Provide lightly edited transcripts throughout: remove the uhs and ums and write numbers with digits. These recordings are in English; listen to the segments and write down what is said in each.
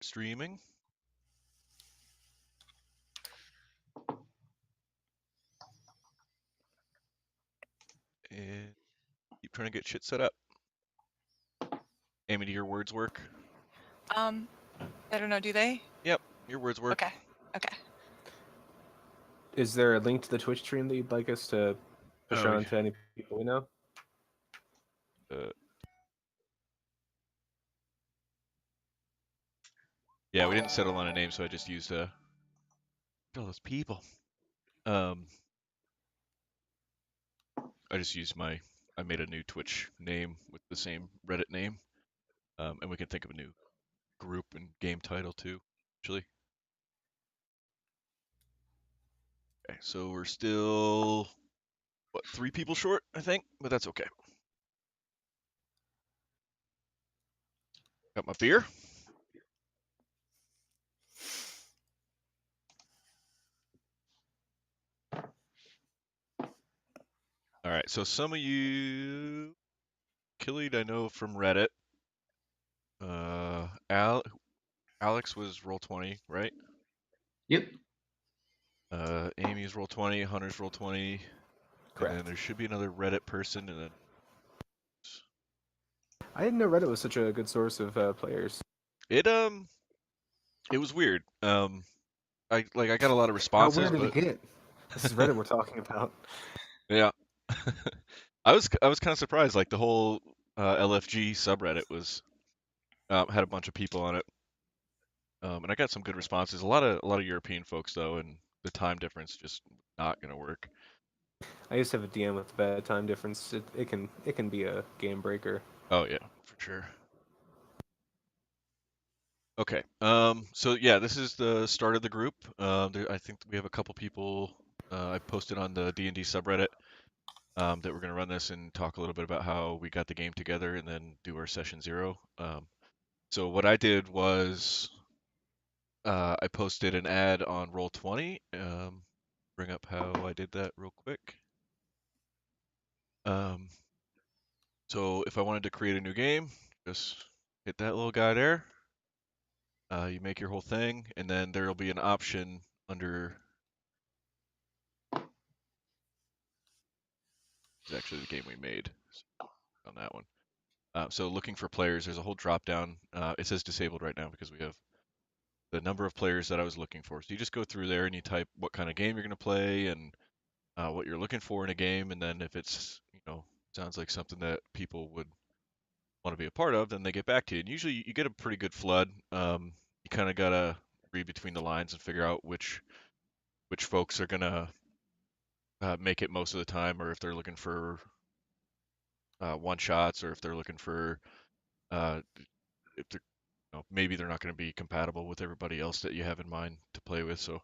streaming. And keep trying to get shit set up. Amy, do your words work? I don't know. Do they? Yep, your words work. Okay. Okay. Is there a link to the Twitch stream that you'd like us to push around to any people we know? Yeah, we didn't settle on a name, so I just used all those people. I just used I made a new Twitch name with the same Reddit name, and we can think of a new group and game title too, actually. Okay, so we're still, what, 3 people short, I think, but that's okay. Got my beer. All right, so some of you, Killed, I know from Reddit. Alex was Roll20, right? Yep. Amy's Roll20, Hunter's Roll20, Correct. and then there should be another Reddit person, and then I didn't know Reddit was such a good source of players. it was weird. I got a lot of How responses, weird did but it get? This is Reddit we're talking about. yeah, I was kind of surprised. Like the whole LFG subreddit was had a bunch of people on it, and I got some good responses. A lot of European folks though, and the time difference just not gonna work. I used to have a DM with a bad time difference. It can be a game breaker. Oh yeah, for sure. Okay. So yeah, this is the start of the group. I think we have a couple people. I posted on the D&D subreddit that we're going to run this and talk a little bit about how we got the game together and then do our session 0. So what I did was I posted an ad on Roll20. Bring up how I did that real quick. So if I wanted to create a new game, just hit that little guy there. You make your whole thing, and then there will be an option under. Is actually the game we made on that one. So looking for players, there's a whole drop down. It says disabled right now because we have the number of players that I was looking for. So you just go through there and you type what kind of game you're going to play and what you're looking for in a game, and then if it's sounds like something that people would want to be a part of, then they get back to you. And usually you get a pretty good flood. You kind of gotta read between the lines and figure out which folks are gonna make it most of the time, or if they're looking for one shots, or if they're looking for if they're maybe they're not going to be compatible with everybody else that you have in mind to play with. So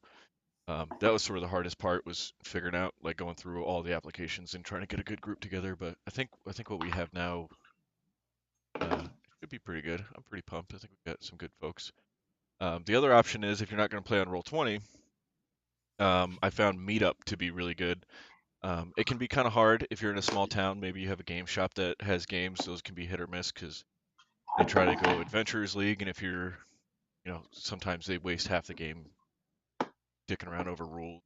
that was sort of the hardest part, was figuring out, like, going through all the applications and trying to get a good group together. But I think what we have now should be pretty good. I'm pretty pumped. I think we've got some good folks. The other option is, if you're not going to play on Roll20, I found Meetup to be really good. It can be kind of hard if you're in a small town. Maybe you have a game shop that has games. Those can be hit or miss because they try to go Adventurers League, and if you're, sometimes they waste half the game dicking around over rules,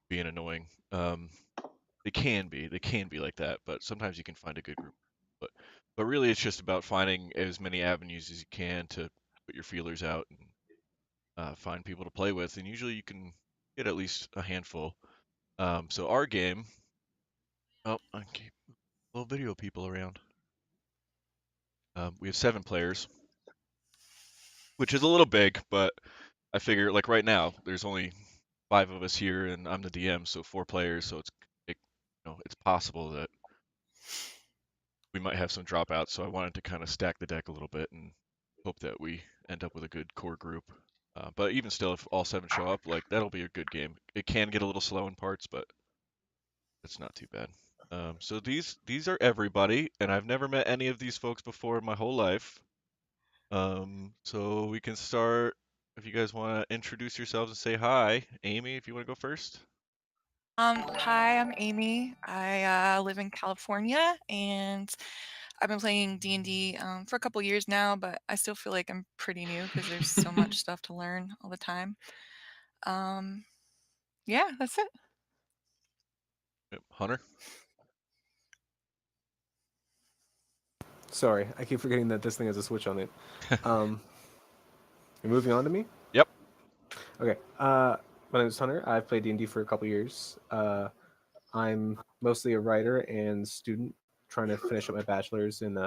being annoying. They can be like that, but sometimes you can find a good group. But really, it's just about finding as many avenues as you can to put your feelers out and find people to play with, and usually you can get at least a handful. So our game. Oh, I keep little video people around. We have 7 players, which is a little big, but I figure, like, right now there's only 5 of us here, and I'm the DM, so 4 players. So it's possible that we might have some dropouts. So I wanted to kind of stack the deck a little bit and hope that we end up with a good core group. But even still, if all 7 show up, like, that'll be a good game. It can get a little slow in parts, but it's not too bad. So these are everybody, and I've never met any of these folks before in my whole life. So we can start. If you guys want to introduce yourselves and say hi. Amy, if you want to go first. Hi, I'm Amy. I live in California, and I've been playing D&D for a couple years now, but I still feel like I'm pretty new because there's so much stuff to learn all the time. Yeah, that's it. Yep. Hunter? Sorry, I keep forgetting that this thing has a switch on it. Um, you're moving on to me? Yep. Okay. My name is Hunter. I've played D&D for a couple years. I'm mostly a writer and student trying to finish up my bachelor's and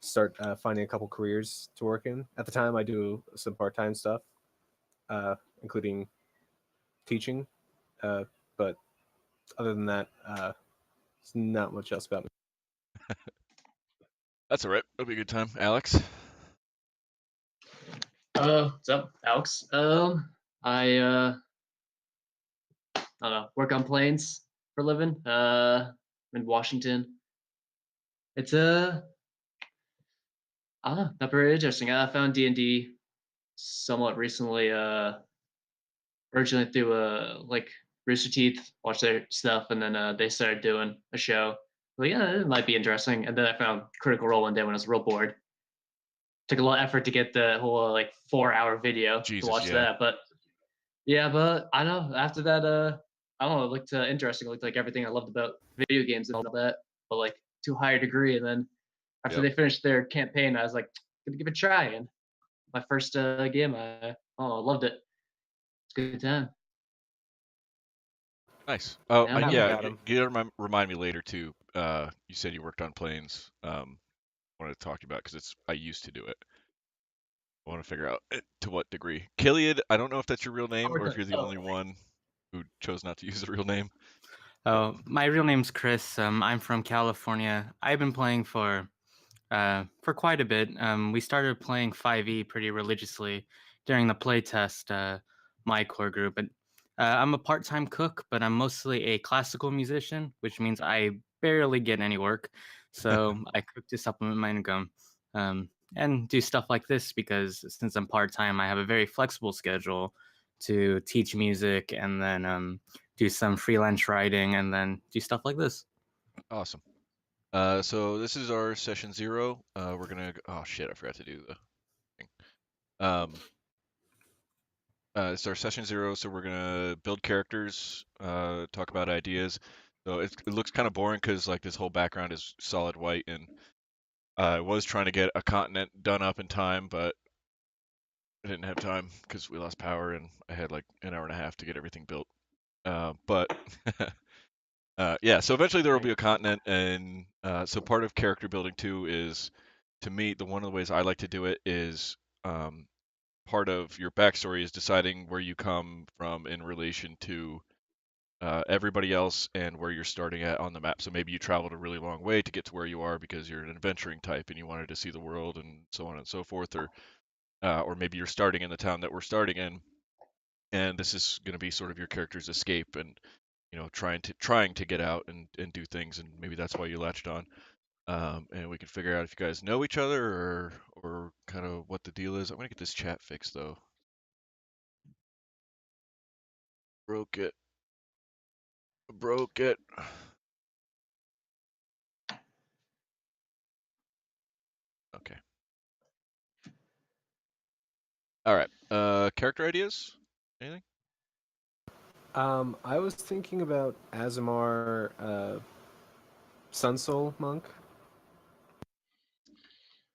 start finding a couple careers to work in. At the time, I do some part-time stuff, including teaching. But other than that, it's not much else about me. That's all right. It'll be a good time. Alex? What's up, Alex? I don't know, work on planes for a living. I'm in Washington. It's I don't know, not very interesting. I found D&D somewhat recently. Originally through like Rooster Teeth, watched their stuff, and then they started doing a show. Like, yeah, it might be interesting. And then I found Critical Role one day when I was real bored. Took a lot of effort to get the whole like 4-hour video to Jesus, watch yeah. that, but yeah, but I don't know. After that, I don't know. It looked interesting. It looked like everything I loved about video games and all that, but like to a higher degree. And then after Yep. they finished their campaign, I was like, gonna give it a try. And my first game, I loved it. It's a good time. Nice. Oh, Yeah, I'm Happy here. yeah. about him. Remind me later too. You said you worked on planes. I wanted to talk to you about because I used to do it. I want to figure out to what degree. Killiad, I don't know if that's your real name or if you're the only one who chose not to use the real name. Oh, my real name's Chris. I'm from California. I've been playing for quite a bit. We started playing 5e pretty religiously during the playtest, my core group. And I'm a part-time cook, but I'm mostly a classical musician, which means I barely get any work. So I cook to supplement my income, and do stuff like this because since I'm part-time, I have a very flexible schedule to teach music and then do some freelance writing and then do stuff like this. Awesome. So this is our session 0. We're gonna. Oh shit! I forgot to do the thing. It's our session 0, so we're gonna build characters, talk about ideas. So it looks kind of boring because like this whole background is solid white, and I was trying to get a continent done up in time, but I didn't have time because we lost power, and I had like an hour and a half to get everything built. But yeah, so eventually there will be a continent, and so part of character building too is, to me, the one of the ways I like to do it is part of your backstory is deciding where you come from in relation to everybody else and where you're starting at on the map. So maybe you traveled a really long way to get to where you are because you're an adventuring type and you wanted to see the world and so on and so forth, or maybe you're starting in the town that we're starting in, and this is going to be sort of your character's escape and trying to get out and do things, and maybe that's why you latched on. And we can figure out if you guys know each other or kind of what the deal is. I'm gonna get this chat fixed though. Broke it. Broke it. Okay. All right. Character ideas? Anything? I was thinking about Azamar, Sun Soul Monk.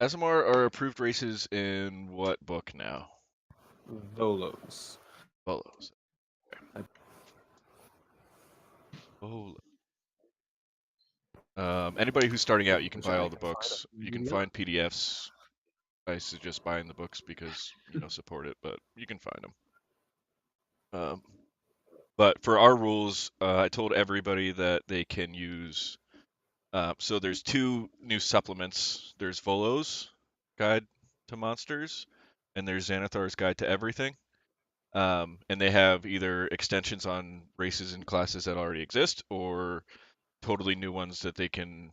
Asimar are approved races in what book now? Volos. Bolos. I- Bolos. Anybody who's starting out, you can Which buy I all the can find books. a You can PDF. find PDFs. I suggest buying the books because support it, but you can find them. But for our rules, I told everybody that they can use. So there's 2 new supplements. There's Volo's Guide to Monsters, and there's Xanathar's Guide to Everything. And they have either extensions on races and classes that already exist, or totally new ones that they can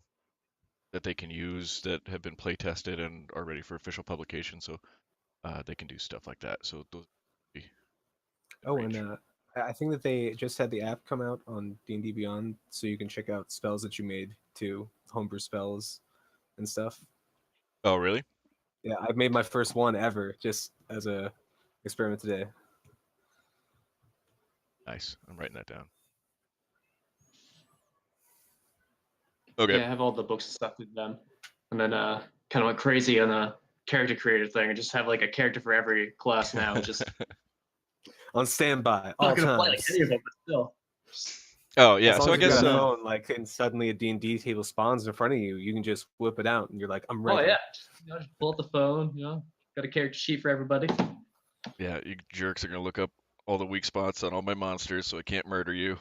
use that have been play tested and are ready for official publication. So they can do stuff like that. So those would be in Oh, and range. I think that they just had the app come out on D&D Beyond, so you can check out spells that you made too, homebrew spells. and stuff. Oh, really? Yeah, I made my first one ever just as a experiment today. Nice. I'm writing that down. Okay. Yeah, I have all the books and stuff with them, and then kind of went crazy on the character creator thing, and just have like a character for every class now. Just On standby, all not gonna play like times. any of them, but still. Oh yeah. As long So I as you guess got a phone, like, and suddenly a D&D table spawns in front of you, you can just whip it out, and you're like, I'm Oh ready. yeah, just pull out the phone. Got a character sheet for everybody. yeah, you jerks are gonna look up all the weak spots on all my monsters, so I can't murder you.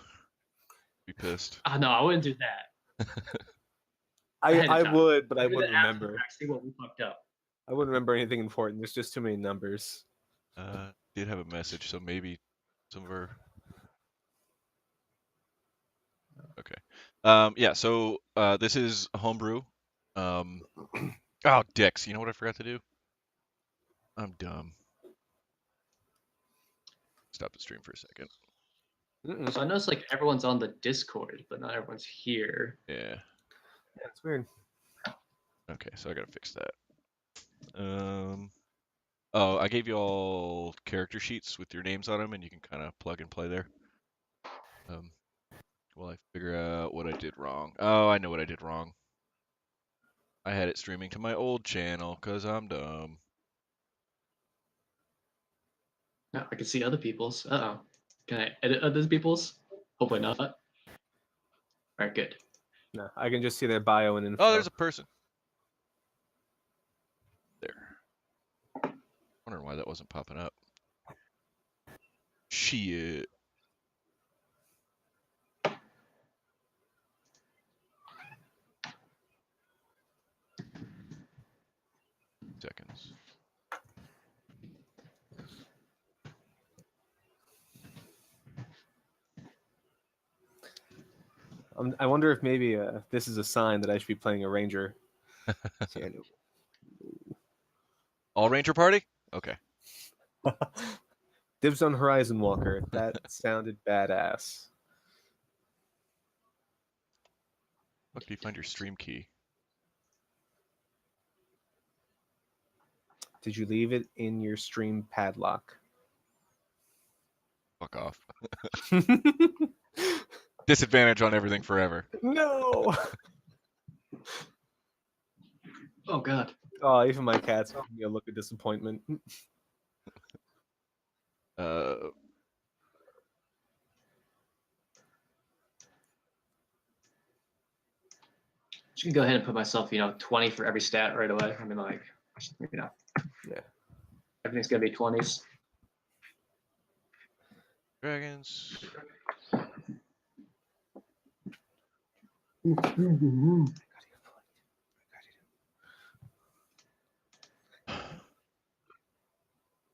Be pissed. No, I wouldn't do that. I would, but I Maybe wouldn't the after remember. fact, see what we fucked up. I wouldn't remember anything important. There's just too many numbers. Did have a message, so maybe some of our. Okay. Yeah. So this is homebrew. Oh, dicks. You know what I forgot to do? I'm dumb. Stop the stream for a second. So I noticed like everyone's on the Discord, but not everyone's here. Yeah. Yeah, it's weird. Okay, so I gotta fix that. Oh, I gave you all character sheets with your names on them, and you can kind of plug and play there. While I figure out what I did wrong. Oh, I know what I did wrong. I had it streaming to my old channel, cause I'm dumb. No, I can see other people's. Can I edit other people's? Hopefully not. All right, good. No, I can just see their bio and info. Oh, there's a person. There. Wondering why that wasn't popping up. Shit. Seconds. I wonder if maybe this is a sign that I should be playing a ranger. All Ranger Party? Okay. Dibs on Horizon Walker. That sounded badass. Fuck, do you find your stream key? Did you leave it in your stream padlock? Fuck off. Disadvantage on everything forever. No. Oh god. Oh, even my cat's giving me a look of disappointment. Just gonna go ahead and put myself, 20 for every stat right away. I mean, Yeah. everything's gonna be 20s. Dragons.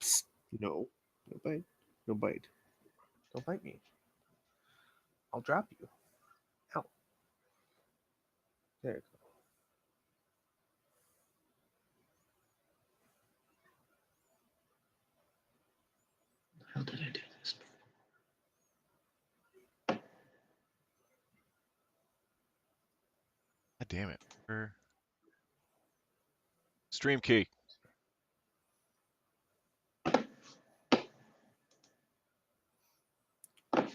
Psst. No bite. No bite. Don't bite me. I'll drop you. Ow. There you go. How did I do this? God damn it. Stream key.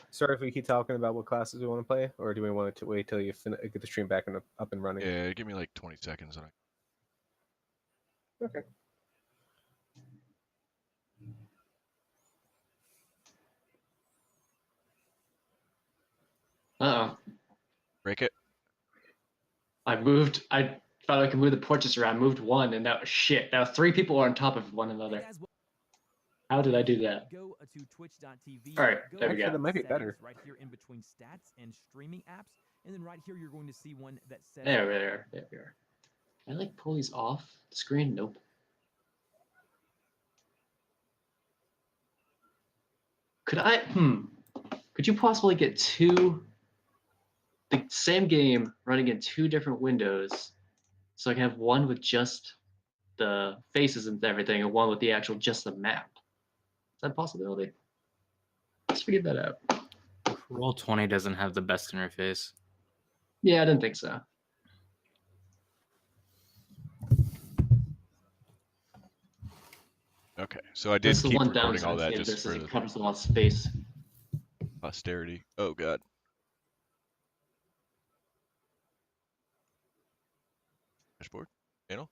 Sorry if we keep talking about what classes we want to play, or do we want to wait till you get the stream back up and running? Yeah, give me like 20 seconds. Okay. Uh-oh. Break it. I thought I could move the portraits around, moved one, and that was shit. Now 3 people are on top of one another. How did I do that? Go to twitch.tv. All right, there we Actually, go. that might be better. Right here in between stats and streaming apps. And then right here, you're going to see one that says... There we are. There we are. Can I pull these off the screen? Nope. Could you possibly get the same game running in 2 different windows, so I can have one with just the faces and everything, and one with the actual just the map? Is that a possibility? Let's figure that out. Roll20 doesn't have the best interface. Yeah, I didn't think so. Okay, so I That's did the keep one recording all downside that to just this is for it the covers a lot of space. posterity. Oh god. Dashboard? Panel?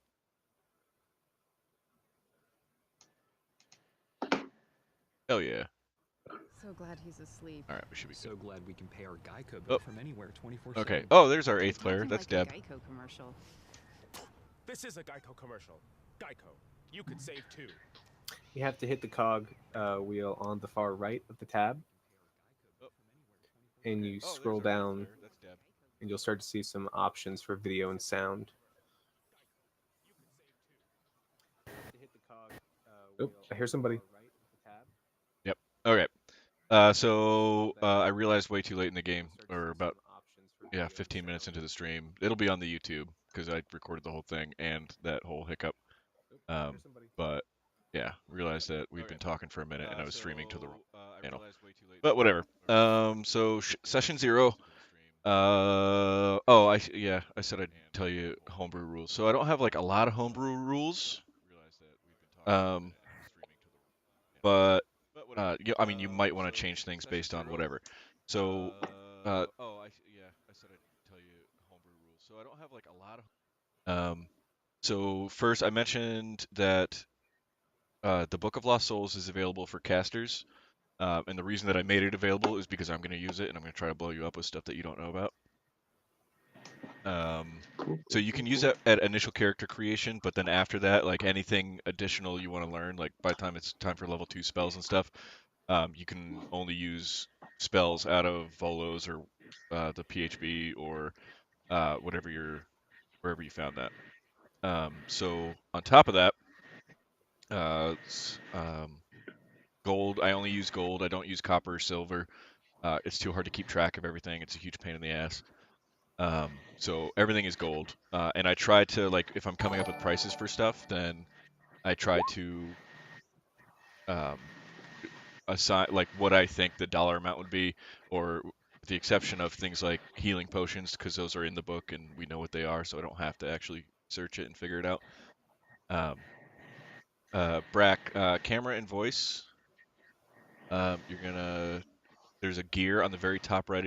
Hell yeah. So glad he's asleep. Alright, we should be So good. glad we can pay our Geico Oh. bill from anywhere 24/7. Okay. Oh, there's our 8th Quit player. acting That's like Deb. a Geico commercial. This is a Geico commercial. Geico. You could save too. You have to hit the cog wheel on the far right of the tab, and you Oh, scroll there's our 8th down, player. That's Deb. and you'll start to see some options for video and sound. Oh, I hear somebody. Yep. Okay. So I realized way too late in the game, or about 15 minutes into the stream. It'll be on the YouTube because I recorded the whole thing and that whole hiccup. But yeah, realized that we'd been talking for a minute and I was streaming to the wrong channel. But whatever. So session 0. I said I'd tell you homebrew rules. So I don't have like a lot of homebrew rules. But I mean, you might want to change things based on whatever. So, I said I'd tell you homebrew rules. So I don't have like a lot of. So first, I mentioned that the Book of Lost Souls is available for casters, and the reason that I made it available is because I'm going to use it and I'm going to try to blow you up with stuff that you don't know about. So you can use that at initial character creation, but then after that, like anything additional you want to learn, like by the time it's time for level 2 spells and stuff, you can only use spells out of Volos or the PHB or wherever you found that. So on top of that, gold. I only use gold. I don't use copper or silver. It's too hard to keep track of everything. It's a huge pain in the ass. So everything is gold. And I try to, like, if I'm coming up with prices for stuff, then I try to assign like what I think the dollar amount would be, or with the exception of things like healing potions, because those are in the book and we know what they are, so I don't have to actually search it and figure it out. Brack, camera and voice. There's a gear on the very top right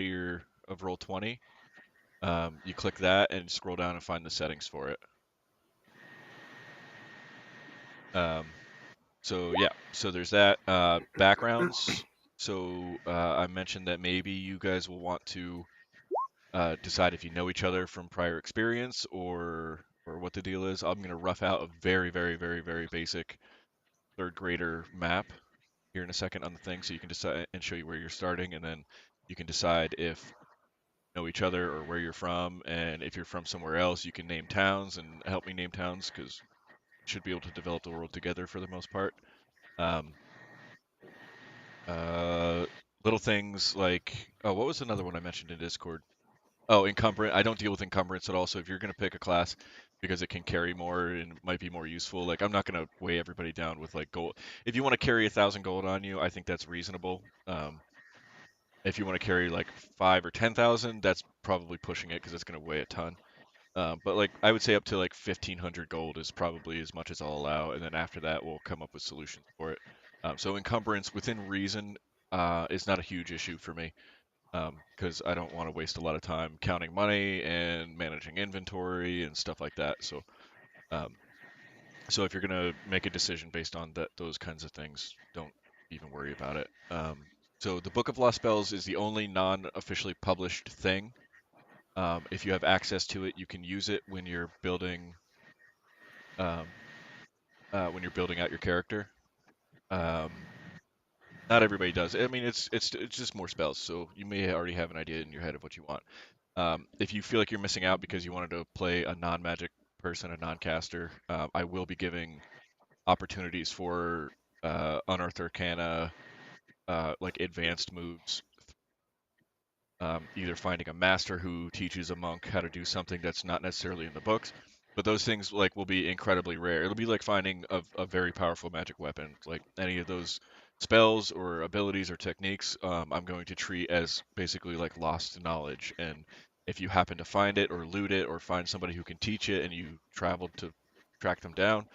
of roll 20. You click that and scroll down and find the settings for it. So there's that. Backgrounds. So I mentioned that maybe you guys will want to decide if you know each other from prior experience or what the deal is. I'm going to rough out a very, very, very, very basic third grader map here in a second on the thing, so you can decide and show you where you're starting, and then you can decide if you know each other or where you're from, and if you're from somewhere else, you can name towns and help me name towns because you should be able to develop the world together for the most part. Um, uh, Little things like, oh, what was another one I mentioned in Discord? Oh, encumbrance. I don't deal with encumbrance at all. So if you're going to pick a class because it can carry more and might be more useful, like I'm not going to weigh everybody down with like gold. If you want to carry 1,000 gold on you, I think that's reasonable. If you want to carry like 5 or 10,000, that's probably pushing it because it's going to weigh a ton. But like I would say up to like 1,500 gold is probably as much as I'll allow, and then after that we'll come up with solutions for it. So encumbrance within reason is not a huge issue for me because I don't want to waste a lot of time counting money and managing inventory and stuff like that. Um, so if you're gonna make a decision based on those kinds of things, don't even worry about it. So the Book of Lost Spells is the only non-officially published thing. If you have access to it, you can use it um, when you're building out your character. Not everybody does. I mean, it's just more spells, so you may already have an idea in your head of what you want. If you feel like you're missing out because you wanted to play a non-magic person, a non-caster, I will be giving opportunities for Unearthed Arcana, like advanced moves. Either finding a master who teaches a monk how to do something that's not necessarily in the books, but those things like will be incredibly rare. It'll be like finding a very powerful magic weapon. Like any of those spells or abilities or techniques, I'm going to treat as basically like lost knowledge. And if you happen to find it or loot it or find somebody who can teach it and you traveled to track them down,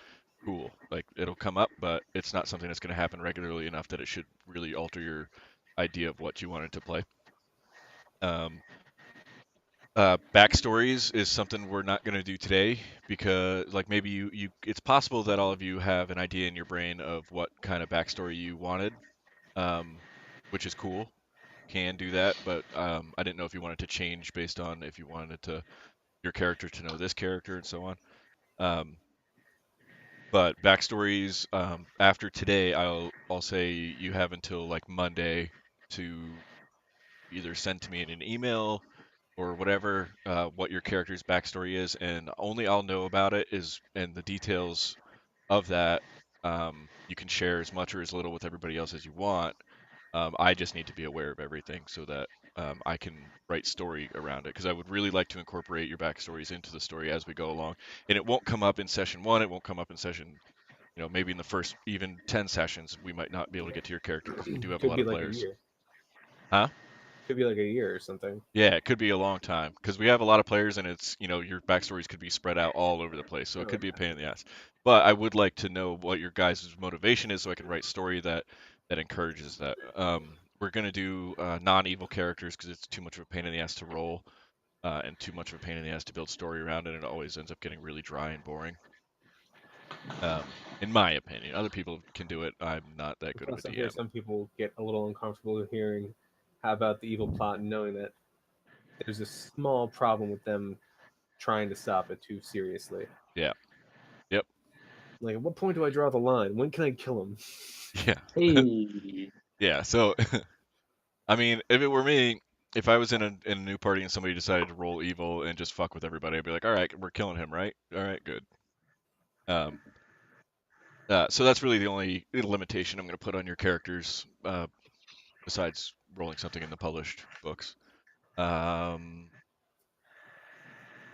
cool. Like it'll come up, but it's not something that's going to happen regularly enough that it should really alter your idea of what you wanted to play. Um, Backstories is something we're not going to do today because, like, maybe it's possible that all of you have an idea in your brain of what kind of backstory you wanted, um, which is cool. Can do that, but I didn't know if you wanted to change based on if you wanted to your character to know this character and so on. Um, but backstories after today, I'll say you have until like Monday to either send to me in an email or whatever what your character's backstory is, and only I'll know about it is and the details of that. You can share as much or as little with everybody else as you want. I just need to be aware of everything so that I can write story around it because I would really like to incorporate your backstories into the story as we go along. And it won't come up in session one. It won't come up in session, maybe in the first even 10 sessions, we might not be able to get to your character because we do have a Could lot be of like a players. year. Huh? Could be like a year or something. Yeah, it could be a long time because we have a lot of players and it's, your backstories could be spread out all over the place. So it Oh, could be a okay. pain in the ass. But I would like to know what your guys' motivation is so I can write story that encourages that. We're going to do non-evil characters because it's too much of a pain in the ass to roll and too much of a pain in the ass to build story around it. And it always ends up getting really dry and boring. In my opinion, other people can do it. I'm not that good of a Plus, I hear DM. some people get a little uncomfortable hearing how about the evil plot and knowing that there's a small problem with them trying to stop it too seriously. Yeah. Yep. Like, at what point do I draw the line? When can I kill him? Yeah. Hey. Yeah. So I mean, if it were me, if I was in a new party and somebody decided to roll evil and just fuck with everybody, I'd be like, all right, we're killing him, right? All right, good. Um, so that's really the only limitation I'm going to put on your characters, besides rolling something in the published books. Um,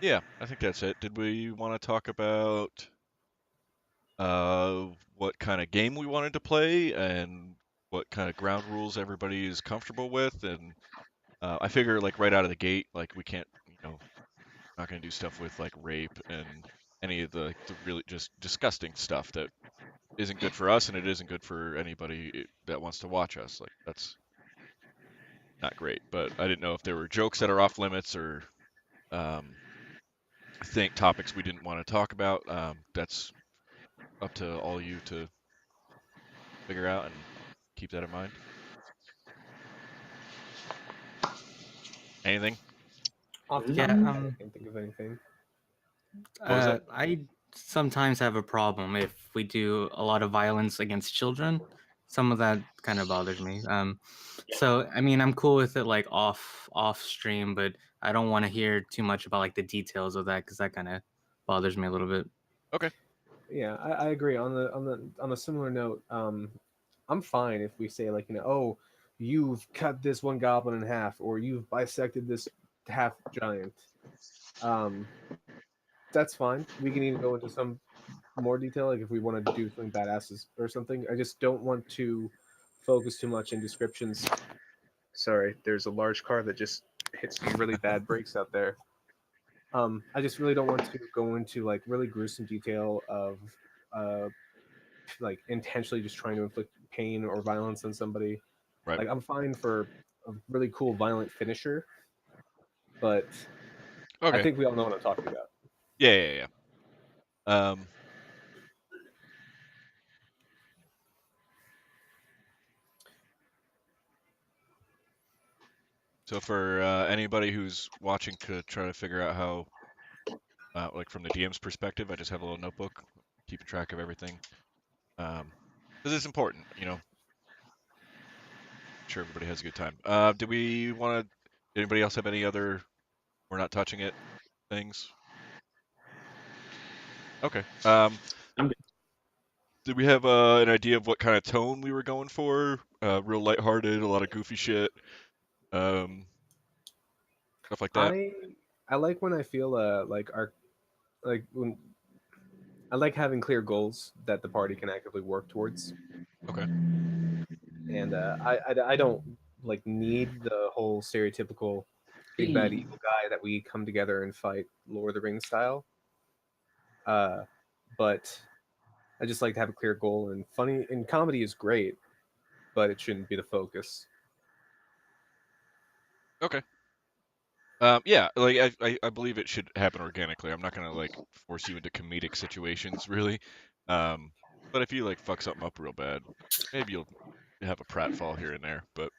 yeah, I think that's it. Did we want to talk about uh, what kind of game we wanted to play and what kind of ground rules everybody is comfortable with? And I figure, like right out of the gate, like we can't, not going to do stuff with like rape and any of the really just disgusting stuff that isn't good for us and it isn't good for anybody that wants to watch us. Like that's not great. But I didn't know if there were jokes that are off limits or um, think topics we didn't want to talk about. That's up to all you to figure out and keep that in mind. Anything? Off the top Yeah, of my head, I can't think of anything. What was that? I sometimes have a problem if we do a lot of violence against children. Some of that kind of bothers me. So I mean, I'm cool with it like off stream, but I don't want to hear too much about like the details of that because that kind of bothers me a little bit. Okay. Yeah, I agree. On a similar note, I'm fine if we say like, oh, you've cut this one goblin in half, or you've bisected this half giant. Um, that's fine. We can even go into some more detail, like if we want to do something badasses or something. I just don't want to focus too much in descriptions. Sorry, there's a large car that just hit some really bad brakes out there. I just really don't want to go into like really gruesome detail of uh, like intentionally just trying to inflict pain or violence on somebody. Right. Like I'm fine for a really cool violent finisher, but I Okay. think we all know what I'm talking about. Yeah, yeah, yeah. So for anybody who's watching to try to figure out how, like from the DM's perspective, I just have a little notebook, keeping track of everything, because it's important, sure everybody has a good time. Do we want to? Anybody else have any other? We're not touching it. Things. Okay. I'm good. Did we have an idea of what kind of tone we were going for? Real lighthearted, a lot of goofy shit, um, stuff like that. I like when I feel like our like when I like having clear goals that the party can actively work towards, Okay. and I don't like need the whole stereotypical big bad Hey. evil guy that we come together and fight Lord of the Rings style. Uh, but I just like to have a clear goal, and funny and comedy is great, but it shouldn't be the focus. Okay. Yeah, like I believe it should happen organically. I'm not gonna like force you into comedic situations, really. Um, but if you like fuck something up real bad, maybe you'll have a pratfall here and there. But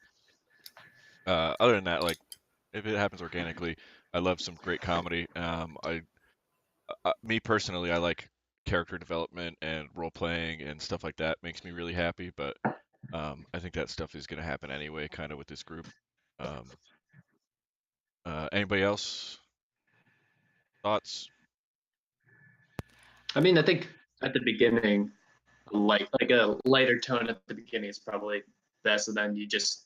other than that, like if it happens organically, I love some great comedy. Me personally, I like character development and role playing and stuff like that. Makes me really happy. But I think that stuff is gonna happen anyway, kind of with this group. Um, Anybody else? Thoughts? I mean, I think at the beginning, like a lighter tone at the beginning is probably best, and then you just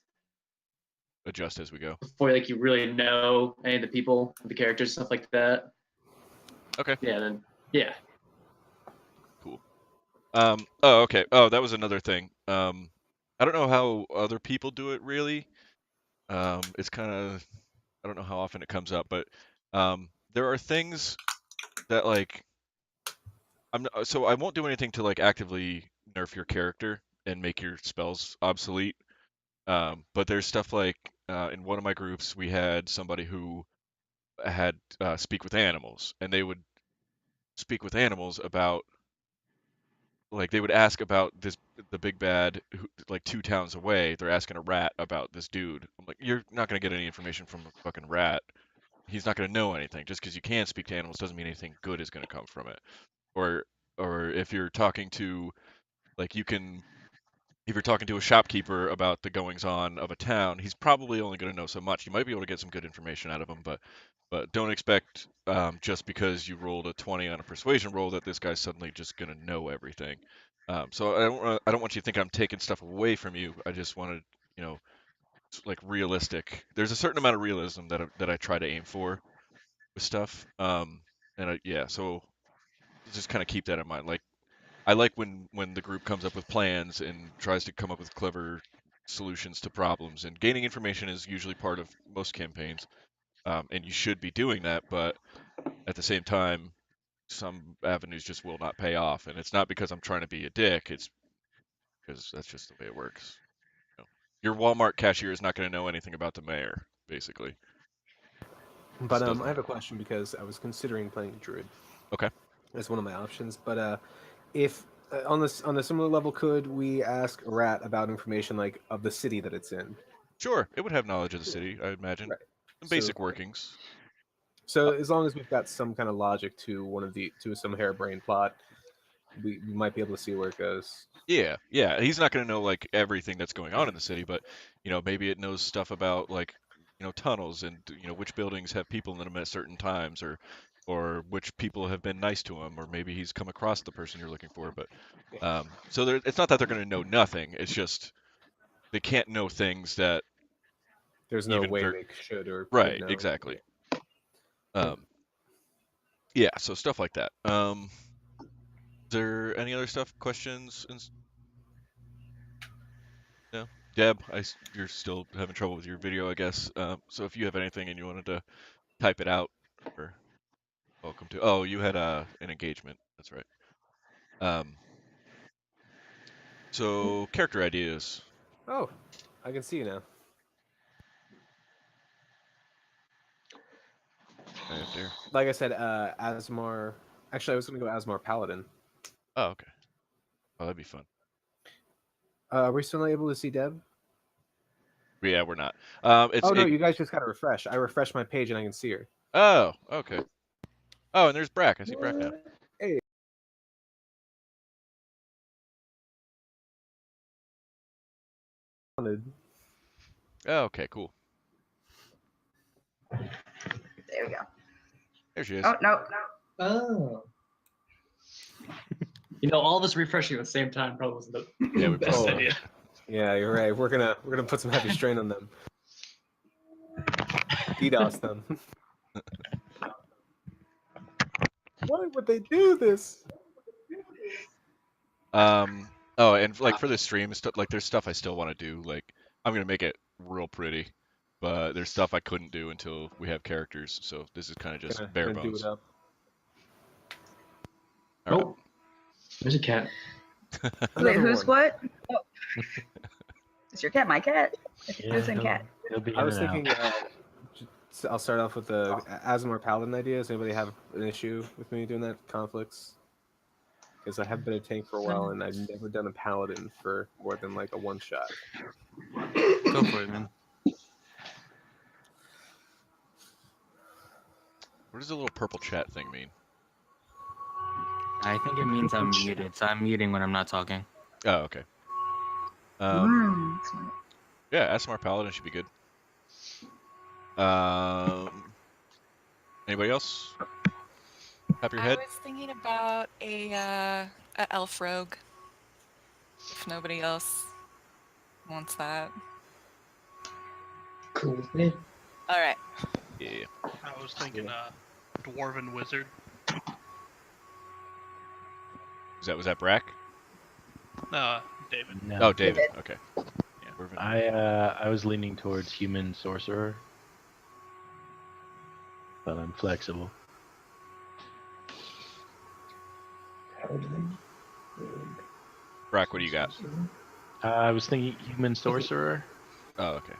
Adjust as we go. before like you really know any of the people, the characters, stuff like that. Okay, Yeah, then yeah. cool. Oh, okay. Oh, that was another thing. I don't know how other people do it really. It's kind of, I don't know how often it comes up, but there are things that like so I won't do anything to like actively nerf your character and make your spells obsolete. But there's stuff like in one of my groups we had somebody who had speak with animals, and they would speak with animals about like they would ask about the big bad who, like 2 towns away. They're asking a rat about this dude. I'm like, you're not gonna get any information from a fucking rat. He's not gonna know anything. Just because you can speak to animals doesn't mean anything good is gonna come from it. Or or if you're talking to like you can if you're talking to a shopkeeper about the goings on of a town, he's probably only going to know so much. You might be able to get some good information out of him, but don't expect just because you rolled a 20 on a persuasion roll that this guy's suddenly just going to know everything. So I don't want you to think I'm taking stuff away from you. I just wanted, you know, like realistic. There's a certain amount of realism that I try to aim for with stuff. Yeah, so just kind of keep that in mind. Like I like when the group comes up with plans and tries to come up with clever solutions to problems. And gaining information is usually part of most campaigns, and you should be doing that. But at the same time, some avenues just will not pay off, and it's not because I'm trying to be a dick. It's because that's just the way it works. You know, your Walmart cashier is not going to know anything about the mayor, basically. But Just doesn't I have a happen. question because I was considering playing druid Okay, as one of my options. But if on this on a similar level, could we ask a rat about information like of the city that it's in? sure. It would have knowledge of the city, I imagine. Right. Some So basic workings. so as long as we've got some kind of logic to some harebrained plot, we might be able to see where it goes. Yeah, yeah. He's not going to know like everything that's going on in the city, but maybe it knows stuff about like, tunnels and which buildings have people in them at certain times or which people have been nice to him or maybe he's come across the person you're looking for, but so it's not that they're going to know nothing. It's just they can't know things that There's no even way very they should or could right, know. exactly. Yeah. Um yeah, so stuff like that. Is there any other stuff, questions and no? Deb, you're still having trouble with your video, I guess. So if you have anything and you wanted to type it out, you're welcome to. Oh, you had an engagement. That's right. Um, so character ideas Oh, I can see you now. right there. Like I said, Asmar. Actually, I was going to go Asmar Paladin. Oh, okay. Oh, that'd be fun. Are we still not able to see Deb? But yeah, we're not. Oh no, you guys just got to refresh. I refreshed my page and I can see her. Oh, okay. Oh, and there's Brack. I see Brack now. What? Hey. Oh, okay, cool. There we go. There she is. Oh, no. Oh. All of us refreshing at the same time probably wasn't the Yeah, we best probably. idea. Yeah, you're right. We're gonna put some heavy strain on them. DDoS them. Why would they do this? Oh, and like for the stream, like there's stuff I still want to do. Like I'm gonna make it real pretty, but there's stuff I couldn't do until we have characters. So this is kind of just bare Gonna do it bones. up. All right. Cool. There's a cat. Wait, Another who's one. what? Oh. Is your cat my cat? Who's in cat? He'll be I in was and thinking. out. I'll start off with the Asmar Paladin idea. Does anybody have an issue with me doing that? Conflicts? Because I have been a tank for a while and I've never done a Paladin for more than like a one shot. Go for it, man. What does the little purple chat thing mean? I think it means I'm muted, so I'm muting when I'm not talking. Oh, okay. Smart. Yeah, SMR Paladin should be good. Anybody else? Top of your I head? was thinking about a elf rogue. If nobody else wants that. Cool with me. All right. Yeah. I was thinking dwarven wizard. Was that Brack? David. No. Oh, David. Okay. Yeah. I was leaning towards human sorcerer, but I'm flexible. Brack, what do you got? I was thinking human sorcerer. Oh, okay.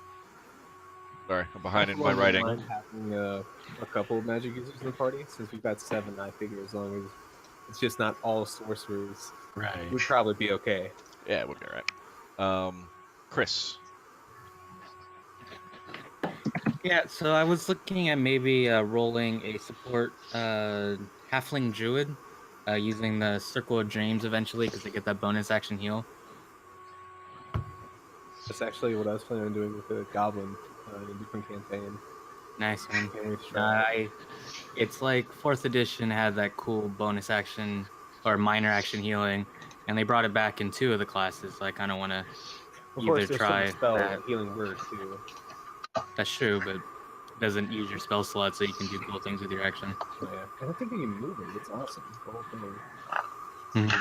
Sorry, I'm behind in I my writing. mind having a couple of magic users in the party. Since we've got 7, I figure as long as it's just not all sorcerers, Right. we'd probably be okay. Yeah, we'll be alright. Chris. Yeah, so I was looking at maybe rolling a support halfling druid using the Circle of Dreams eventually because they get that bonus action heal. That's actually what I was planning on doing with the goblin in a different campaign. Nice one. Can't wait to try. It's like 4th edition had that cool bonus action or minor action healing, and they brought it back in 2 of the classes. So I kind of want to Of course, either there's try some spell that. healing word too. That's true, but it doesn't use your spell slot, so you can do cool things with your action. Oh, yeah. I don't think you can move it. It's awesome. The whole thing.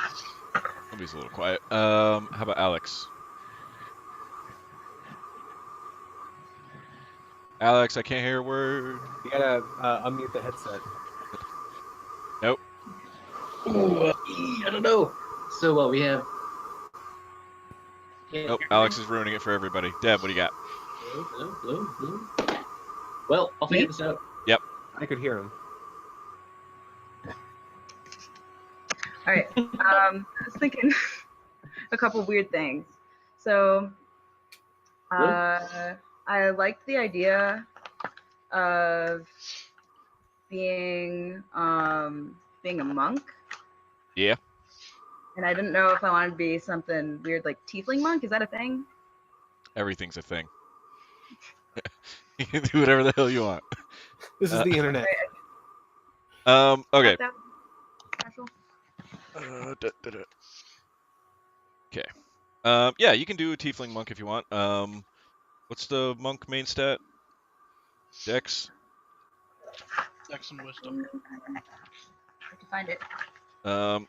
Somebody's a little quiet. How about Alex? Alex, I can't hear a word. You gotta unmute the headset. Nope. Ooh, I don't know. So what we have? Nope. Alex is ruining it for everybody. Deb, what do you got? Hello. Well, I'll figure this out. Yep. I could hear him. All right. I was thinking a couple weird things. So, I liked the idea of being a monk. Yeah. And I didn't know if I wanted to be something weird like tiefling monk. Is that a thing? Everything's a thing. You can do whatever the hell you want. This is the internet. Okay. Special. Okay. Yeah, you can do a tiefling monk if you want. What's the monk main stat? Dex? Dex and wisdom. Hard to find it.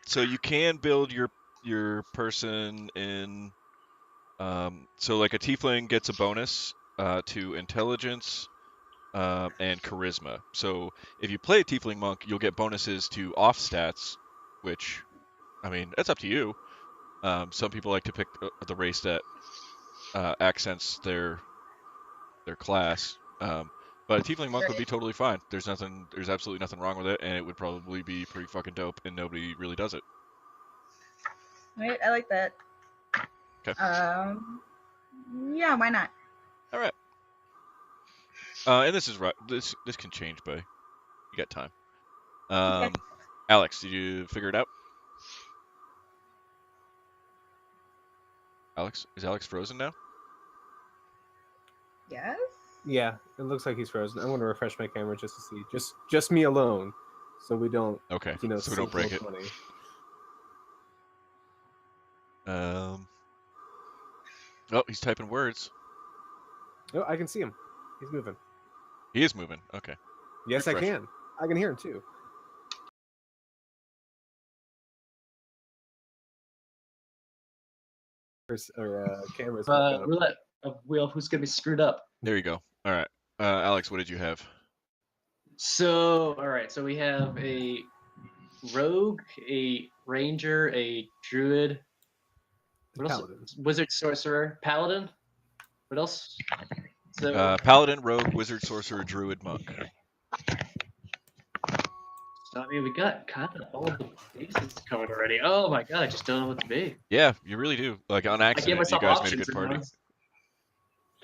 So you can build your person in. So like a tiefling gets a bonus to intelligence and charisma. So if you play a tiefling monk, you'll get bonuses to off stats, which, I mean, that's up to you. Some people like to pick the race that accents their class. But a tiefling monk would be totally fine. There's absolutely nothing wrong with it, and it would probably be pretty fucking dope, and nobody really does it. Right, I like that. Okay. Yeah, why not? All right. And this is right. This can change, but you got time. Okay. Alex, did you figure it out? Alex, is Alex frozen now? Yes. Yeah, it looks like he's frozen. I'm going to refresh my camera just to see. Just me alone, so we don't. Okay. You know, so we don't break it. funny. Oh, he's typing words. Oh, I can see him. He's moving. He is moving. Okay. Yes, Refresh. I can. I can hear him too. Cameras. Roulette of wheel. Who's gonna be screwed up? There you go. All right. Alex, what did you have? So, all right. So we have a rogue, a ranger, a druid. What else? Paladin. Wizard, sorcerer, paladin. What else? So, Paladin, rogue, wizard, sorcerer, druid, monk. so I mean, we got kind of all the bases covered already. Oh my god, I just don't know what to be. Yeah, you really do. Like on I gave accident, you myself guys made a options, good and now party.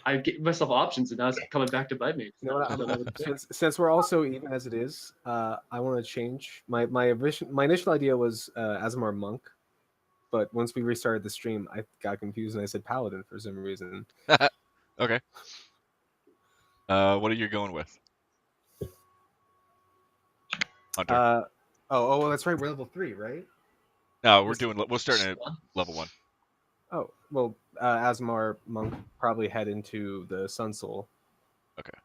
I gave myself options, and now it's coming back to bite me. You know what? I don't know what to do. Since we're also even as it is, I want to change my initial idea was Azamar monk, but once we restarted the stream, I got confused and I said paladin for some reason. Okay. What are you going with? Hunter. Oh, that's right. We're level 3, right? No, we're starting at level 1. Oh, well, Asmar monk probably head into the Sun Soul. Okay.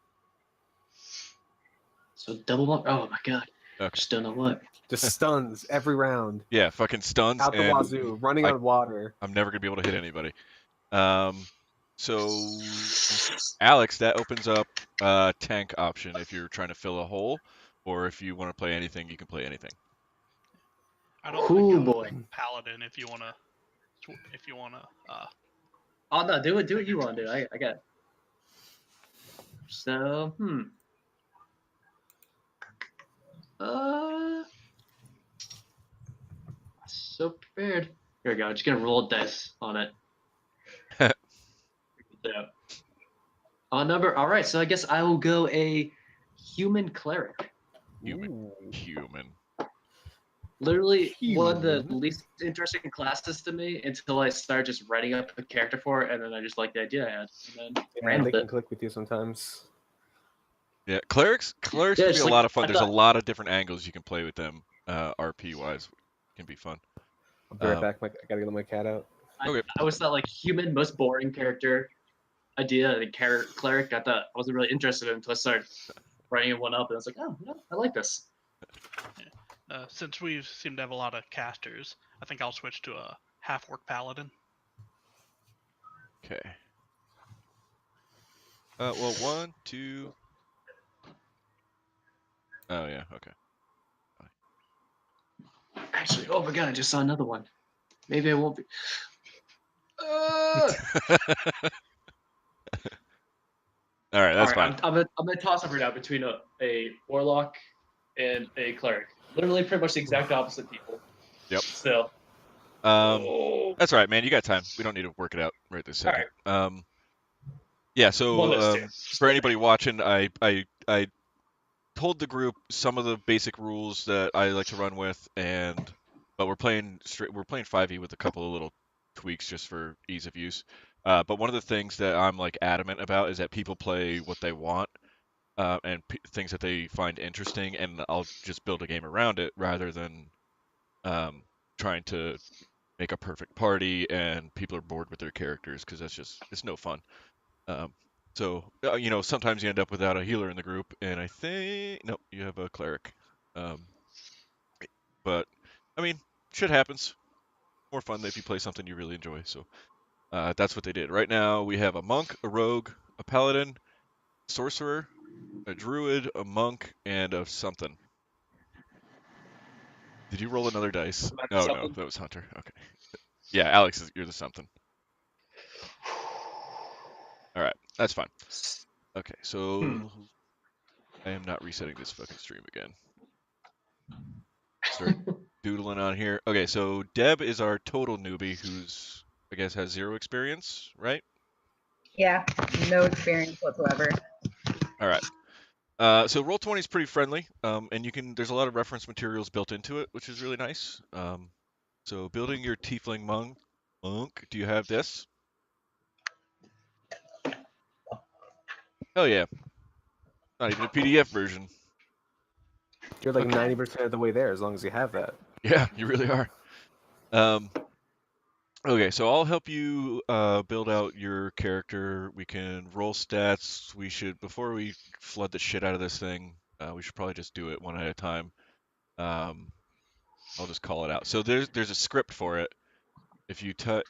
So double monk. Oh my god. Okay. Just don't know what. Just stuns every round. Yeah, fucking stuns Out the and wazoo, running on water. I'm never gonna be able to hit anybody. So Alex, that opens up a tank option if you're trying to fill a hole, or if you want to play anything, you can play anything. I don't Ooh, think boy. paladin if you wanna. Oh no, do what you want to do. I got it. So, so prepared. Here we go. Just gonna roll dice on it. Yeah. On number. All right. So I guess I will go a human cleric. Human. Literally one of the least interesting classes to me until I start just writing up a character for it, and then I just like the idea I had. And then ran They with can it. click with you sometimes. Yeah, clerics Yeah, can be it's a like- lot of fun. I There's a thought- lot of different angles you can play with them. RP wise, can be fun. I'll be right back. I gotta get my cat out. Okay. I always thought like human, most boring character idea, and cleric. I thought I wasn't really interested in until I started writing one up, and I was like, oh, yeah, I like this. Since we seem to have a lot of casters, I think I'll switch to a half-orc paladin. Okay. Well, 1, 2. Oh yeah. Okay. Actually, oh my god, I just saw another one. Maybe I won't be. All right, that's fine. I'm gonna toss up right now between a warlock and a cleric. Literally, pretty much the exact opposite people. Yep. Still. That's all right, man. You got time. We don't need to work it out right this second. Yeah. So for anybody watching, I told the group some of the basic rules that I like to run with, but we're playing 5e with a couple of little tweaks just for ease of use. But one of the things that I'm like adamant about is that people play what they want and things that they find interesting, and I'll just build a game around it rather than trying to make a perfect party and people are bored with their characters because it's no fun. So sometimes you end up without a healer in the group, and I think no, you have a cleric. But I mean, shit happens. More fun if you play something you really enjoy. So that's what they did. Right now we have a monk, a rogue, a paladin, sorcerer, a druid, a monk, and a something. Did you roll another dice? Oh no, that was Hunter. Okay. Yeah, Alex, you're the something. All right, that's fine. Okay, so I am not resetting this fucking stream again. Start doodling on here. Okay, so Deb is our total newbie who's, I guess, has 0 experience, right? Yeah, no experience whatsoever. All right. So Roll20 is pretty friendly, and there's a lot of reference materials built into it, which is really nice. So building your tiefling monk, do you have this? Oh yeah. Not even a PDF version. You're like 90% of the way there as long as you have that. Yeah, you really are. Okay, so I'll help you build out your character. We can roll stats. Before we flood the shit out of this thing, we should probably just do it one at a time. I'll just call it out. So there's a script for it. If you type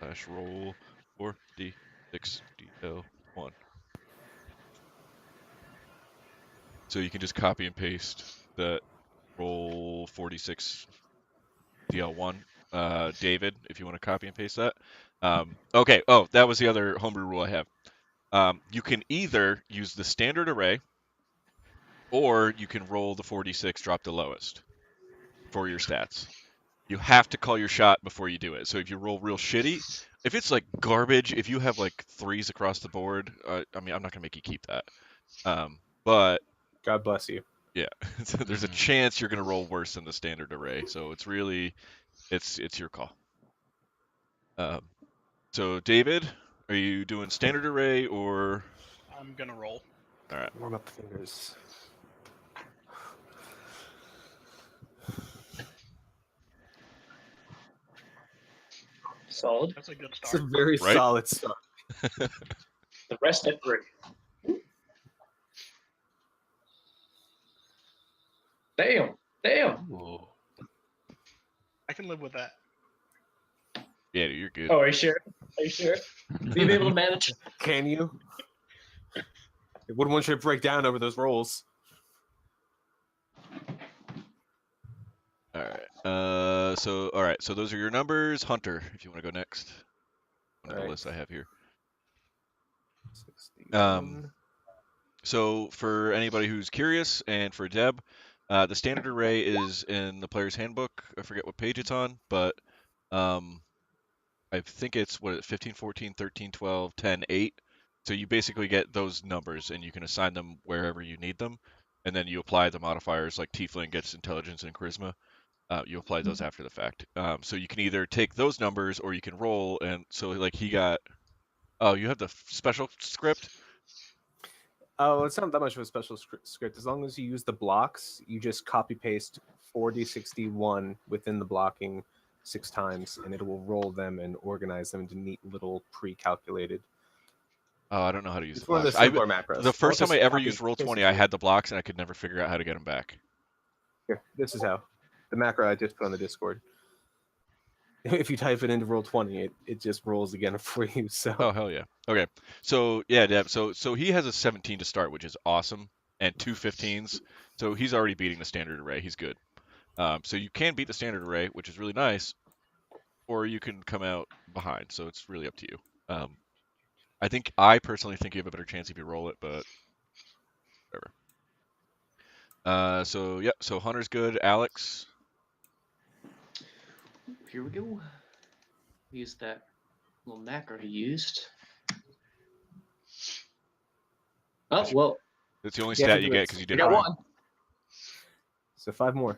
/roll 4d6dl1. So you can just copy and paste the roll 46 DL1. David, if you want to copy and paste that. Okay. Oh, that was the other homebrew rule I have. You can either use the standard array, or you can roll the 46, drop the lowest for your stats. You have to call your shot before you do it. So if you roll real shitty, if it's like garbage, if you have like 3s across the board, I mean, I'm not gonna make you keep that. But God bless you. yeah, so there's a chance you're gonna roll worse than the standard array. So it's really, it's your call. So David, are you doing standard array or? I'm gonna roll. All right. Warm up the fingers. Solid. That's a good It's a start. very Right? solid start. The rest at 3. Damn. Ooh. I can live with that. Yeah, you're good. Oh, are you sure? Are you sure? Will you be able to manage? Can you? Wouldn't want you to break down over those rolls. All right. All right. So those are your numbers. Hunter, if you want to go next. On the list I have here. 61. So for anybody who's curious, and for Deb, the standard array is in the player's handbook. I forget what page it's on, but I think it's 15, 14, 13, 12, 10, 8. So you basically get those numbers, and you can assign them wherever you need them, and then you apply the modifiers like Tiefling gets intelligence and charisma. You apply those after the fact. So you can either take those numbers or you can roll. And so like he got. Oh, you have the special script. Oh, it's not that much of a special script. As long as you use the blocks, you just copy paste 4d61 within the blocking 6 times, and it will roll them and organize them into neat little pre-calculated. Oh, I don't know how to use It's the one of the blocks. simpler macros. The first I'll time I just ever copy used and paste it Roll20, to I you. had the blocks and I could never figure out how to get them back. Here, this is how. The macro I just put on the Discord. If you type it into Roll20, it just rolls again for you. So. Oh hell yeah. Okay. So yeah, Deb. So he has a 17 to start, which is awesome, and 2 15s. So he's already beating the standard array. He's good. So you can beat the standard array, which is really nice, or you can come out behind. So it's really up to you. I personally think you have a better chance if you roll it, but whatever. So yeah. So Hunter's good. Alex. Here we go. Use that little macro he used. Oh, well. It's the only You have to stat you do get it. because you I did got 5. one. So 5 more.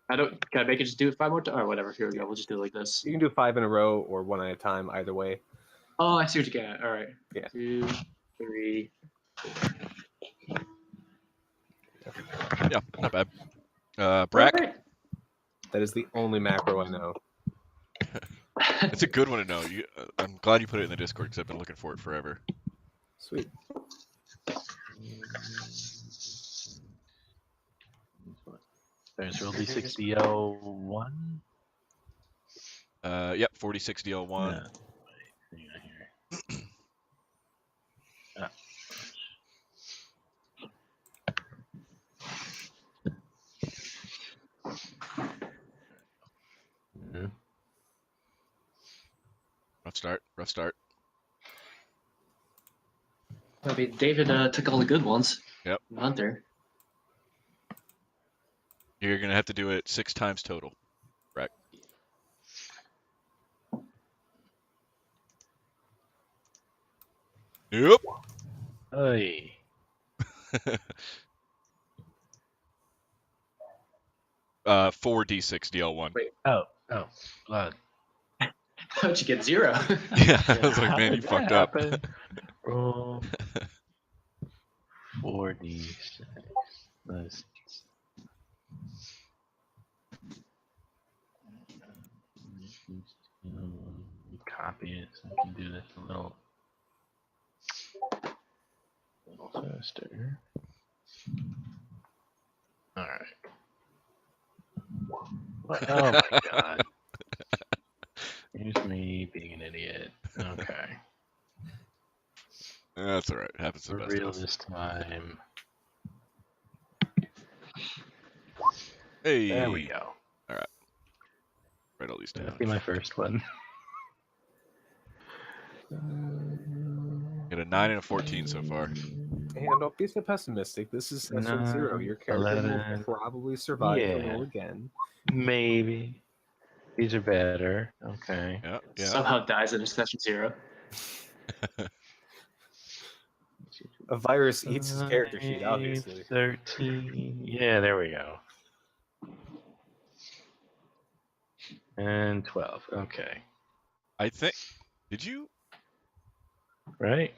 Can I make it just do it 5 more times? Or whatever. Here we go. We'll just do it like this. You can do 5 in a row or 1 at a time, either way. Oh, I see what you get at. All right. Yeah. 2, 3, 4. Yeah, not bad. Brack. All right. That is the only macro I know. It's a good one to know. I'm glad you put it in the Discord because I've been looking for it forever. Sweet. There's roll D60L1. Yep, 4060L1. Yeah. Hang on here. Rough start. I mean, David took all the good ones. Yep. Hunter. You're gonna have to do it 6 times total. Right. Yep. Hey. 4d6dl1. Wait. Oh. Blood. How'd you get 0? Yeah, I was like, man, you fucked up. Roll 4d6. Let's copy it so I can do this a little faster. All right. Oh my god. Here's me being an idiot. Okay. That's all right. It happens to the For best of real us. this time. Hey. There we go. All right. Write all these down. That'll be my first one. Get a 9 and a 14 so far. And don't be so pessimistic. This is session 0. 9, Your character 11. will probably survive the Yeah. roll again. Maybe. These are better. Okay. Yeah, yeah. Somehow dies in session 0. A virus eats his character sheet, obviously. 13. Yeah, there we go. And 12. Okay. I think. Did you? Right?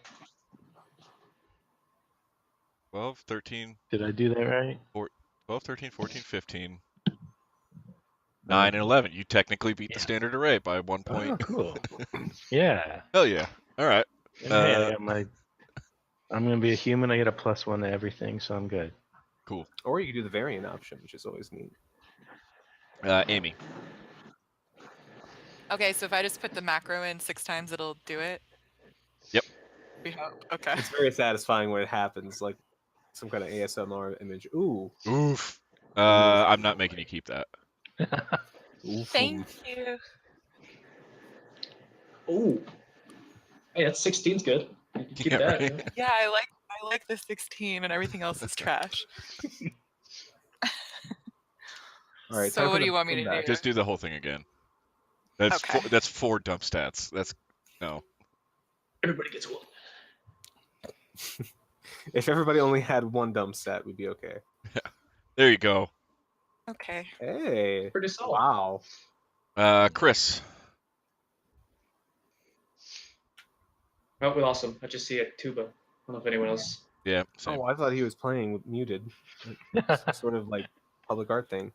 12, 13, Did I do that right? 12, 13, 14, 15. 9 and 11. You technically beat the standard array by 1 point. Oh, cool. Yeah. Hell yeah. All right. And hey, I got I'm going to be a human. I get a +1 to everything, so I'm good. Cool. Or you could do the variant option, which is always neat. Amy. Okay, so if I just put the macro in 6 times, it'll do it? Yep. We hope. Okay. It's very satisfying when it happens, like some kind of ASMR image. Ooh. Oof. I'm not making you keep that. Thank you. Oh. Hey, that's 16's good. You can keep Yeah, that. right? Yeah, I like the 16 and everything else is trash. All right. So what do you want me to do? Just do the whole thing again. That's Okay. that's 4 dump stats. That's no. Everybody gets one. If everybody only had 1 dump stat, we'd be okay. There you go. Okay. Hey. Pretty solid. Wow. Chris. Oh, we lost him. I just see a tuba. I don't know if anyone else. Yeah. Same. Oh, I thought he was playing with muted. Some sort of like public art thing.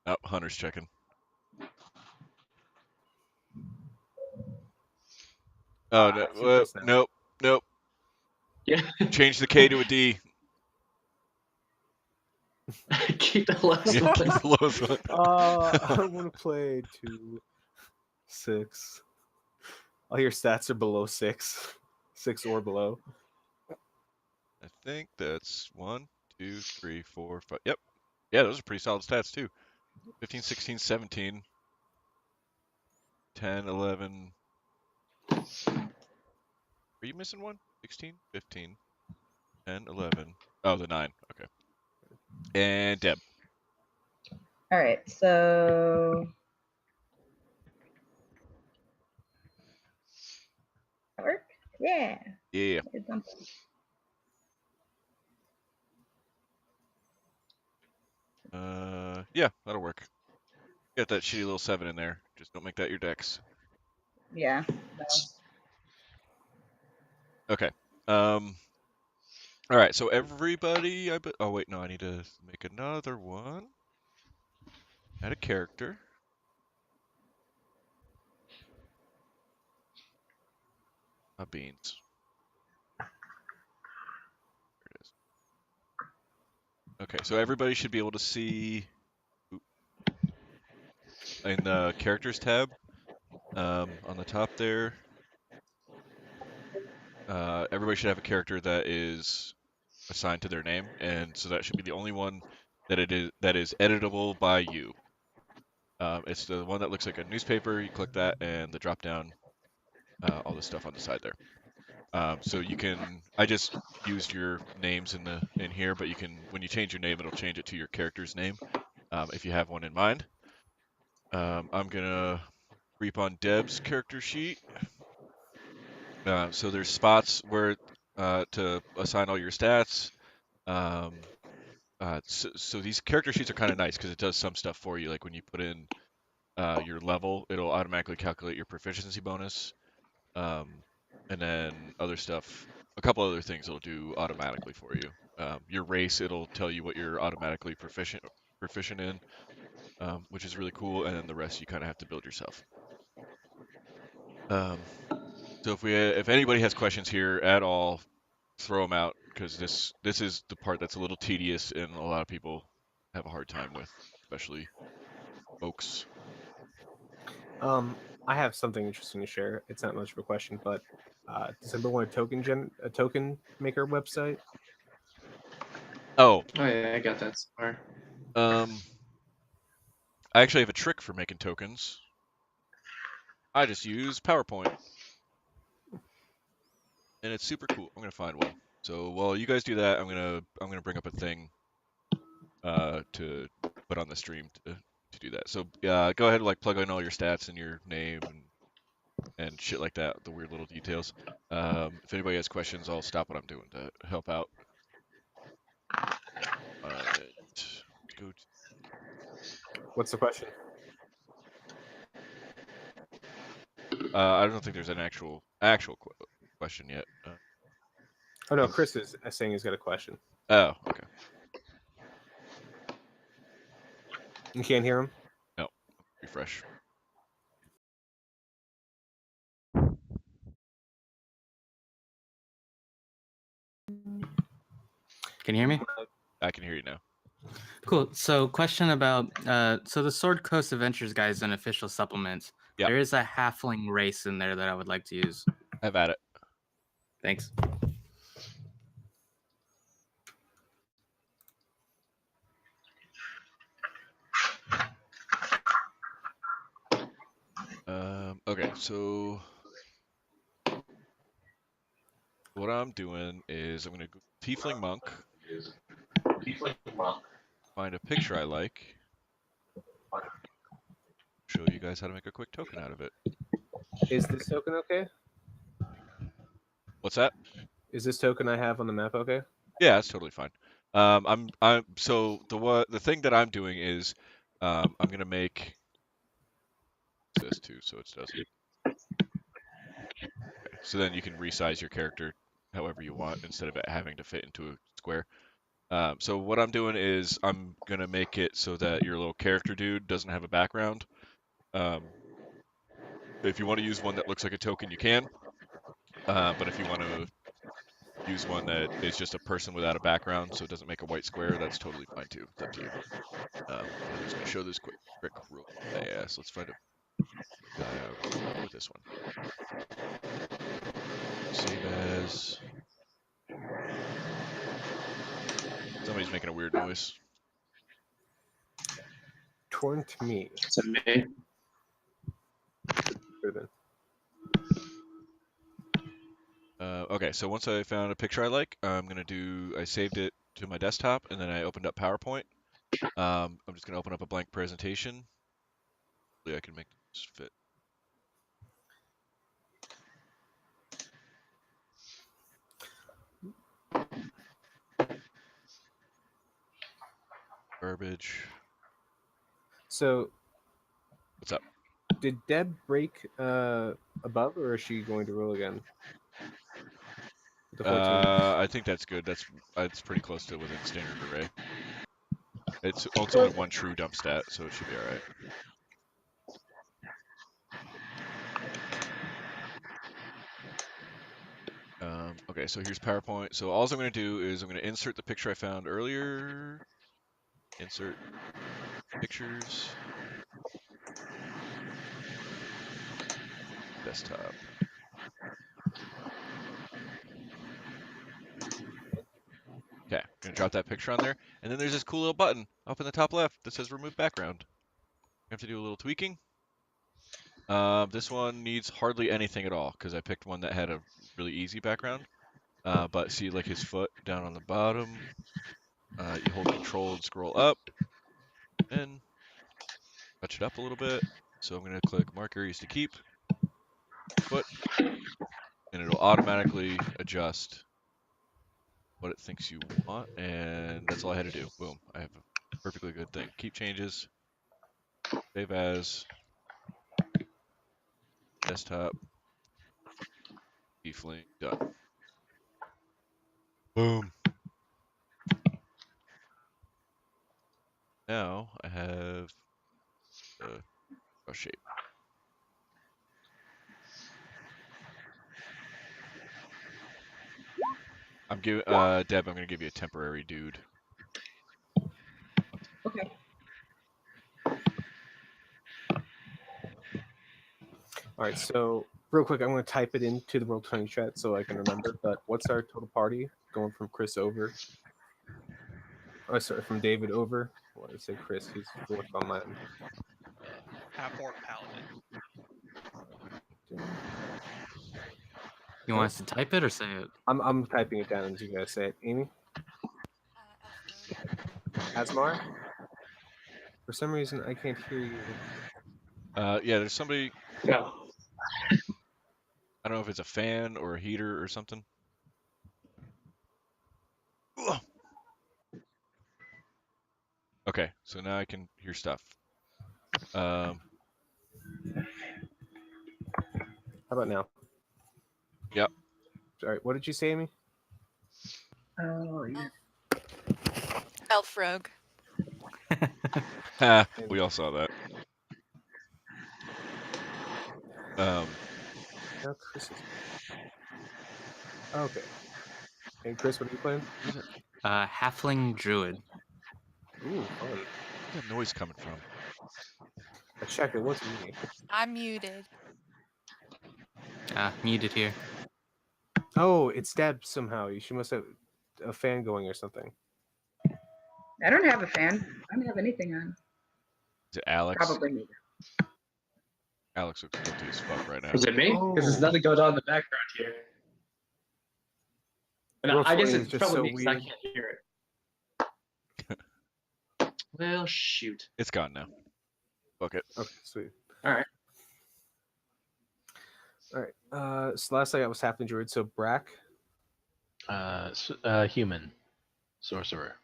Oh, Hunter's checking. Oh I see no! Chris now. Nope. Nope. Yeah. Change the K to a D. Keep the lowest Yeah, one. keep the lowest one. I want to play 2, 6. All your stats are below 6. 6 or below. I think that's 1, 2, 3, 4, 5. Yep. Yeah, those are pretty solid stats too. 15, 16, 17, 10, 11. Are you missing one? 16, 15, 10, 11. Oh, the 9. Okay. And Deb. All right, so that work? Yeah. Yeah. Good something. Yeah, that'll work. Get that shitty little 7 in there. Just don't make that your dex. Yeah. Okay. All right. So everybody, oh wait, no, I need to make another one. Add a character. Beans. There it is. Okay, so everybody should be able to see in the characters tab on the top there. Everybody should have a character that is assigned to their name, and so that should be the only one that is editable by you. It's the one that looks like a newspaper. You click that, and the drop down, all the stuff on the side there. So you can. I just used your names in here, but you can, when you change your name, it'll change it to your character's name, if you have one in mind. I'm gonna creep on Deb's character sheet. So there's spots where to assign all your stats. So these character sheets are kind of nice because it does some stuff for you. Like when you put in your level, it'll automatically calculate your proficiency bonus, and then other stuff. A couple other things it'll do automatically for you. Your race, it'll tell you what you're automatically proficient in, which is really cool. And then the rest you kind of have to build yourself. So if anybody has questions here at all, throw them out, because this is the part that's a little tedious and a lot of people have a hard time with, especially folks. I have something interesting to share. It's not much of a question, but Does anybody want a token maker website? Oh, Oh yeah, I got that so far. I actually have a trick for making tokens. I just use PowerPoint, and it's super cool. I'm gonna find one. So while you guys do that, I'm gonna bring up a thing to put on the stream to do that. So go ahead and like plug in all your stats and your name and shit like that, the weird little details. If anybody has questions, I'll stop what I'm doing to help out. Go to What's the question? I don't think there's an actual question yet. Oh no, Chris is saying he's got a question. Oh, okay. You can't hear him? No, refresh. Can you hear me? I can hear you now. Cool. So, question about so the Sword Coast Adventures guide is an official supplement. Yeah. There is a halfling race in there that I would like to use. Have at it. Thanks. Okay, so what I'm doing is I'm gonna go Tiefling Monk. Find a picture I like. Show you guys how to make a quick token out of it. Is this token okay? What's that? Is this token I have on the map okay? Yeah, that's totally fine. I'm so the thing that I'm doing is I'm gonna make this too, so it doesn't. Okay. So then you can resize your character however you want instead of it having to fit into a square. So what I'm doing is I'm gonna make it so that your little character dude doesn't have a background. If you want to use one that looks like a token, you can. But if you want to use one that is just a person without a background, so it doesn't make a white square, that's totally fine too. It's up to you. But I'm just gonna show this quick trick real fast. Let's find a guy. I'll go with this one. Save as. Somebody's making a weird noise. Torn to me. To me. Okay, so once I found a picture I like, I saved it to my desktop, and then I opened up PowerPoint. I'm just gonna open up a blank presentation. Hopefully I can make this fit. Garbage. So, what's up? Did Deb break above, or is she going to roll again? The 14. I think that's good. That's pretty close to within standard array. It's only one true dump stat, so it should be all right. Okay, so here's PowerPoint. So all I'm going to do is I'm going to insert the picture I found earlier. Insert pictures. Desktop. Okay, I'm going to drop that picture on there. And then there's this cool little button up in the top left that says remove background. I have to do a little tweaking. This one needs hardly anything at all because I picked one that had a really easy background. But see like his foot down on the bottom. You hold control and scroll up and touch it up a little bit. So I'm going to click mark areas to keep, foot, and it'll automatically adjust what it thinks you want. And that's all I had to do. Boom. I have a perfectly good thing. Keep changes, save as, desktop, tiefling, done. Boom. Now I have a shape. I'm giving Deb, I'm gonna give you a temporary dude. Okay. All right, so real quick, I'm going to type it into the Roll20 chat so I can remember. But what's our total party going from Chris over? Oh, sorry, from David over. What did I say, Chris? He's fourth on mine. Half orc paladin. You want us to type it or say it? I'm typing it down as you guys say it. Amy? Asmar? For some reason, I can't hear you. Yeah, there's somebody. Yeah. I don't know if it's a fan or a heater or something. Ugh. Okay, so now I can hear stuff. How about now? Yep. Sorry, what did you say, Amy? Oh, yeah. Elf rogue. Ha, we all saw that. Now Chris is... Okay. Hey, Chris, what are you playing? Halfling druid. Ooh, fun. Where's that noise coming from? I checked, it wasn't me. I'm muted. Muted here. Oh, it's Deb somehow. She must have a fan going or something. I don't have a fan. I don't have anything on. Is it Alex? Probably me. Alex looks guilty as fuck right now. Was it me? Because there's Oh. nothing going on in the background here. And I guess Roll20 is it's just probably so me because I weird. can't hear it. Well, shoot. It's gone now. Fuck it. Okay, sweet. All right. All right. So last night I was halfling druid, so Brack. Human. Sorcerer.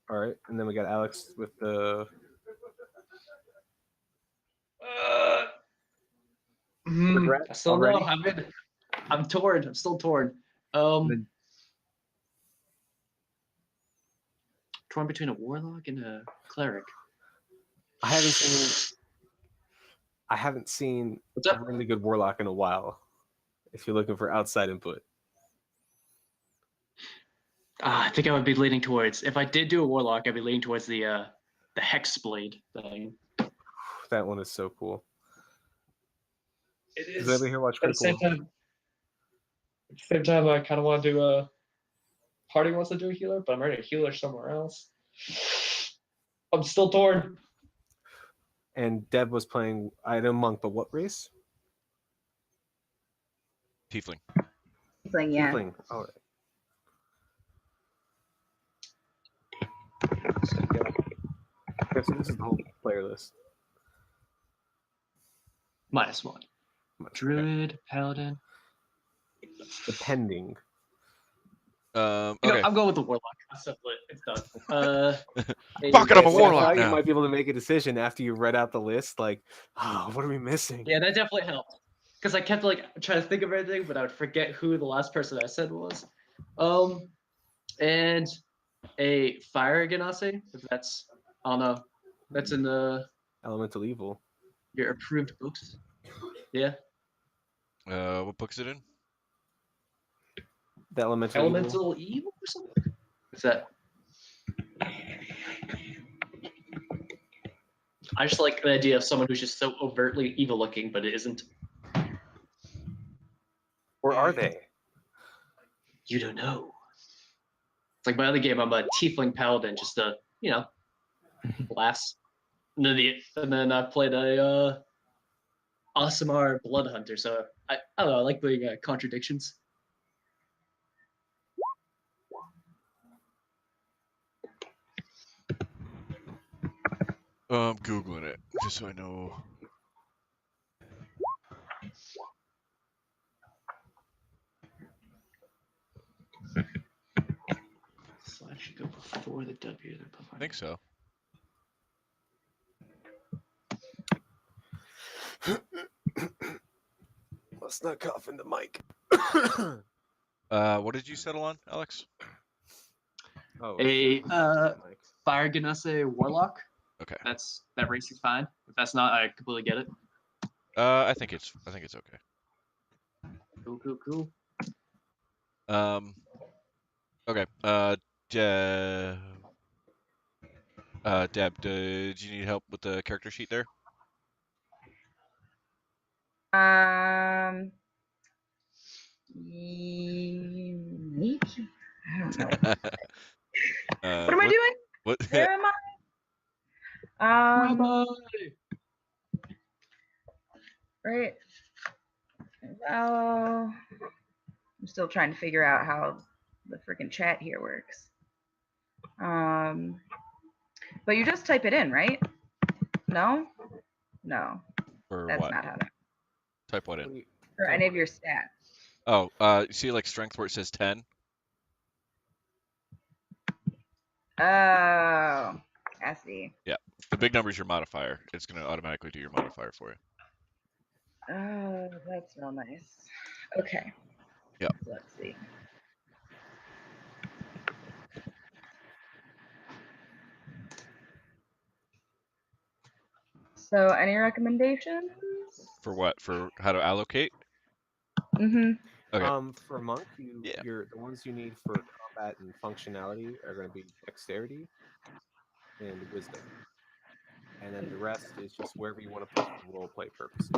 All right, and then we got Alex with the... Regret I still already? know. I'm torn. I'm still torn. Torn between a warlock and a cleric. I haven't seen What's a up? really good warlock in a while. If you're looking for outside input, I think I would be leaning towards. If I did do a warlock, I'd be leaning towards the hex blade thing. that one is so cool. It Does anybody here watch At the Critical? same time, I kind of want to do a. Party wants to do a healer, but I'm already a healer somewhere else. I'm still torn. And Deb was playing. I know monk, but what race? Tiefling. Tiefling, yeah. Tiefling. All right. Okay, so this is the whole player list. -1. Druid, paladin. Depending. Okay. I'm going with the warlock. I settled it. It's done. Fuck it, I'm a I warlock thought you now. might be able to make a decision after you read out the list. Like, oh, what are we missing? Yeah, that definitely helped. Because I kept trying to think of everything, but I would forget who the last person I said was. And a fire ganassi, if that's I don't know. That's in the Elemental Evil. your approved books. Yeah. What book is it in? The Elemental Evil. Elemental evil or something? What's that? I just like the idea of someone who's just so overtly evil looking, but it isn't. Or are they? You don't know. It's like my other game, I'm a tiefling paladin, just a, laughs. And then I played a Aasimar blood hunter, so I don't know, I like the contradictions. I'm Googling it, just so I know. So I should go before the W. Then I think so. Let's not cough in the mic. What did you settle on, Alex? Oh, a fire ganassi warlock. Okay. That race is fine. If that's not, I completely get it. I think it's okay. Cool. Okay. Deb, did you need help with the character sheet there? Maybe. I don't know. What am I what? doing? What? Where am I? Right. Well, I'm still trying to figure out how the freaking chat here works. But you just type it in, right? No? No. Or That's what? not how to. Type what in? For any of your stats. Oh, you see like strength where it says 10? Oh, I see. Yeah. The big number is your modifier. It's going to automatically do your modifier for you. Oh, that's real nice. Okay. Yeah. Let's see. So, any recommendations? For what? For how to allocate? Mm-hmm. Okay. For monk, Yeah. the ones you need for combat and functionality are going to be dexterity and wisdom, and then the rest is just wherever you want to put for role play purposes.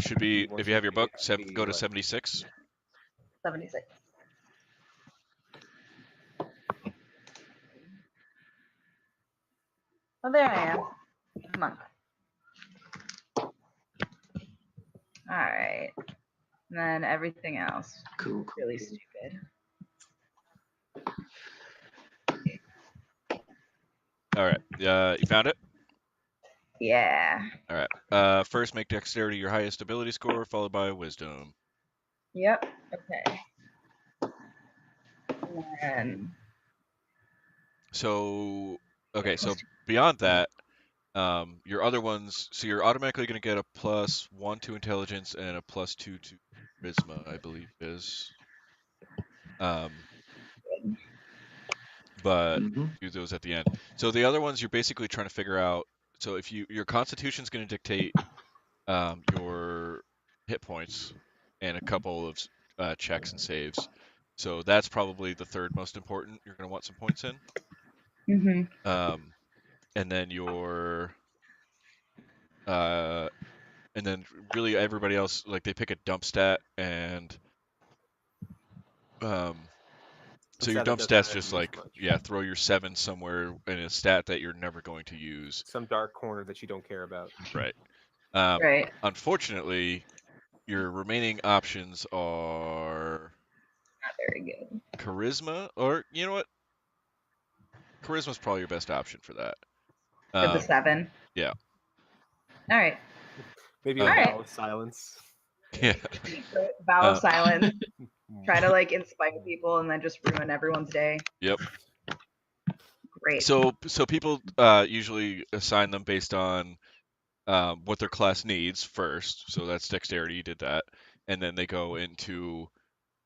Should be, if you have your book, go to like 76. 76. Oh, there I am. Monk. All right. And then everything else. Cool. Really stupid. All right. You found it? Yeah. All right. First, make dexterity your highest ability score, followed by wisdom. Yep. Okay. And So, okay. So beyond that, your other ones. So you're automatically going to get a +1 to intelligence and a +2 to charisma, I believe is. But do those at the end. So the other ones, you're basically trying to figure out. So if your Constitution's going to dictate your hit points and a couple of checks and saves. So that's probably the third most important. You're going to want some points in. And then and then really everybody else, like they pick a dump stat, and so your dump stat's just like, yeah, throw your 7 somewhere in a stat that you're never going to use. Some dark corner that you don't care about. Right. Right. Unfortunately, your remaining options are not very good. charisma, or you know what? Charisma's probably your best option for that. For the 7. Yeah. All right. Maybe a vow of silence. Yeah. Vow of silence. Try to like inspire people and then just ruin everyone's day. Yep. Great. So people usually assign them based on what their class needs first. So that's dexterity. You did that, and then they go into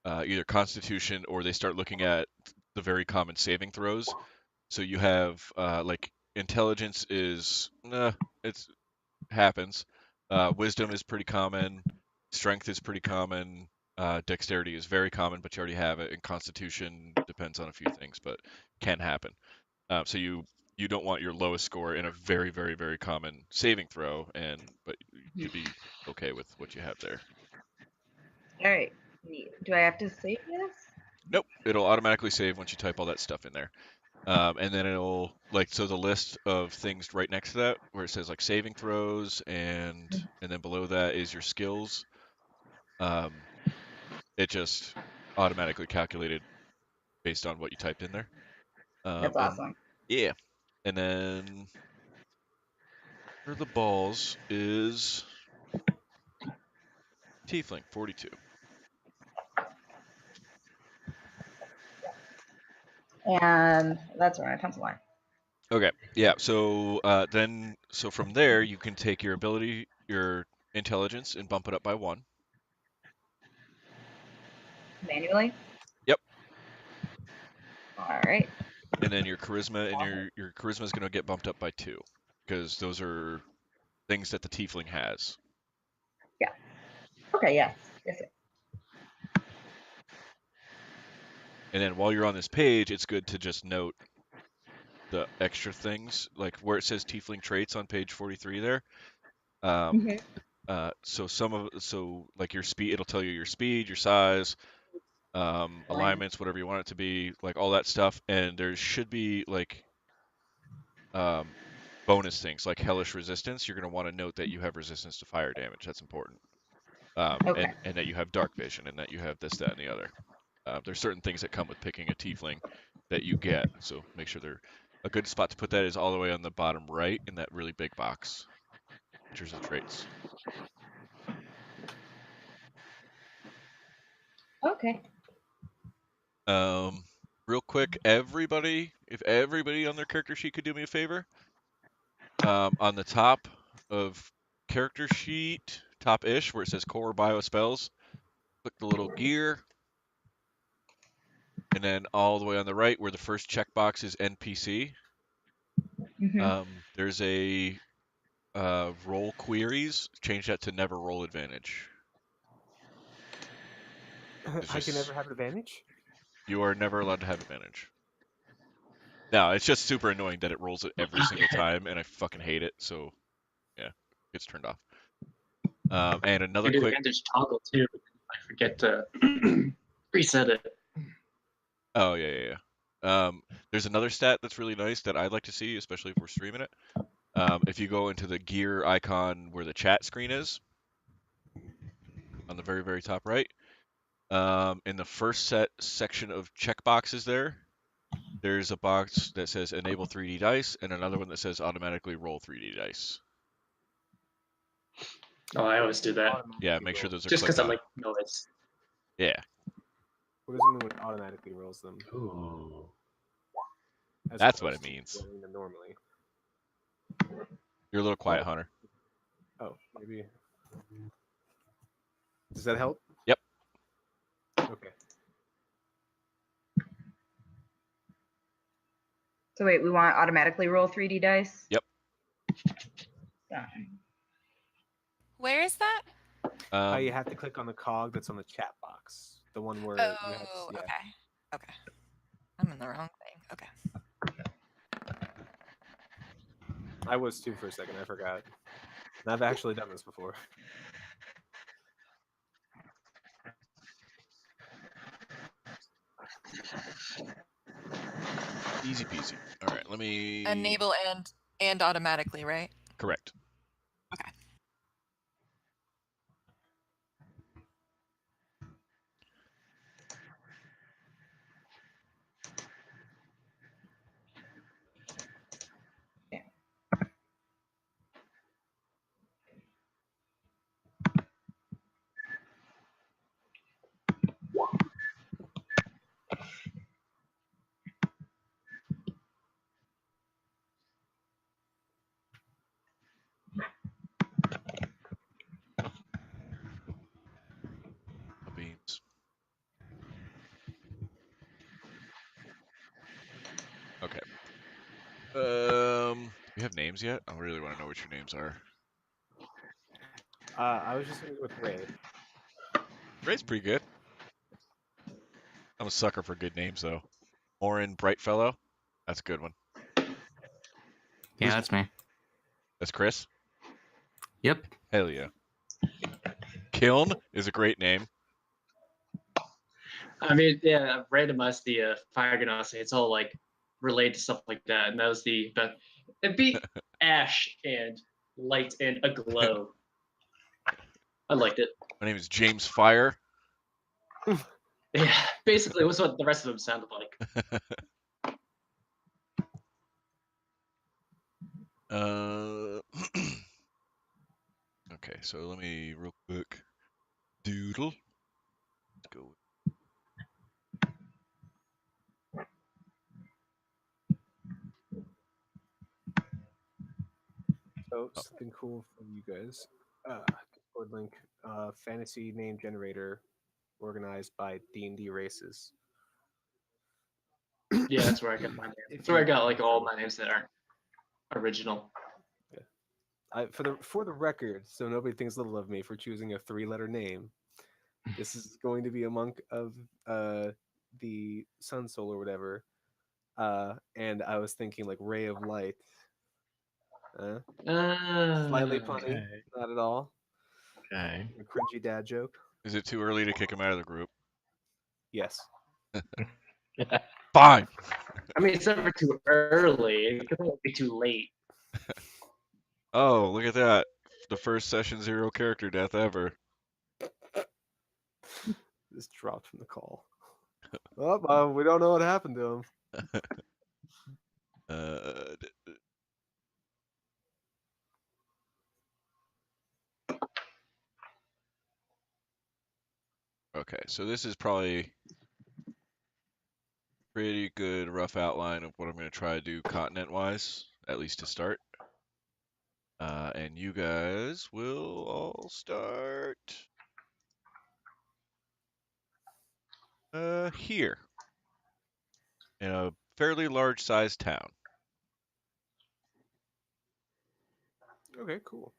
either Constitution, or they start looking at the very common saving throws. So you have like intelligence is it's happens. Wisdom is pretty common. Strength is pretty common. Dexterity is very common, but you already have it. And Constitution depends on a few things, but can happen. So you don't want your lowest score in a very, very, very common saving throw, but you should be okay with what you have there. All right. Neat. Do I have to save this? Nope, it'll automatically save once you type all that stuff in there. And then it'll so the list of things right next to that where it says like saving throws and then below that is your skills. It just automatically calculated based on what you typed in there. That's awesome. Yeah. And then for the balls is Tiefling 42. And that's where my pencil line. Okay. Yeah. So so from there you can take your ability, your intelligence, and bump it up by 1. Manually? Yep. All right. And then your charisma and your charisma is going to get bumped up by 2 because those are things that the tiefling has. Yeah. Okay. Yes. Yes. And then while you're on this page, it's good to just note the extra things, like where it says tiefling traits on page 43 there. So like your speed, it'll tell you your speed, your size, alignments, whatever you want it to be, like all that stuff. And there should be like bonus things like hellish resistance. You're going to want to note that you have resistance to fire damage. That's important. Okay. And that you have dark vision and that you have this, that, and the other. There's certain things that come with picking a tiefling that you get. So make sure they're a good spot to put that is all the way on the bottom right in that really big box. Features and traits. Okay. Real quick, if everybody on their character sheet could do me a favor, on the top of character sheet, top-ish, where it says core bio spells, click the little gear, and then all the way on the right, where the first checkbox is NPC, there's a roll queries. Change that to never roll advantage. I can never have advantage? You are never allowed to have advantage. No, it's just super annoying that it rolls it every single time, and I fucking hate it. So, yeah, it's turned off. And another I do quick. advantage toggle too. I forget to reset it. Oh yeah. There's another stat that's really nice that I'd like to see, especially if we're streaming it. If you go into the gear icon where the chat screen is, on the very, very top right, in the first section of checkboxes there's a box that says enable 3D dice and another one that says automatically roll 3D dice. Oh, I always do that. Yeah, make sure those are just clicked because I on. like noise. Yeah. What does it mean when it automatically rolls them? Ooh. That's what it means. Rolling them normally. You're a little quiet, Hunter. Oh, maybe. Does that help? Yep. Okay. So wait, we want automatically roll 3D dice? Yep. Where is that? You have to click on the cog that's on the chat box. The one where Oh, you have. Yeah. okay. I'm in the wrong thing. Okay. I was too for a second. I forgot. And I've actually done this before. Easy peasy. All right, let me. Enable and automatically, right? Correct. Okay. Beans. Okay. Do we have names yet? I really want to know what your names are. I was just going to go with Ray. Ray's pretty good. I'm a sucker for good names, though. Orin Brightfellow. That's a good one. Yeah, that's me. That's Chris? Yep. Hell yeah. Kiln is a great name. I mean, yeah, randomized the fire ganassi. It's all like related to stuff like that, and that was the it beat ash and light and aglow. I liked it. My name is James Fire. Yeah, basically, it was what the rest of them sounded like. Okay, so let me real quick doodle. Let's go. So something cool for you guys. Discord link. Fantasy name generator, organized by D&D races. Yeah, that's where I got my name. That's where I got like all my names that aren't original. Yeah. For the record, so nobody thinks little of me for choosing a 3-letter name. This is going to be a monk of the Sun Soul or whatever. And I was thinking like Ray of Light. Slightly punny, not at all. Okay. A cringy dad joke. Is it too early to kick him out of the group? Yes. Fine. I mean, it's never too early. It could only be too late. Oh, look at that. The first session 0 character death ever. Just dropped from the call. Oh, we don't know what happened to him. Uh, okay, so this is probably pretty good rough outline of what I'm going to try to do continent-wise, at least to start. And you guys will all start here in a fairly large-sized town. Okay, cool.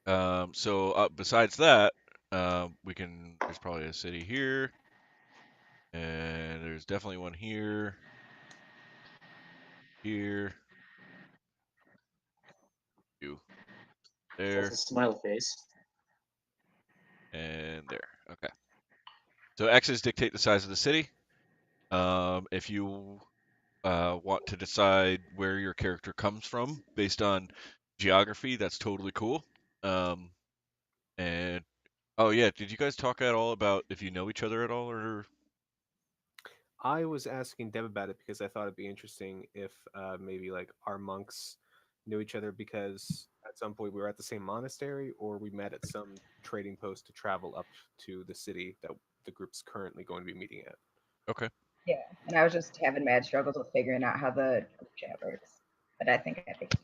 So besides that, there's probably a city here, and there's definitely one here, here, you, That's there, a smile face. and there. Okay. So X's dictate the size of the city. If you want to decide where your character comes from based on geography, that's totally cool. And oh yeah, did you guys talk at all about if you know each other at all, or? I was asking Deb about it because I thought it'd be interesting if maybe like our monks knew each other because at some point we were at the same monastery or we met at some trading post to travel up to the city that the group's currently going to be meeting at. Okay. Yeah, and I was just having mad struggles with figuring out how the group chat works, but I think I figured it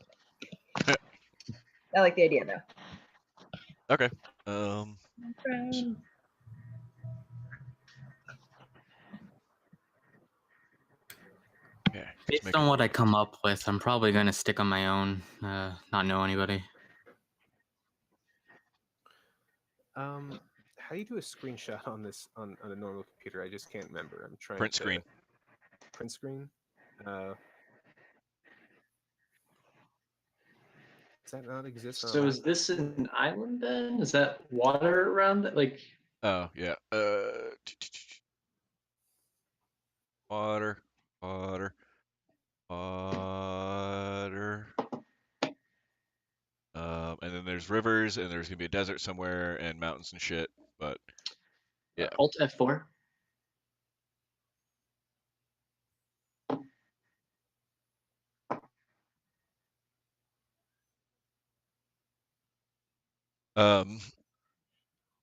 out. I like the idea though. Okay. Yeah. Based on what I come up with, I'm probably going to stick on my own, not know anybody. How do you do a screenshot on this on a normal computer? I just can't remember. I'm trying Print to screen. Print screen. Does that not exist on a So is laptop? this an island then? Is that water around it? Like, Oh yeah. Water, water, water. And then there's rivers, and there's gonna be a desert somewhere, and mountains and shit. But yeah. Alt F4.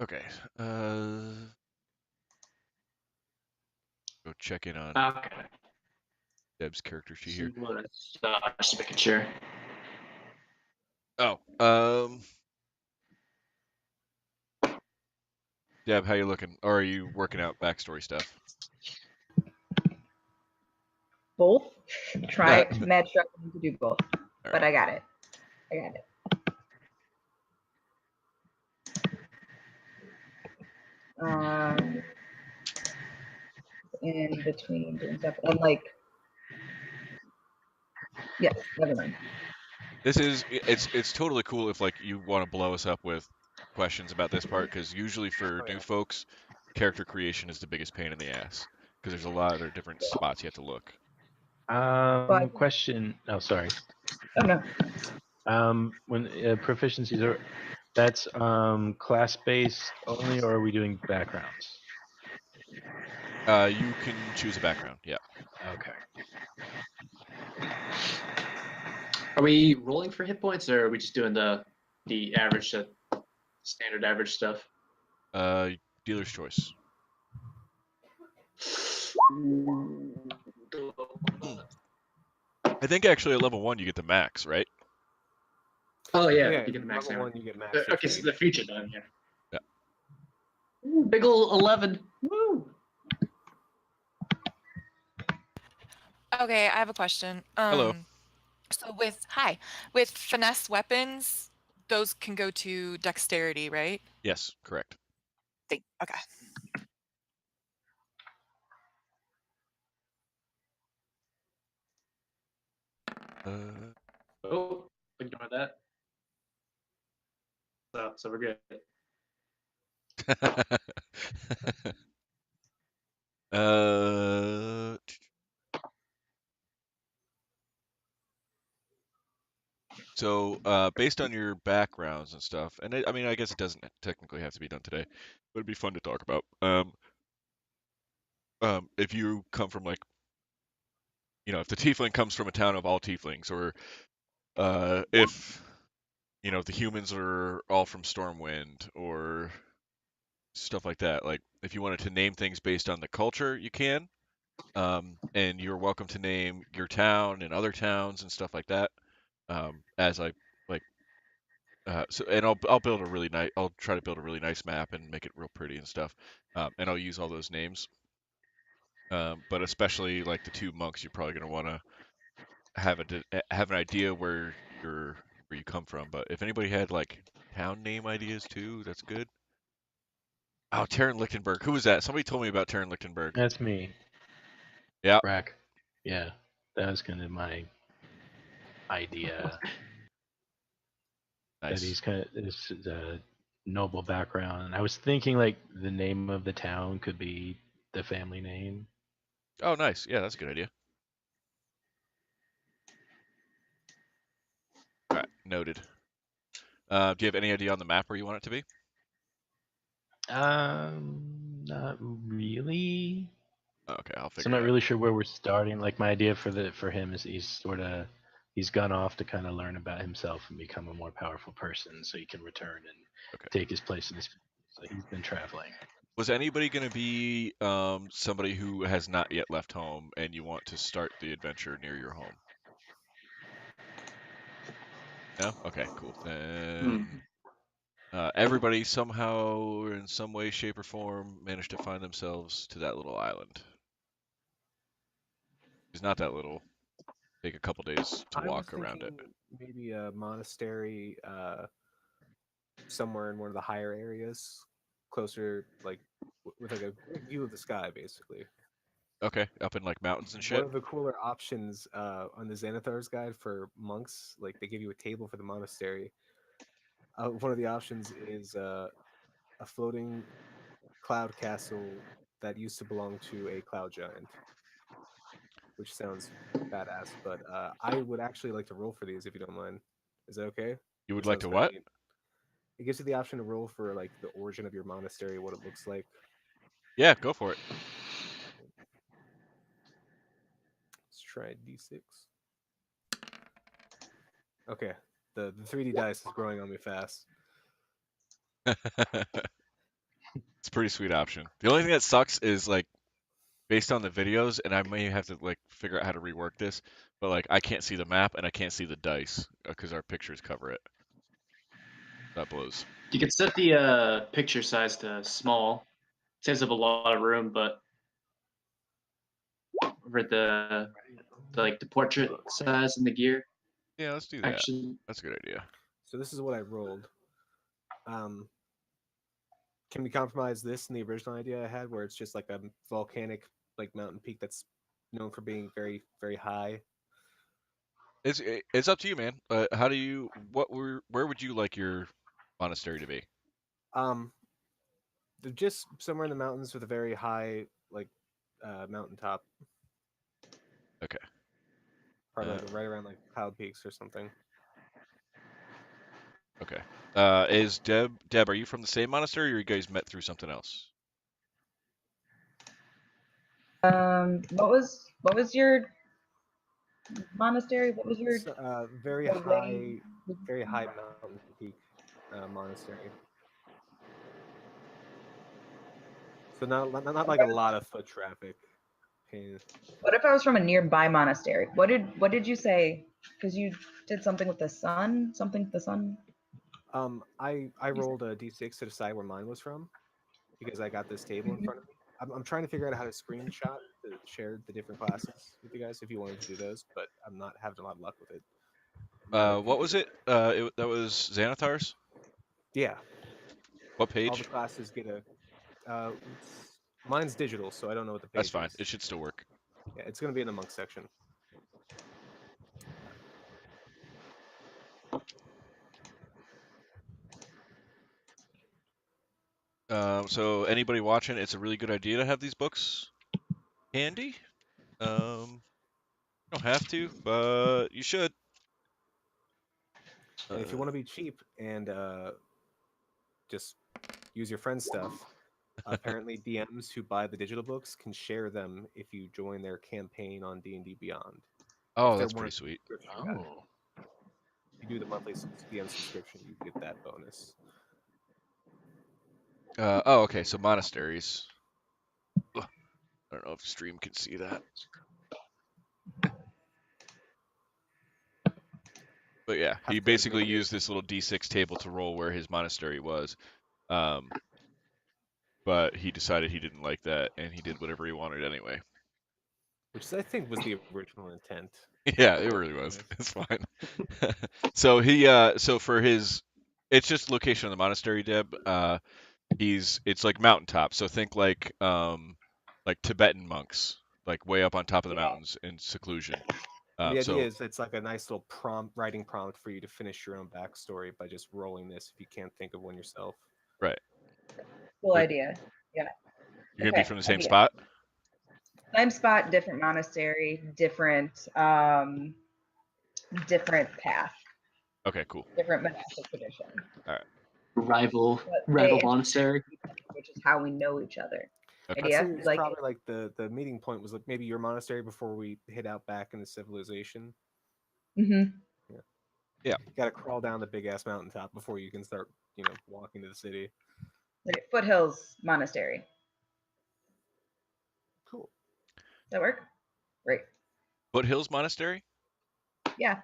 Okay. Go check in on Okay. Deb's character sheet here. Just making sure. Oh. Deb, how you looking? Or are you working out backstory stuff? Both. Try mad struggling to do both, but I got it. I got it. In between doing stuff and like, yes, never mind. It's totally cool if like you want to blow us up with questions about this part, because usually for new folks, character creation is the biggest pain in the ass because there's a lot of different spots you have to look. Question. Oh, sorry. Oh no. When proficiencies are, that's class based only, or are we doing backgrounds? You can choose a background. Yeah. Okay. Are we rolling for hit points, or are we just doing the average, standard average stuff? Dealer's choice. I think actually at level 1 you get the max, right? Oh yeah, Yeah, you get the max. level Now. 1 you get max. Okay, so the feature done. Yeah. Yeah. Ooh, big ol' 11. Woo. Okay, I have a question. Hello. So with finesse weapons, those can go to dexterity, right? Yes, correct. Okay. Oh, ignore that. So we're good. uh, so based on your backgrounds and stuff, and I mean, I guess it doesn't technically have to be done today, but it'd be fun to talk about. If you come from like, if the tiefling comes from a town of all tieflings, or if the humans are all from Stormwind, or stuff like that. Like, if you wanted to name things based on the culture, you can. And you're welcome to name your town and other towns and stuff like that. As I like, and I'll build a really nice. I'll try to build a really nice map and make it real pretty and stuff. And I'll use all those names. But especially like the two monks, you're probably going to want to have an idea where you come from. But if anybody had like town name ideas too, that's good. Oh, Terran Lichtenberg. Who was that? Somebody told me about Terran Lichtenberg. That's me. Yeah. Rack. Yeah, that was kind of my idea. That Nice. he's kind of this noble background. I was thinking like the name of the town could be the family name. Oh, nice. Yeah, that's a good idea. All right, noted. Do you have any idea on the map where you want it to be? Not really. Okay, I'll So I'm figure not it out. really sure where we're starting. Like my idea for him is he's gone off to kind of learn about himself and become a more powerful person, so he can return and take his place in his. So he's been traveling. Was anybody going to be somebody who has not yet left home and you want to start the adventure near your home? No? Okay, cool. Then everybody somehow, or in some way, shape, or form, managed to find themselves to that little island. It's not that little. Take a couple days to I was walk around it. thinking maybe a monastery somewhere in one of the higher areas, closer, like with like a great view of the sky, basically. Okay, up in like mountains and One shit. of the cooler options on the Xanathar's guide for monks, like they give you a table for the monastery. One of the options is a floating cloud castle that used to belong to a cloud giant, which sounds badass. But I would actually like to roll for these if you don't mind. Is that okay? You would That like sounds to kind of what? neat. It gives you the option to roll for like the origin of your monastery, what it looks like. Yeah, go for it. Let's try D6. Okay, the 3D dice is growing on me fast. It's a pretty sweet option. The only thing that sucks is like based on the videos, and I may have to like figure out how to rework this, but like I can't see the map and I can't see the dice because our pictures cover it. That blows. You can set the picture size to small. Saves up a lot of room, but over the portrait size and the gear. Yeah, let's do that. Actually, that's a good idea. So this is what I rolled. Can we compromise this and the original idea I had, where it's just like a volcanic like mountain peak that's known for being very very high? It's up to you, man. How do you where would you like your monastery to be? They're just somewhere in the mountains with a very high like mountaintop. Okay. Probably like right around like Cloud Peaks or something. Okay. Is Deb? Are you from the same monastery, or you guys met through something else? What was your monastery? What was your It's very the way- high mountain peak monastery. So not like a lot of foot traffic. Pain. What if I was from a nearby monastery? What did you say? Because you did something with the sun. Something with the sun. I rolled a d6 to decide where mine was from because I got this table in front of me. I'm trying to figure out how to screenshot to share the different classes with you guys if you wanted to do those, but I'm not having a lot of luck with it. What was it? That was Xanathar's? Yeah. What page? All the classes get a. Mine's digital, so I don't know what the page That's fine. is. It should still work. Yeah, it's going to be in the monk section. So anybody watching, it's a really good idea to have these books handy. You don't have to, but you should. And if you want to be cheap and just use your friend's stuff, apparently DMs who buy the digital books can share them if you join their campaign on D&D Beyond. Oh, If they're that's one pretty of the sweet. subscription guys. If you do the monthly DM subscription, you get that bonus. Oh, okay. So monasteries. Ugh, I don't know if stream can see that. But yeah, he Have to basically make it. used this little D6 table to roll where his monastery was. But he decided he didn't like that, and he did whatever he wanted anyway. Which I think was the original intent. Yeah, it really was. It's fine. So so for his, it's just location of the monastery, Deb. It's like mountaintop. So think like Tibetan monks, like way up on top of the mountains in seclusion. The So idea is it's like a nice little writing prompt for you to finish your own backstory by just rolling this if you can't think of one yourself. right, Cool But- idea. Yeah. you're gonna be from the same idea. spot. Same spot, different monastery, different path, Okay, cool. different monastic tradition. All right. Rival But rival they- monastery. Which is how we know each other. Okay. I'd Idea? say it's Like- probably like the meeting point was like maybe your monastery before we hit out back into civilization. Mm-hmm. Yeah. You gotta crawl down the big ass mountaintop before you can start, walking to the city. Foothills Monastery. Cool. Does that work? Great. Foothills Monastery. Yeah.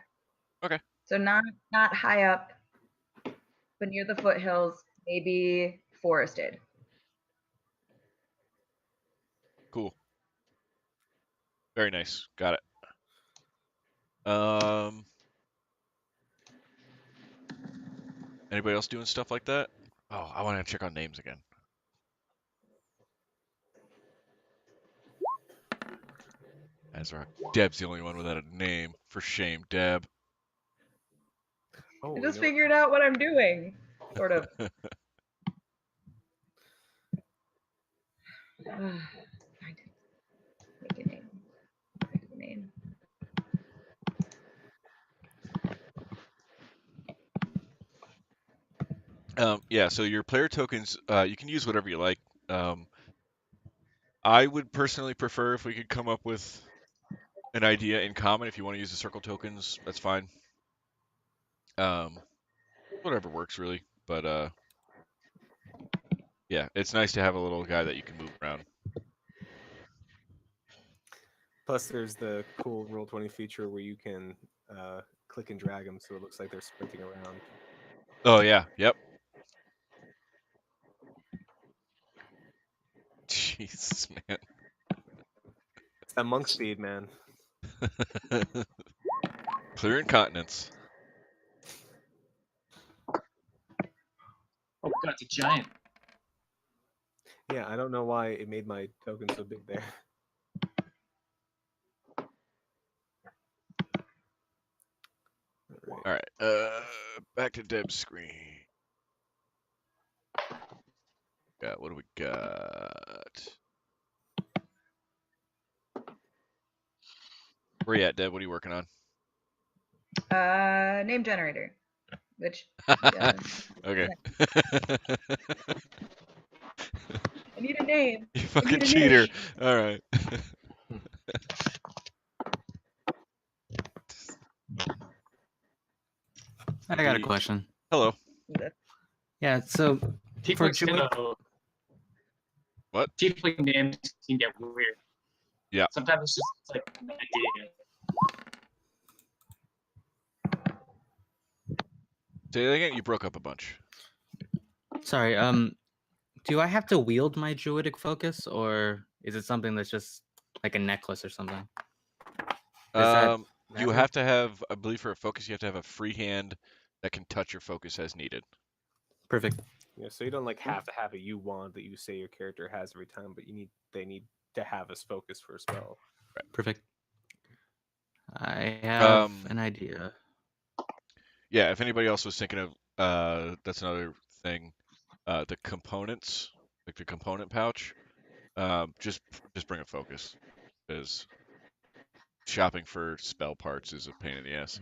Okay. So not high up, but near the foothills, maybe forested. Cool. Very nice. Got it. Anybody else doing stuff like that? Oh, I want to check on names again. That's right. Deb's the only one without a name. For shame, Deb. Oh, I just figured out what I'm doing. Sort of. Make a name. Make a name. Yeah, so your player tokens, you can use whatever you like. I would personally prefer if we could come up with an idea in common. If you want to use the circle tokens, that's fine. Whatever works really, but yeah, it's nice to have a little guy that you can move around. Plus, there's the cool Roll20 feature where you can click and drag them so it looks like they're sprinting around. Oh yeah, yep. Jesus, man. It's that monk speed, man. Clear incontinence. Oh god, it's a giant. Yeah, I don't know why it made my token so big there. All right, back to Deb's screen. What do we got? Where you at, Deb? What are you working on? Name generator. Which Okay. I need a name. You I fucking need a cheater. niche. All right. I got a question. Hello. Yeah, so for Tieflings Druid, What? Tiefling names can get weird. Yeah. Sometimes it's just like an idea. Say that again. You broke up a bunch. sorry, do I have to wield my druidic focus, or is it something that's just like a necklace or something? You have to have, I believe, for a focus, you have to have a free hand that can touch your focus as needed. Perfect. Yeah, so you don't like have to have a U wand that you say your character has every time, but they need to have as focus for a spell. Right. Perfect. I have Um, an idea. Yeah, if anybody else was thinking of, that's another thing. the components, like the component pouch, just bring a focus, because shopping for spell parts is a pain in the ass.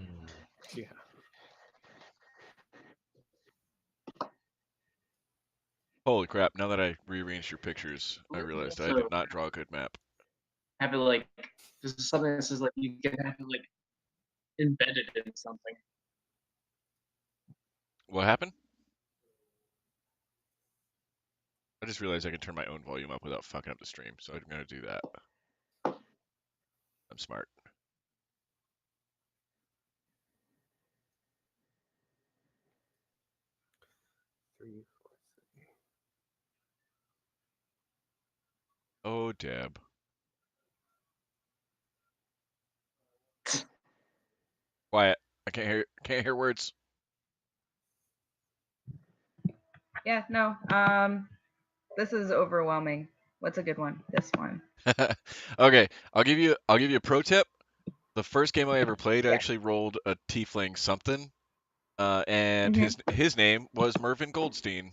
Yeah. Holy crap! Now that I rearranged your pictures, I realized I did not draw a good map. Have it like this is something that says like you can have it like embedded in something. What happened? I just realized I can turn my own volume up without fucking up the stream, so I'm gonna do that. I'm smart. Oh, Deb. Quiet. I can't hear words. Yeah, no. This is overwhelming. What's a good one? This one. Okay, I'll give you a pro tip. The first game I ever played, I Yeah. actually rolled a tiefling something, and Mhm. his name was Mervyn Goldstein.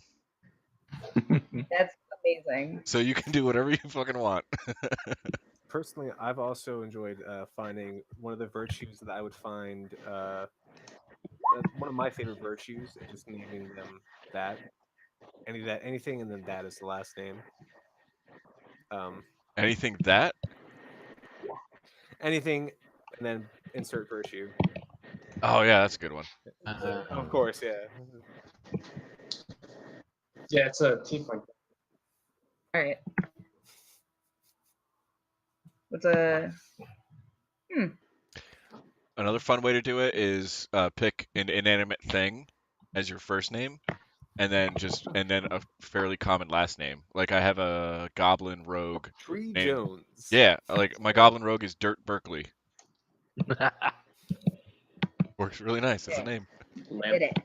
That's amazing. So you can do whatever you fucking want. Personally, I've also enjoyed finding one of the virtues that I would find. One of my favorite virtues, and just naming them that. Anything, and then that is the last name. Anything that? Anything, and then insert virtue. Oh yeah, that's a good one. Of course, yeah. Yeah, it's a tiefling. All right. What's a Another fun way to do it is pick an inanimate thing as your first name, and then a fairly common last name. Like I have a goblin rogue Tree named. Jones. Yeah, like my goblin rogue is Dirt Berkeley. Works really nice as a name. Did it?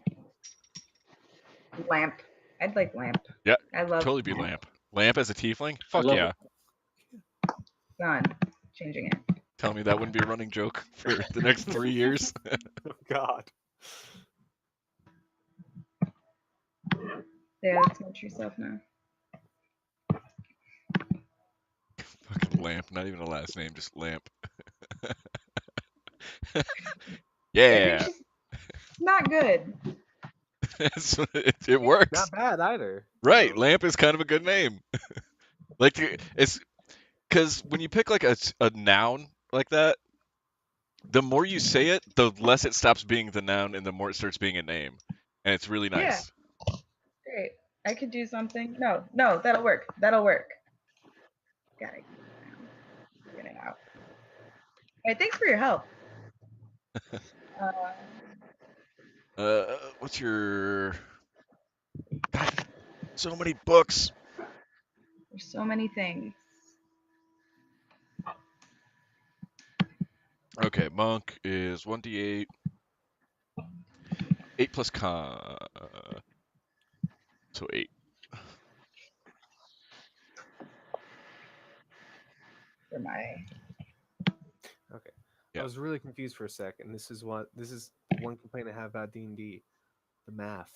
Lamp. I'd like lamp. Yeah, I love totally be lamp. Lamp as a tiefling? Fuck love yeah. Done. Changing it. Tell me that wouldn't be a running joke for the next 3 years. Oh God. There, that's my true self now. Fucking lamp, not even a last name, just lamp. Yeah. It's not good. It works. Not bad either. Right, lamp is kind of a good name. Like it's because when you pick like a noun like that, the more you say it, the less it stops being the noun, and the more it starts being a name, and it's really nice. Yeah. Great. I could do something. No, that'll work. That'll work. Got it. Get it out. Hey, thanks for your help. What's your? God, so many books. There's so many things. Okay, monk is 1d8. 8 plus con. So 8. For my. Okay. Yeah. I was really confused for a second. This is the one complaint I have about D&D, the math.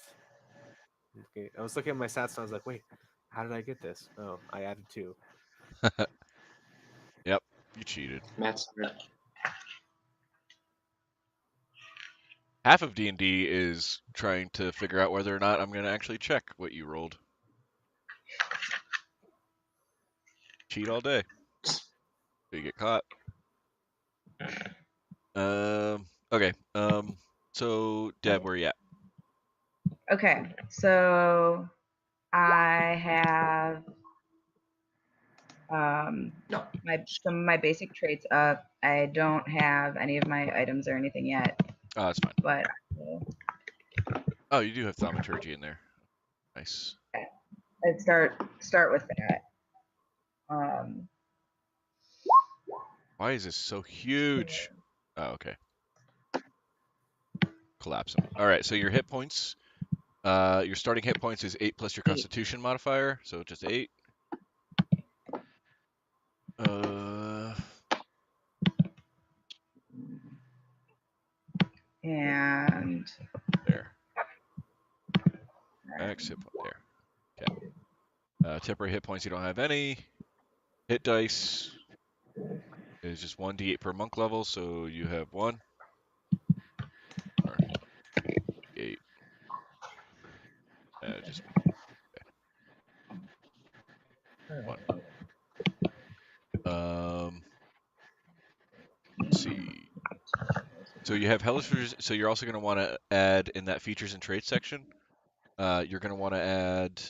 Okay. I was looking at my stats and I was like, wait, how did I get this? Oh, I added 2. Yep, you cheated. Matt's Half of D&D is trying to figure out whether or not I'm going to actually check what you rolled. Cheat all day. So you get caught. Okay. So Deb, where you at? Okay, so I have some of my basic traits up. I don't have any of my items or anything yet. Oh, that's fine. But Oh, you do have thaumaturgy in there. Nice. I'd start with that. Why is this so huge? Oh, okay. Collapse them. All right, so your hit points, your starting hit points is 8 plus your Constitution modifier, so just 8. And there. Max hit point there. Okay. Temporary hit points, you don't have any. Hit dice is just 1d8 per monk level, so you have 1. Or 8. Just 1. Let's see. So you have hellish. So you're also going to want to add in that features and traits section. You're going to want to add.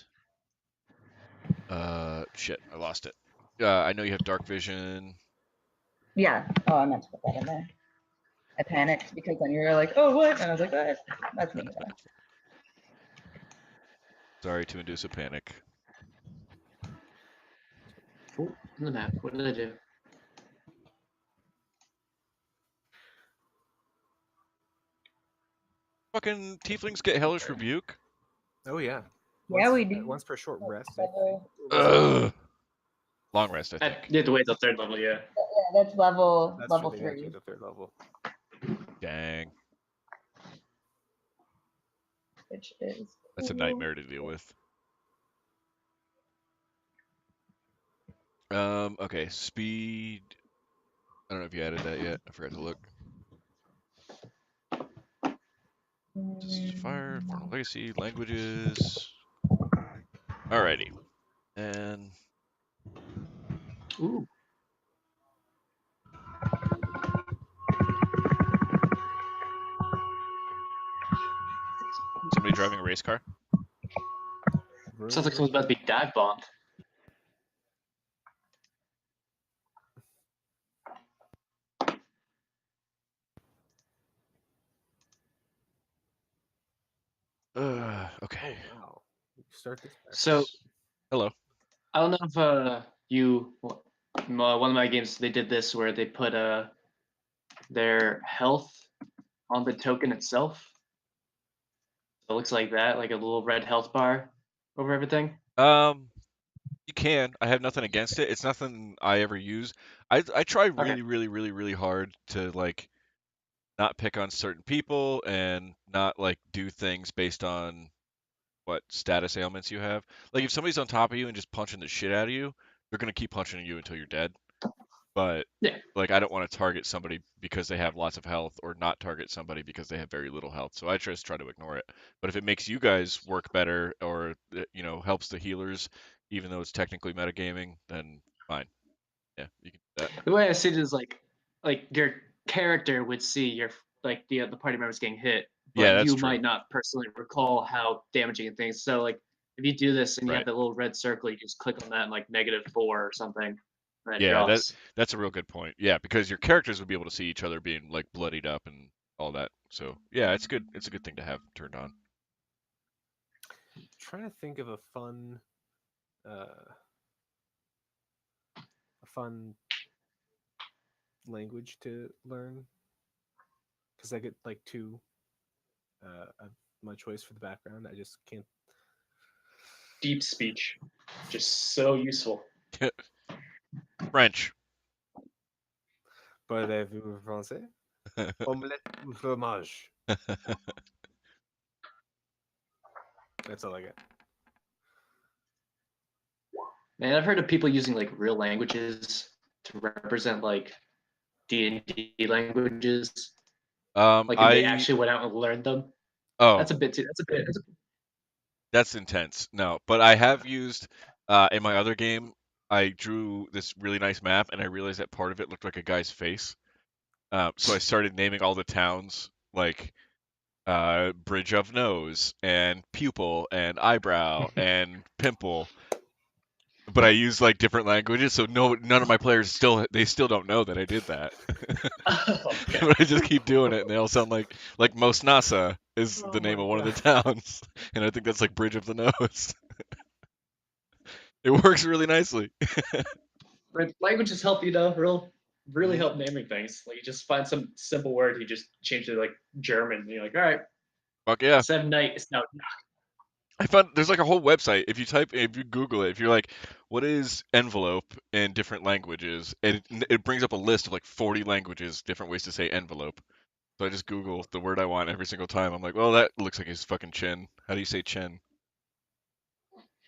Shit, I lost it. I know you have dark vision. Yeah. Oh, I meant to put that in there. I panicked because then you were like, "Oh, what?" And I was like, "What?" That's me. Though. Sorry to induce a panic. Oh, on the map. What did I do? Fucking tieflings get hellish rebuke. Oh yeah. Yeah, we do. Once per short rest, I think. Ugh. Long rest, I think. You have to wait till 3rd level, yeah. Yeah, that's level That's level true, they gotta 3. keep the 3rd level. Dang. Which is. That's a nightmare to deal with. Okay, speed. I don't know if you added that yet. I forgot to look. Fire, Formal Legacy, languages. Alrighty. And. Ooh. Somebody driving a race car? Sounds like someone's about to be dive bombed. Okay. Wow. Start this. So, hello. I don't know if one of my games they did this where they put their health on the token itself. So it looks like that, like a little red health bar over everything. You can. I have nothing against it. It's nothing I ever use. I try really, really, really, really hard to like not pick on certain people and not like do things based on what status ailments you have. Like if somebody's on top of you and just punching the shit out of you, they're gonna keep punching you until you're dead. But yeah, like I don't want to target somebody because they have lots of health or not target somebody because they have very little health. So I just try to ignore it. But if it makes you guys work better or helps the healers, even though it's technically metagaming, then fine. Yeah, you can do that. the way I see it is like your character would see your the party members getting hit, Yeah, but that's you true. might not personally recall how damaging things. So like if you do this and you Right. have that little red circle, you just click on that and like -4 or something. And it Yeah, drops. that's a real good point. Yeah, because your characters would be able to see each other being like bloodied up and all that. So yeah, it's good. It's a good thing to have turned on. Trying to think of a fun language to learn because I get like 2 of my choice for the background. I just can't. Deep speech, just so useful. French. Parlez-vous français? Omelette ou fromage. That's all I got. Man, I've heard of people using like real languages to represent like D&D languages. Like if they actually went out and learned them. Oh, That's a bit. That's intense. No, but I have used in my other game. I drew this really nice map, and I realized that part of it looked like a guy's face. So I started naming all the towns like Bridge of Nose and Pupil and Eyebrow and Pimple. But I use like different languages, so none of my players still don't know that I did that. But I just keep doing it, and they all sound like Mosnasa is the name of one of the towns, and I think that's like Bridge of the Nose. It works really nicely. But languages help really help naming things. Like you just find some simple word, you just change it to like German, and you're like, all right, Fuck yeah. 7 night is now. I found there's like a whole website. If you Google it, if you're like, what is envelope in different languages, it brings up a list of like 40 languages, different ways to say envelope. So I just Google the word I want every single time. I'm like, well, that looks like his fucking chin. How do you say chin?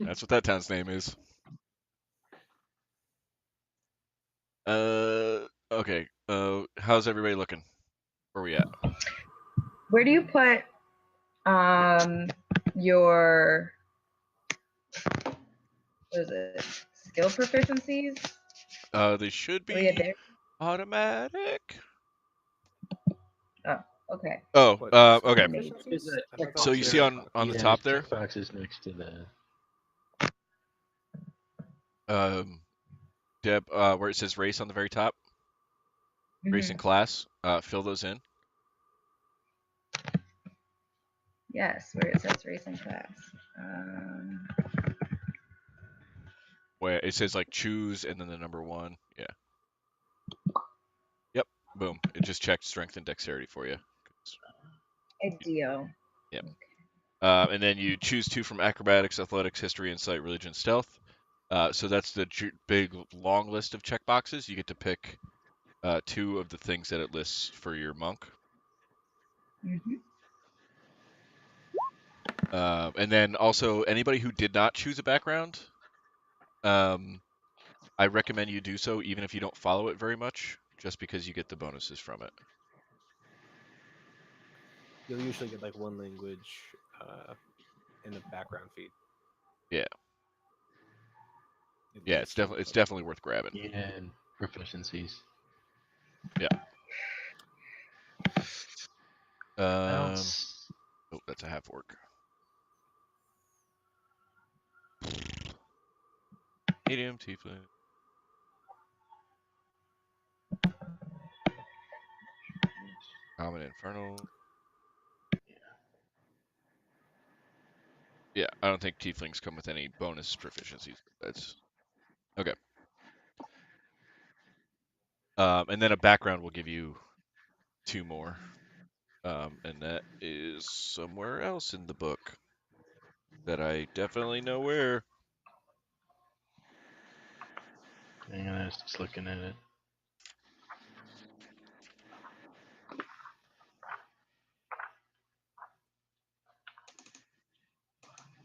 That's what that town's name is. Okay. How's everybody looking? Where are we at? Where do you put your what is it? Skill proficiencies? They should Are we at be there? automatic. Oh, okay. Oh, What, okay. proficiencies? I thought that So was you your see on checkbox. the Yeah, top there's there, checkboxes next to the. Deb, where it says race on the very top, race and class. Fill those in. Yes, where it says race and class. Where it says like choose and then the number 1. Yeah. Yep. Boom. It just checked strength and dexterity for you. Ideal. Yep. And then you choose 2 from acrobatics, athletics, history, insight, religion, stealth. So that's the big long list of checkboxes. You get to pick 2 of the things that it lists for your monk. And then also anybody who did not choose a background, I recommend you do so even if you don't follow it very much, just because you get the bonuses from it. You'll usually get like one language in the background feed. Yeah. At Yeah, least it's definitely worth grabbing. Yeah, and proficiencies. Yeah. Oh, that's a half orc. Medium tiefling. Common infernal. Yeah, I don't think tieflings come with any bonus proficiencies. That's okay. And then a background will give you 2 more. And that is somewhere else in the book that I definitely know where. Hang on, I was just looking at it.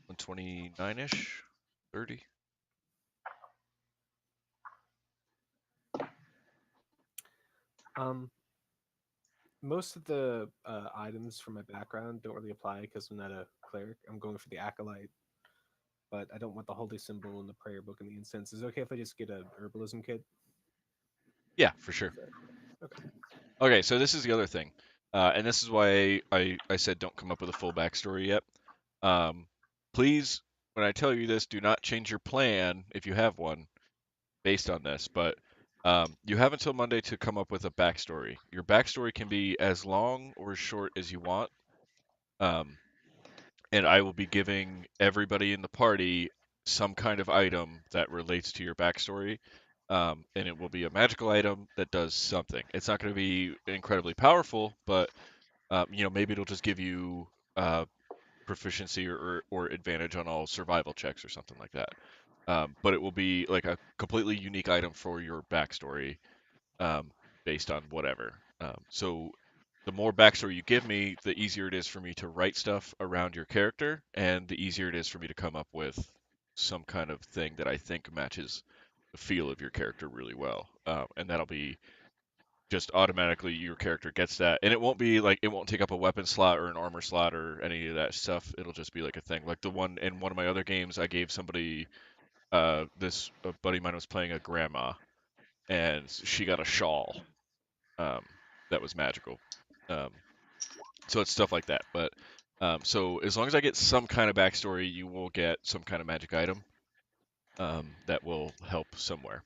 129-ish, 30. Most of the items from my background don't really apply because I'm not a cleric. I'm going for the acolyte, but I don't want the holy symbol and the prayer book and the incense. Is it okay if I just get a herbalism kit? Yeah, for sure. Okay. Okay, so this is the other thing, and this is why I said don't come up with a full backstory yet. Please, when I tell you this, do not change your plan if you have one based on this. But you have until Monday to come up with a backstory. Your backstory can be as long or as short as you want. And I will be giving everybody in the party some kind of item that relates to your backstory. And it will be a magical item that does something. It's not going to be incredibly powerful, but maybe it'll just give you proficiency or advantage on all survival checks or something like that. But it will be like a completely unique item for your backstory, based on whatever. So the more backstory you give me, the easier it is for me to write stuff around your character, and the easier it is for me to come up with some kind of thing that I think matches the feel of your character really well. And that'll be just automatically your character gets that, and it won't be like it won't take up a weapon slot or an armor slot or any of that stuff. It'll just be like a thing. Like the one in one of my other games, I gave somebody this a buddy of mine was playing a grandma, and she got a shawl that was magical. Um, so it's stuff like that. But so as long as I get some kind of backstory, you will get some kind of magic item that will help somewhere.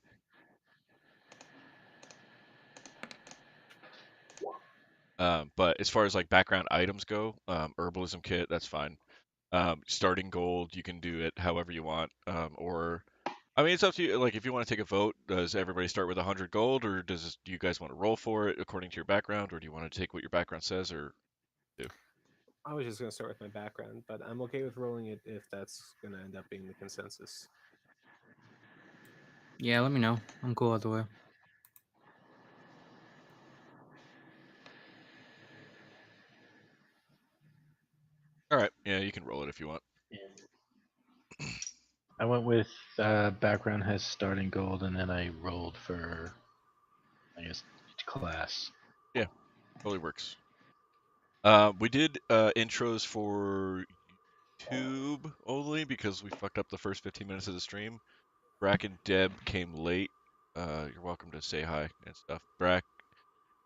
But as far as like background items go, herbalism kit, that's fine. Starting gold, you can do it however you want. Or, I mean, it's up to you. Like, if you want to take a vote, does everybody start with 100 gold, or do you guys want to roll for it according to your background, or do you want to take what your background says, or do? I was just going to start with my background, but I'm okay with rolling it if that's going to end up being the consensus. Yeah, let me know. I'm cool either way. All right, yeah, you can roll it if you want. I went with background has starting gold, and then I rolled for, I guess, each class. Yeah, totally works. We did intros for YouTube only because we fucked up the first 15 minutes of the stream. Brack and Deb came late. You're welcome to say hi and stuff. Brack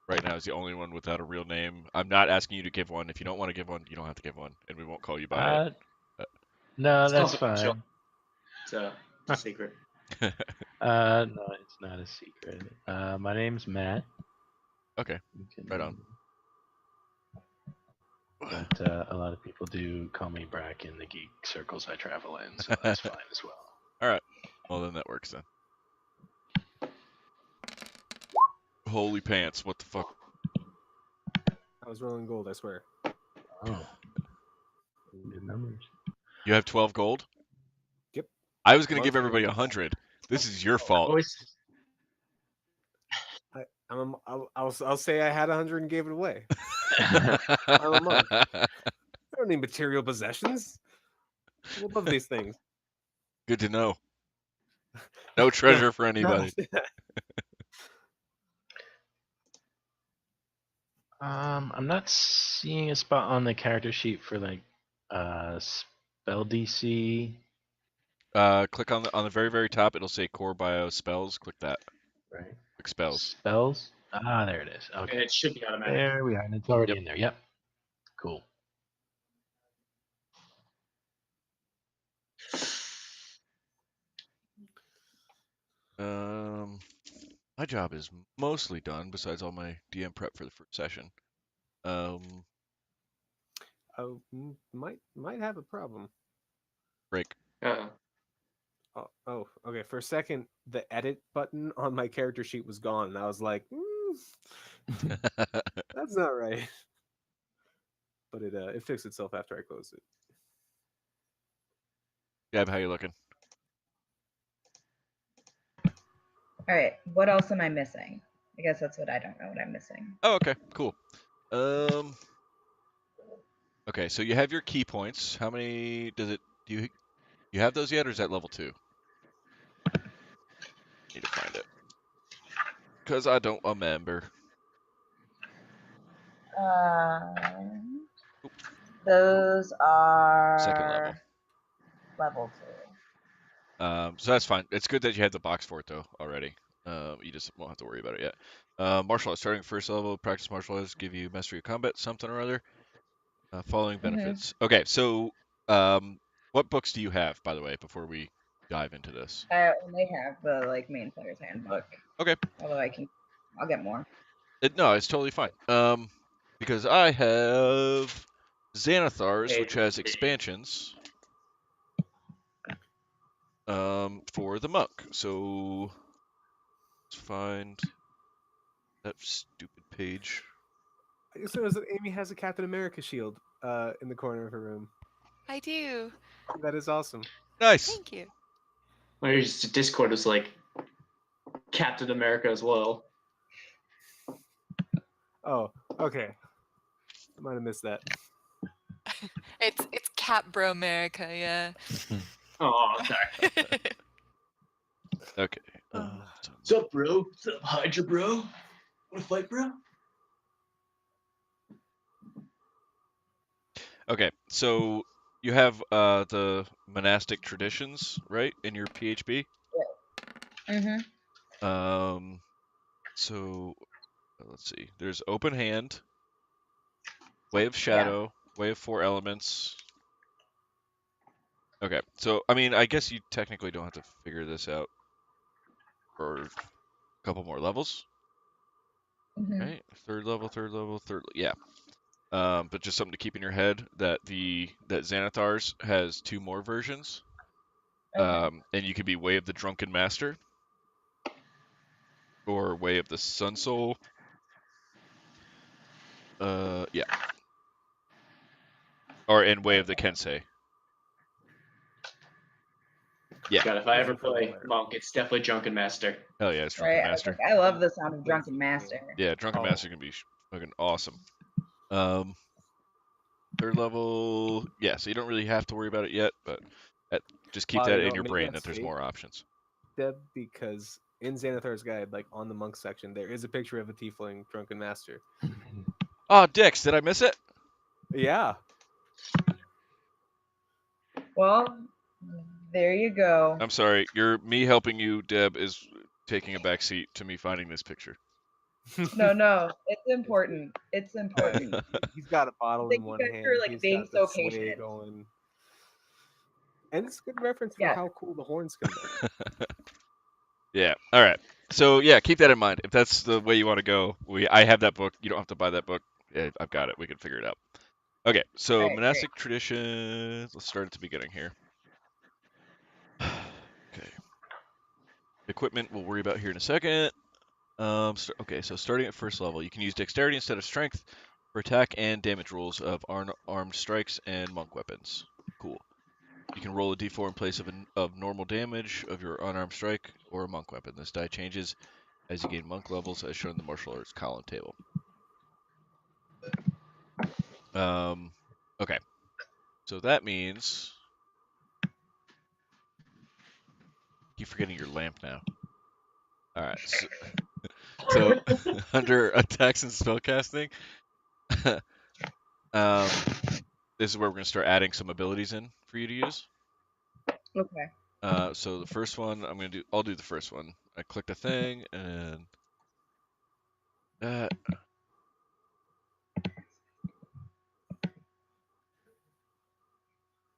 right now is the only one without a real name. I'm not asking you to give one. If you don't want to give one, you don't have to give one, and we won't call you by it. No, It's that's confidential. fine. It's a secret. No, it's not a secret. My name's Matt. Okay, right on. But a lot of people do call me Brack in the geek circles I travel in, so that's fine as well. All right. Well, then that works then. Holy pants! What the fuck? I was rolling gold, I swear. Oh, good numbers. You have 12 gold? Yep. I was gonna give Monster everybody gold. 100. This is your fault. Always. I'll say I had 100 and gave it away. I'm a monk. I don't need material possessions. I'm above these things. Good to know. No treasure for anybody. I'm not seeing a spot on the character sheet for like spell DC. Click on the very very top. It'll say core bio spells. Click that. Right. Click spells. Spells. Ah, there it is. Okay. And it should be automatic. There we are, and it's already Yep. in there. Yep. Cool. My job is mostly done. Besides all my DM prep for the first session. Might have a problem. Break. Oh, okay. For a second, the edit button on my character sheet was gone, and I was like, "That's not right." But it fixed itself after I closed it. Gab, how you looking? All right. What else am I missing? I guess that's what I don't know what I'm missing. Oh, okay, cool. Okay, so you have your key points. How many does it? Do you have those yet, or is that level 2? Need to find it. Because I don't remember. Those are Second level. Level 2. So that's fine. It's good that you have the box for it though already. You just won't have to worry about it yet. Martial arts starting first level. Practice martial arts give you mastery of combat, something or other. Following benefits. Okay, so what books do you have, by the way, before we dive into this? I only have the main player's handbook. Okay. Although I'll get more. No, it's totally fine. Because I have Xanathars, which has expansions. For the monk. So let's find that stupid page. I just noticed that Amy has a Captain America shield in the corner of her room. I do. That is awesome. Nice. Thank you. My Discord is like Captain America as well. Oh, okay. I might have missed that. It's Cat Bro America, yeah. Oh, sorry. Okay. What's up, bro? What's up, Hydra, bro? Wanna fight, bro? Okay, so you have the monastic traditions, right, in your PHB? So let's see. There's open hand, way of shadow, way of 4 elements. Okay, so I mean, I guess you technically don't have to figure this out for a couple more levels. Right, third level, yeah. But just something to keep in your head that that Xanathars has 2 more versions. And you could be Way of the Drunken Master or Way of the Sun Soul. Yeah. Or in Way of the Kensei. Yeah. God, if I ever play Monk, it's definitely Drunken Master. Hell yeah, it's Drunken Right, Master. I love the sound of Drunken Master. Yeah, Drunken Master can be fucking awesome. Third level, yeah, so you don't really have to worry about it yet, but Just keep Wow, that you know in what, your maybe brain that's that there's fake, more options. Deb, because in Xanathar's Guide, like on the monk section, there is a picture of a tiefling drunken master. Oh, Dix, did I miss it? Yeah. Well, there you go. I'm sorry. Me helping you, Deb, is taking a back seat to me finding this picture. No, it's important. It's important. He's got a bottle Thank in you one guys hand. for like He's being got the so sway patient. going. And it's a good reference for Yeah. how cool the horns can be. Yeah. All right. So yeah, keep that in mind. If that's the way you want to go, I have that book. You don't have to buy that book. Yeah, I've got it. We can figure it out. Okay. So All right, monastic traditions. Let's start at the beginning here. Okay. Equipment we'll worry about here in a second. Okay, so starting at first level, you can use dexterity instead of strength for attack and damage rolls of armed strikes and monk weapons. Cool. You can roll a d4 in place of normal damage of your unarmed strike or a monk weapon. This die changes as you gain monk levels, as shown in the martial arts column table. Okay. So that means keep forgetting your lamp now. All right. So under attacks and spellcasting, this is where we're going to start adding some abilities in for you to use. Okay. So the first one I'll do the first one. I click the thing and that.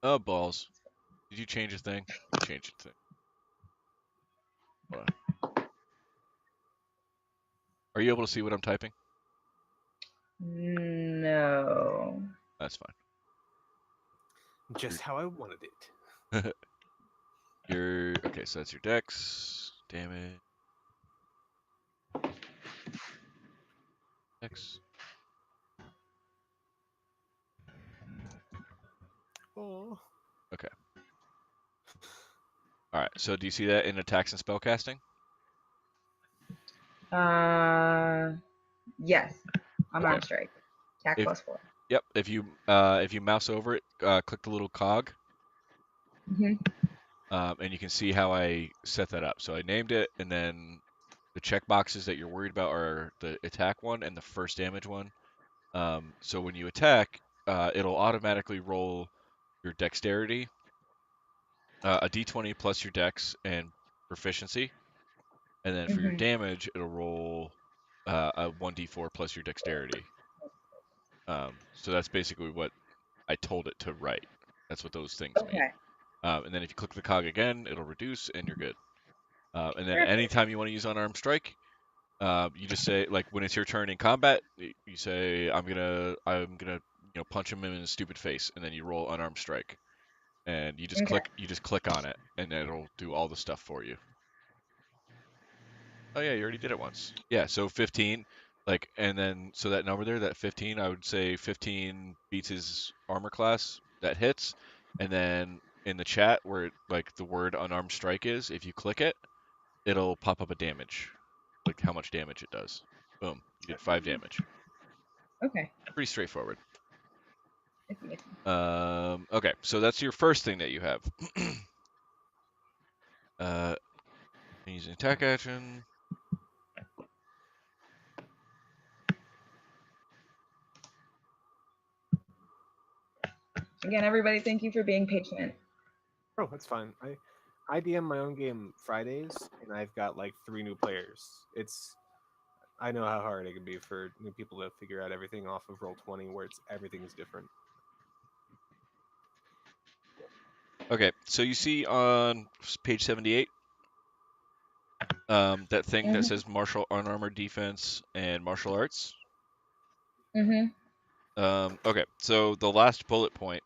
Oh, balls. Did you change a thing? You changed a thing. Hold on. Are you able to see what I'm typing? No. That's fine. Just how I wanted it. Okay, so that's your dex. Damage. Dex. Oh. Okay. Alright, so do you see that in attacks and spellcasting? Yes. Unarmed Okay. strike. Attack +4. Yep. If you mouse over it, click the little cog. And you can see how I set that up. So I named it, and then the check boxes that you're worried about are the attack one and the first damage one. So when you attack, it'll automatically roll your dexterity, a d20 plus your dex and proficiency, and then for your damage, it'll roll a 1d4 plus your dexterity. So that's basically what I told it to write. That's what those things mean. And then if you click the cog again, it'll reduce, and you're good. And then anytime you want to use unarmed strike, you just say, like, when it's your turn in combat, you say, I'm gonna punch him in his stupid face, and then you roll unarmed strike, and you just click on it, and then it'll do all the stuff for you. Oh yeah, you already did it once. Yeah, so 15, like, and then so that number there, that 15, I would say 15 beats his armor class. That hits, and then in the chat where like the word unarmed strike is, if you click it, it'll pop up a damage, like how much damage it does. Boom, you did 5 damage. Okay. Pretty straightforward. Okay, so that's your first thing that you have. Using attack action. Again, everybody, thank you for being patient. Oh, that's fine. I DM my own game Fridays, and I've got like 3 new players. I know how hard it can be for new people to figure out everything off of Roll20, where everything's different. Okay, so you see on page 78, that thing that says martial unarmored defense and martial arts. Okay, so the last bullet point,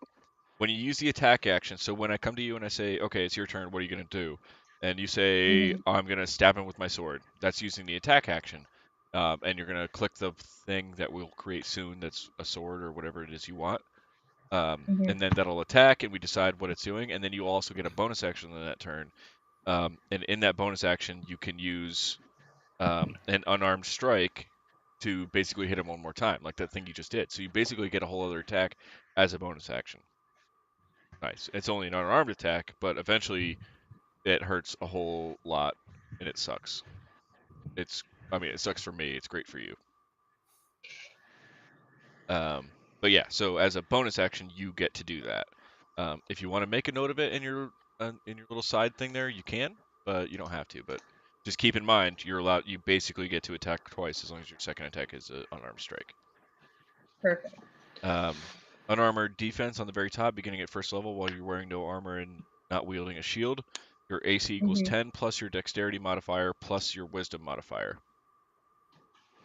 when you use the attack action, so when I come to you and I say, okay, it's your turn, what are you going to do? And you say, I'm going to stab him with my sword. That's using the attack action. And you're going to click the thing that we'll create soon that's a sword or whatever it is you want. And then that'll attack, and we decide what it's doing. And then you also get a bonus action on that turn. And in that bonus action, you can use an unarmed strike to basically hit him one more time, like that thing you just did. So you basically get a whole other attack as a bonus action. Nice. It's only an unarmed attack, but eventually it hurts a whole lot, and it sucks. I mean, it sucks for me. It's great for you. But yeah, so as a bonus action, you get to do that. If you want to make a note of it in your little side thing there, you can, but you don't have to. But just keep in mind, you basically get to attack twice as long as your second attack is an unarmed strike. Perfect. Unarmored defense on the very top, beginning at first level while you're wearing no armor and not wielding a shield. Your AC equals 10 plus your dexterity modifier plus your wisdom modifier.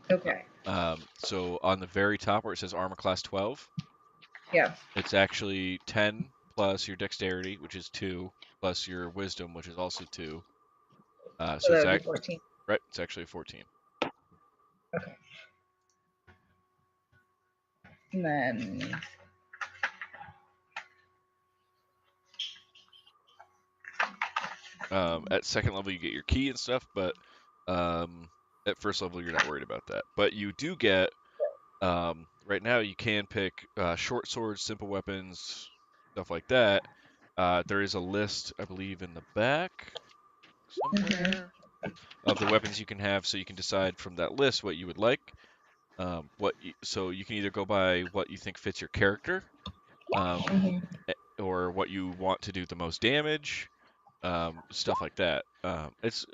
Okay. So on the very top where it says armor class 12, Yeah. it's actually 10 plus your dexterity, which is 2, plus your wisdom, which is also 2. So that would be 14. Right, it's actually 14. Okay. And then at second level you get your key and stuff, but at first level you're not worried about that. But you do get right now you can pick short swords, simple weapons, stuff like that. There is a list, I believe, in the back somewhere of the weapons you can have, so you can decide from that list what you would like. So you can either go by what you think fits your character, or what you want to do the most damage, stuff like that. It's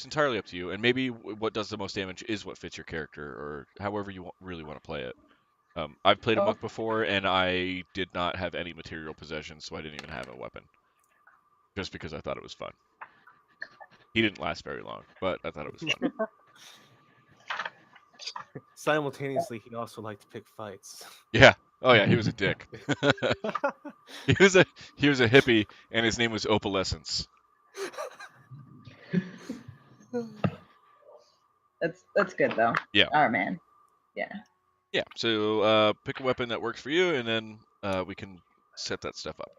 entirely up to you, and maybe what does the most damage is what fits your character, or however you really want to play it. I've played a monk before, and I did not have any material possessions, so I didn't even have a weapon, just because I thought it was fun. He didn't last very long, but I thought it was fun. Simultaneously, he also liked to pick fights. Yeah. Oh yeah, he was a dick. he was a hippie, and his name was Opalescence. That's good though. Yeah. Oh man. Yeah. Yeah. So pick a weapon that works for you, and then we can set that stuff up.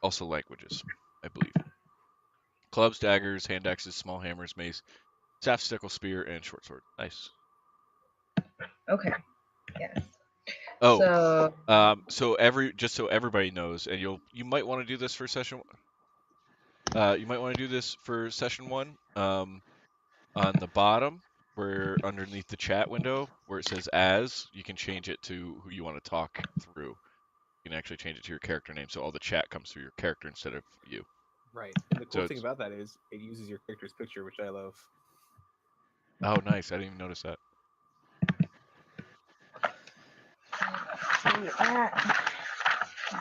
Also languages, I believe. Clubs, daggers, hand axes, small hammers, mace, staff, sickle, spear, and short sword. Nice. Okay. Yes. Oh. So just so everybody knows, and you might want to do this for session. You might want to do this for session 1. On the bottom, where underneath the chat window, where it says "as," you can change it to who you want to talk through. You can actually change it to your character name, so all the chat comes through your character instead of you. Right. And the cool thing about that is it uses your character's picture, which I love. Oh, nice. I didn't even notice that.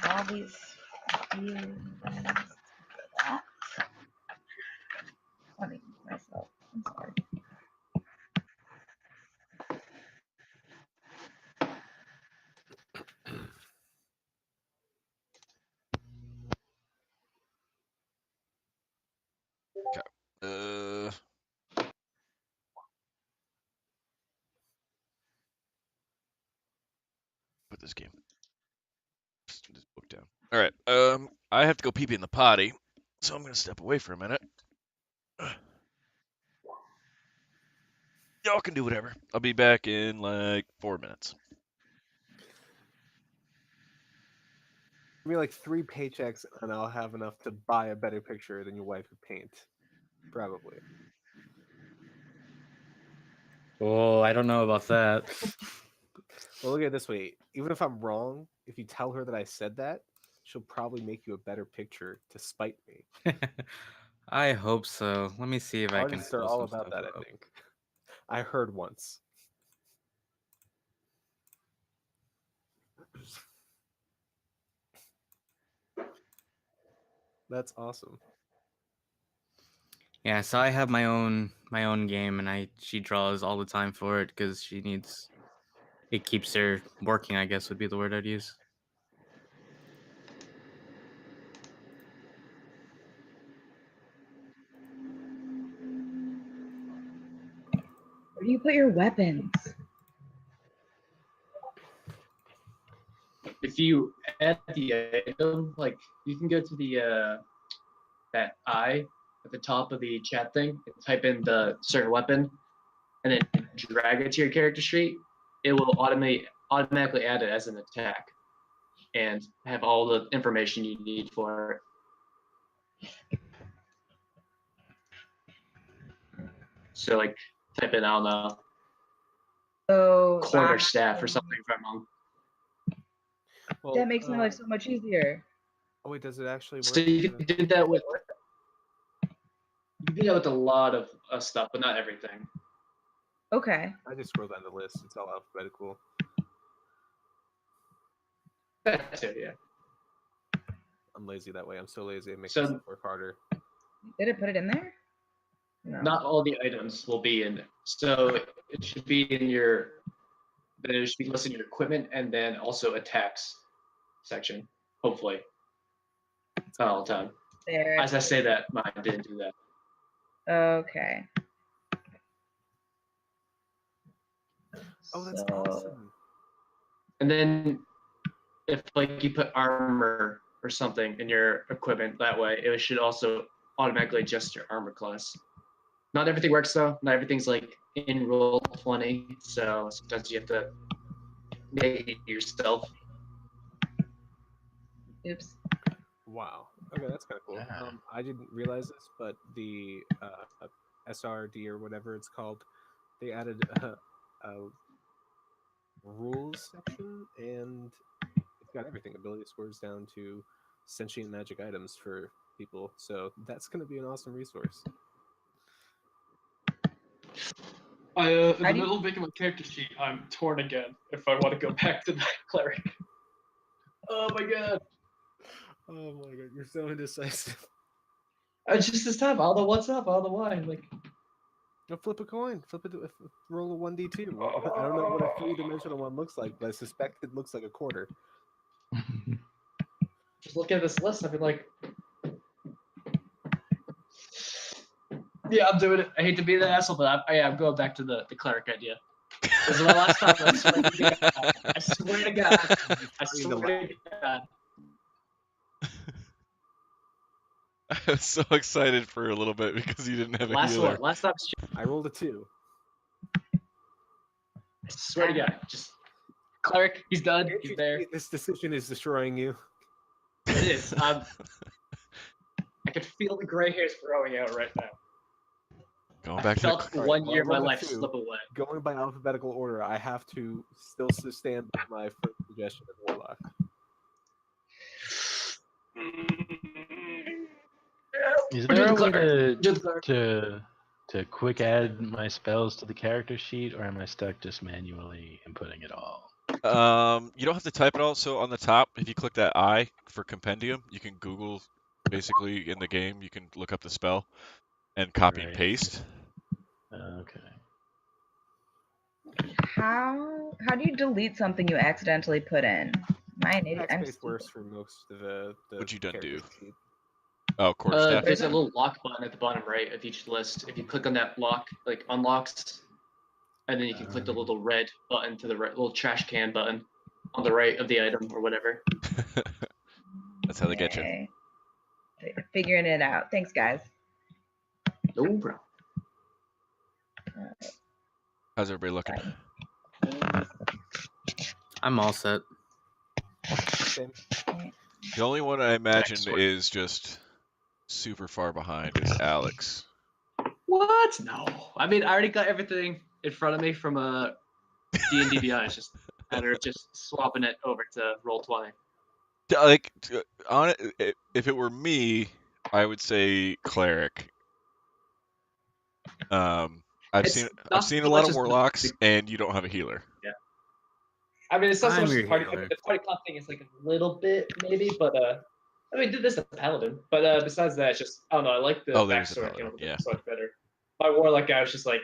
All these myself. I'm sorry. Okay. Put this book down. All right. I have to go pee in the potty, so I'm gonna step away for a minute. Y'all can do whatever. I'll be back in like 4 minutes. Give me like 3 paychecks, and I'll have enough to buy a better picture than your wife could paint. Probably. Oh, I don't know about that. Well, look at it this way. Even if I'm wrong, if you tell her that I said that, she'll probably make you a better picture to spite me. I hope so. Let me see if I can. Artists are all about that, I think. I heard once. That's awesome. Yeah, so I have my own game, and she draws all the time for it because she needs. It keeps her working, I guess would be the word I'd use. Where do you put your weapons? If you add the item, like you can go to the that eye at the top of the chat thing and type in the certain weapon, and then drag it to your character sheet. It will automatically add it as an attack. and have all the information you need for it. So like type in, I don't know, So quarterstaff or something from them. Well, that makes my life so much easier. Oh wait, does it actually work? So you can do that with a lot of stuff, but not everything. Okay. I just scroll down the list. It's all alphabetical. That too, yeah. I'm lazy that way. I'm so lazy. It makes So- myself work harder. Did it put it in there? No. Not all the items will be in. So it should be in your. Then it should be listed in your equipment and then also attacks section. Hopefully. It's not all the time. There. As I say that, mine didn't do that. Okay. Oh, that's So- awesome. And then if like you put armor or something in your equipment that way, it should also automatically adjust your armor class. Not everything works though. Not everything's like in roll 20, so sometimes you have to make it yourself. Oops. Wow. Okay, that's kind of cool. Yeah. I didn't realize this, but the SRD or whatever it's called, they added a rules section, and it's got everything, ability scores down to sentient magic items for people. So that's going to be an awesome resource. In the do you- middle of making my character sheet, I'm torn again if I want to go back to the cleric. Oh my god. Oh my god, you're so indecisive. It's just this time. I don't know what's up. I don't know why. Like, Go flip a coin. Flip it. Roll a 1d2. I don't know what a three-dimensional one looks like, but I suspect it looks like a quarter. just looking at this list, I've been like, yeah, I'm doing it. I hate to be the asshole, but I'm going back to the cleric idea. This is my last time. I swear to God. I swear to God. I swear to God. I was so excited for a little bit because you didn't have a Last healer. one. Last time. I rolled a 2. I swear to God. Just cleric. He's done. He's there. This decision is destroying you. It is. I can feel the gray hairs growing out right now. Going back I felt to the, one well, year of my roll a life 2. slip away. Going by alphabetical order, I have to still stand by my first suggestion of Warlock. Is We're there a doing way cleric. to quick add my spells to the character sheet, or am I stuck just manually inputting it all? you don't have to type it all. So on the top, if you click that I for compendium, you can Google basically in the game. You can look up the spell and copy and Right. paste. Okay. How do you delete something you accidentally put in? Am I an idiot? I'm Backspace stupid. works for most of the What'd you done character do? sheet. Oh, quarterstaff. There's a little lock button at the bottom right of each list. If you click on that lock, like unlocks, and then you can click the little red button to the right, little trash can button on the right of the item or whatever. That's how they get you. Okay. Figuring it out. Thanks, guys. No problem. How's everybody looking? I'm all set. Same. The only one I imagine Excellent. is just super far behind is Alex. What? No. I mean, I already got everything in front of me from D&D Beyond. It's just a matter of just swapping it over to Roll20. Like, on it, if it were me, I would say cleric. I've It's seen not a so lot much of as the- warlocks, and you don't have a healer. I mean, it's not so I'm much your the party. healer. The party comp thing is like a little bit maybe, but I mean, did this a paladin, but besides that, it's just I don't know. I like the Oh, there's a backstory paladin, came up yeah. so much better. My warlock guy was just like,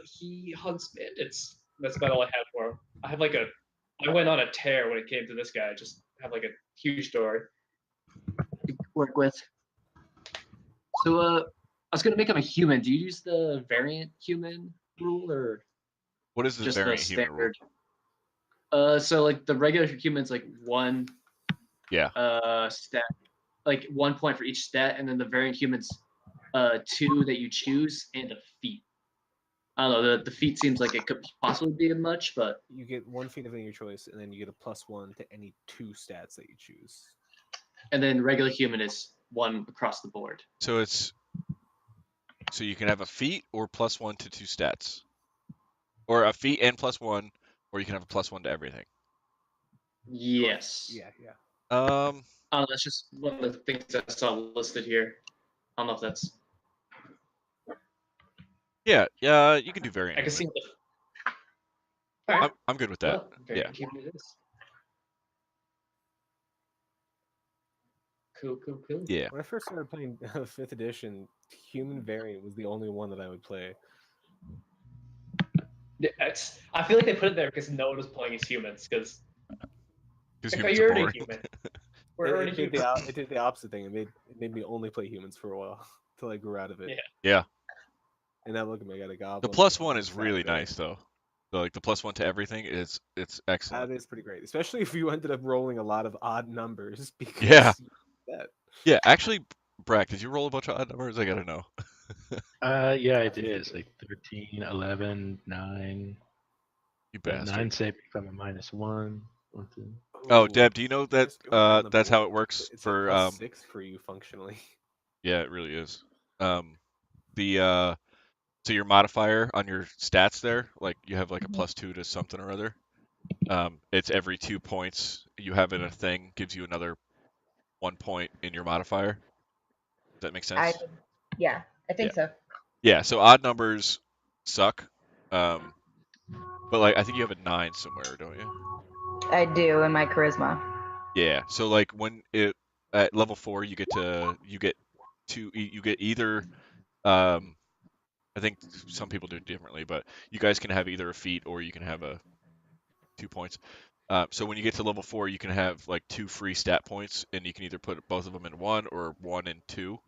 he hunts bandits. That's about all I have for him. I went on a tear when it came to this guy. I just have like a huge story to work with. So I was gonna make him a human. Do you use the variant human rule or What is the just variant the human rule? standard? So like the regular human's like one Yeah. stat, like 1 point for each stat, and then the variant human's 2 that you choose and a feat. I don't know. The feat seems like it could possibly be much, but You get 1 feat of any of your choice, and then you get a +1 to any 2 stats that you choose. and then regular human is 1 across the board. So you can have a feat or +1 to 2 stats, or a feat and +1, or you can have a +1 to everything. Yes. Yeah. I don't know, that's just one of the things I saw listed here. I don't know if that's. Yeah, you can do variant. I can see. I'm good with that. Well, Yeah. human it is. Cool. Yeah. When I first started playing 5th edition, human variant was the only one that I would play. I feel like they put it there because no one was playing as humans. Because humans you're are already boring. human. We're already It did human. it did the opposite thing. It made me only play humans for a while till I grew out of it. Yeah. And now look at me, I got a The goblin. +1 is fat really bear. nice though. So, like the +1 to everything it's excellent. That is pretty great, especially if you ended up rolling a lot of odd numbers. Because Yeah. that. Yeah, actually, Brack, did you roll a bunch of odd numbers? I gotta know. Yeah, I did. It's like 13, 11, 9. You The bastard. 9 say become a -1. Oh, Deb, do you know that Just going down the that's board, how it works it's for like +6 for you functionally. Yeah, it really is. So your modifier on your stats there, like you have like a +2 to something or other. It's every 2 points you have in a thing gives you another 1 point in your modifier. Does that make sense? I think so. Yeah, so odd numbers suck. But like I think you have a 9 somewhere, don't you? I do in my charisma. Yeah. So like when it at level 4 you get either I think some people do it differently, but you guys can have either a feat or you can have a 2 points. So when you get to level 4, you can have like 2 free stat points, and you can either put both of them in 1 or 1 in 2.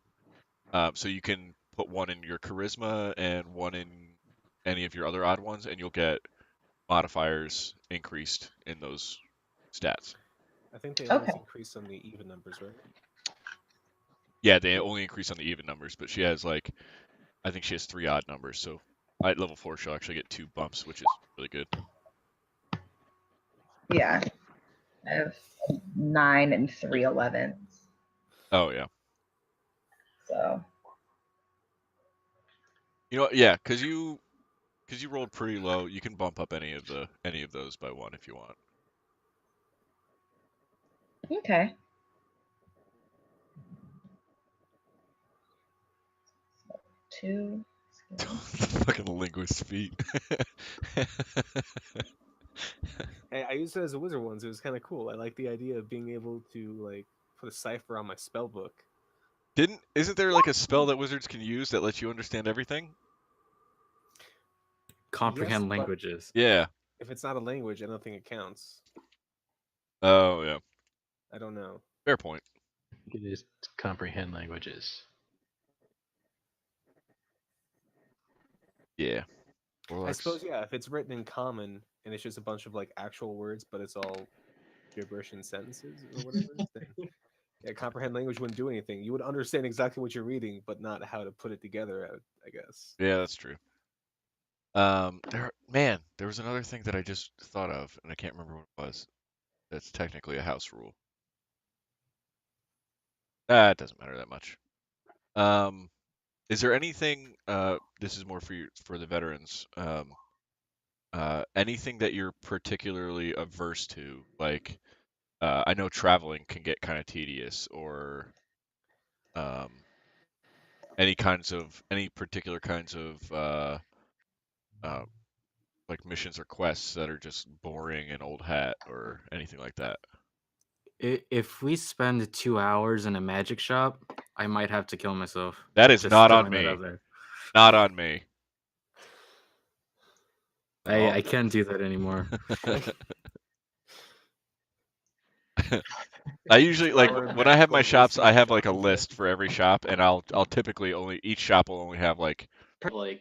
So you can put 1 in your charisma and 1 in any of your other odd ones, and you'll get modifiers increased in those stats. I think they always increase on the even numbers, right? Yeah, they only increase on the even numbers, but I think she has 3 odd numbers, so at level 4 she'll actually get 2 bumps, which is really good. Yeah. I have 9 and 3 11s. Oh yeah. So. You know, yeah, because you rolled pretty low, you can bump up any of those by 1 if you want. Okay. Two. Fucking linguist feet. Hey, I used it as a wizard once. It was kind of cool. I like the idea of being able to like put a cipher on my spell book. Isn't there like a spell that wizards can use that lets you understand everything? Comprehend Yes, languages. Yeah. If it's not a language, I don't think it counts. Oh yeah. I don't know. Fair point. It is comprehend languages. Yeah. I suppose if it's written in common and it's just a bunch of like actual words, but it's all gibberish in sentences or whatever, then comprehend language wouldn't do anything. You would understand exactly what you're reading, but not how to put it together, I guess. Yeah, that's true. There was another thing that I just thought of, and I can't remember what it was. That's technically a house rule. It doesn't matter that much. Is there anything? This is more for the veterans. Anything that you're particularly averse to, like I know traveling can get kind of tedious, or any particular kinds of like missions or quests that are just boring and old hat or anything like that. If we spend 2 hours in a magic shop, I might have to kill myself. That is Just not on throwing that me. out there. Not on me. I can't do that anymore. I usually when I have my shops, I have like a list for every shop, and I'll typically each shop will only have like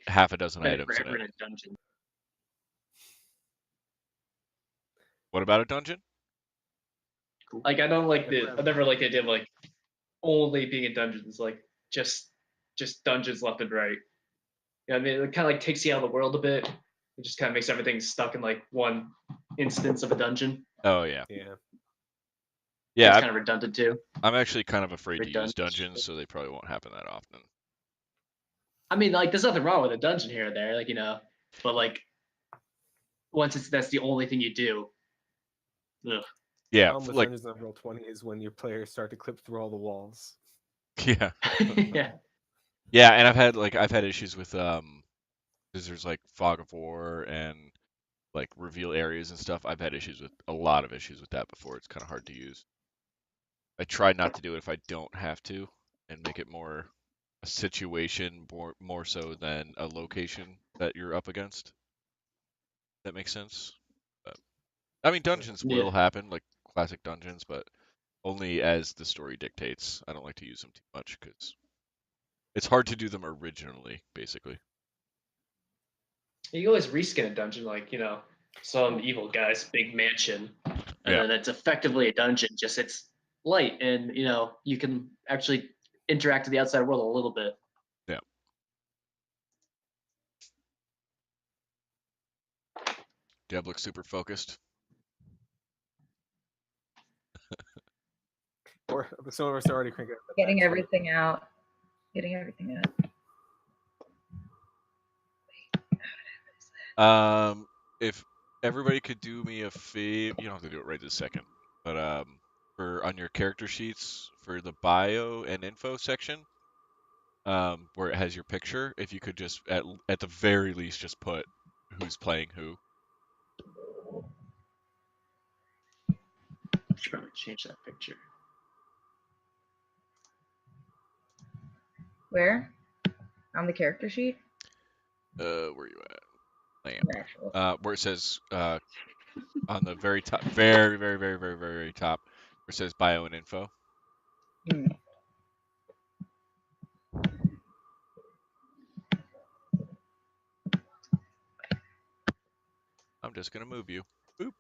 half a dozen items in it. In a dungeon. What about a dungeon? Like I don't like I never liked the idea of like only being in dungeons, like just dungeons left and right. Yeah, I mean, it kind of like takes you out of the world a bit. It just kind of makes everything stuck in like one instance of a dungeon. Oh yeah. Yeah. Yeah. It's kind of redundant too. I'm actually kind of afraid to use Redundant. dungeons, so they probably won't happen that often. I mean, like, there's nothing wrong with a dungeon here or there, like, but like, once that's the only thing you do. Ugh. Yeah. Problem with Dungeons on Roll20 is when your players start to clip through all the walls. Yeah. Yeah. Yeah, and I've had issues with because there's like fog of war and like reveal areas and stuff. I've had a lot of issues with that before. It's kind of hard to use. I try not to do it if I don't have to, and make it more a situation more so than a location that you're up against. That makes sense. But, I mean, dungeons will happen, like classic dungeons, but only as the story dictates. I don't like to use them too much because it's hard to do them originally, basically. You can always reskin a dungeon, like, some evil guy's big mansion. And then it's effectively a dungeon, just it's light and, you can actually interact with the outside world a little bit. Yeah. Deb looks super focused. Or some of us are already cranking up. Getting everything out. Getting everything out. If everybody could do me a favor, you don't have to do it right this second, but for on your character sheets for the bio and info section, where it has your picture, if you could just at the very least just put who's playing who. I should probably change that picture. Where? On the character sheet? Where are you at? Where it says on the very top, very, very, very, very, very top, where it says bio and info. I'm just gonna move you. Boop.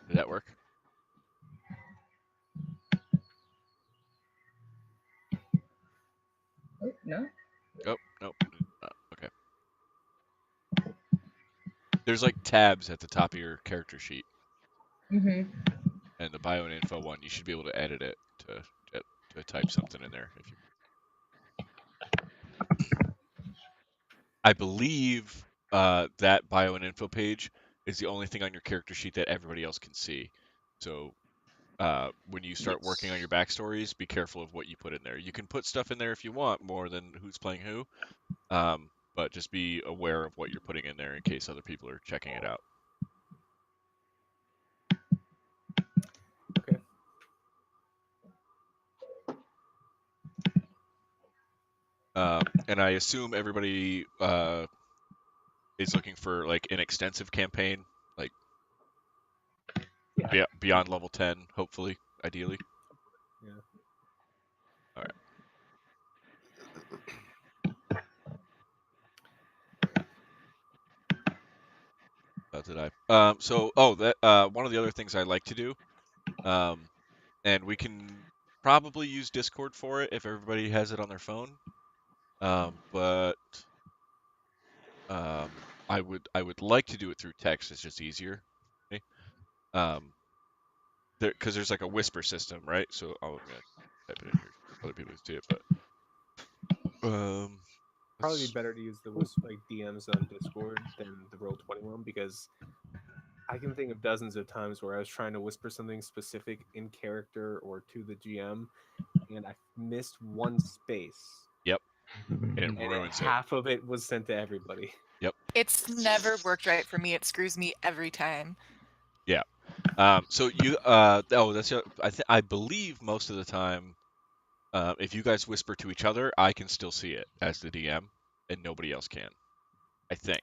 Did that work? Oh, no. Oh, nope. Okay. There's like tabs at the top of your character sheet. Mm-hmm. And the bio and info one, you should be able to edit it to type something in there. If you... I believe that bio and info page is the only thing on your character sheet that everybody else can see. So when you start working on your backstories, be careful of what you put in there. You can put stuff in there if you want, more than who's playing who, but just be aware of what you're putting in there in case other people are checking it out. Okay. And I assume everybody is looking for like an extensive campaign, like beyond level 10, hopefully, ideally. Yeah. All right. Did I? One of the other things I like to do, and we can probably use Discord for it if everybody has it on their phone. But I would like to do it through text. It's just easier. Okay? Because there's like a whisper system, right? So I'm gonna type it in here so other people can see it. But probably be better to use the DMs on Discord than the Roll20 one, because I can think of dozens of times where I was trying to whisper something specific in character or to the GM, and I missed one space. Yep. And it ruins it. Half of it was sent to everybody. Yep. It's never worked right for me. It screws me every time. Yeah. So you I believe most of the time, if you guys whisper to each other, I can still see it as the DM, and nobody else can. I think.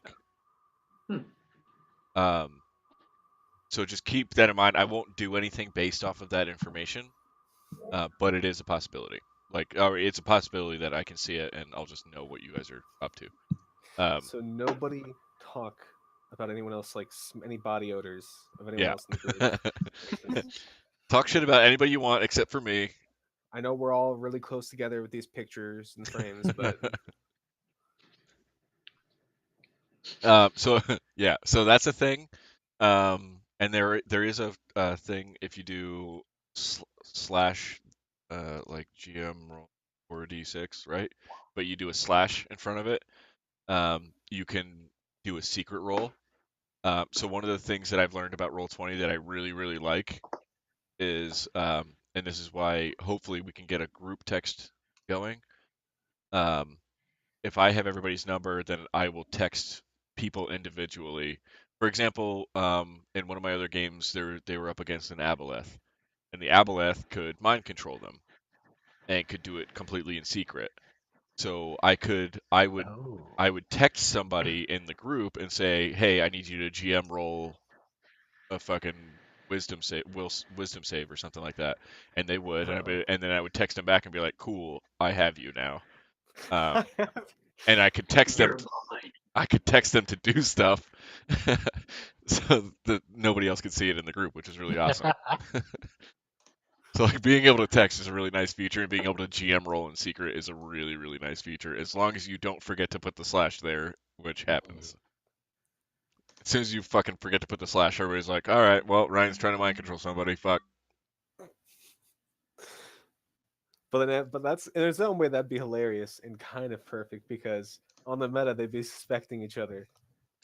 So just keep that in mind. I won't do anything based off of that information, but it is a possibility. It's a possibility that I can see it, and I'll just know what you guys are up to. So nobody talk about anyone else, like any body odors of anyone else in the group. Talk shit about anybody you want except for me. I know we're all really close together with these pictures and frames, but So yeah, so that's a thing. And there is a thing if you do slash like GM roll 4d6, right? But you do a slash in front of it. You can do a secret roll. So one of the things that I've learned about Roll20 that I really really like is, and this is why hopefully we can get a group text going. Um, if I have everybody's number, then I will text people individually. For example, in one of my other games, they were up against an aboleth, and the aboleth could mind control them and could do it completely in secret. So Oh. I would text somebody in the group and say, "Hey, I need you to GM roll a fucking wisdom save or something like that," and they would, and then I would text them back and be like, "Cool, I have you now." Um, and You're mine. I could text them to do stuff, so that nobody else could see it in the group, which is really awesome. So like being able to text is a really nice feature, and being able to GM roll in secret is a really really nice feature, as long as you don't forget to put the slash there, which happens. As soon as you fucking forget to put the slash, everybody's like, "All right, well, Ryan's trying to mind control somebody. Fuck." but that's in its own way that'd be hilarious and kind of perfect because on the meta they'd be suspecting each other.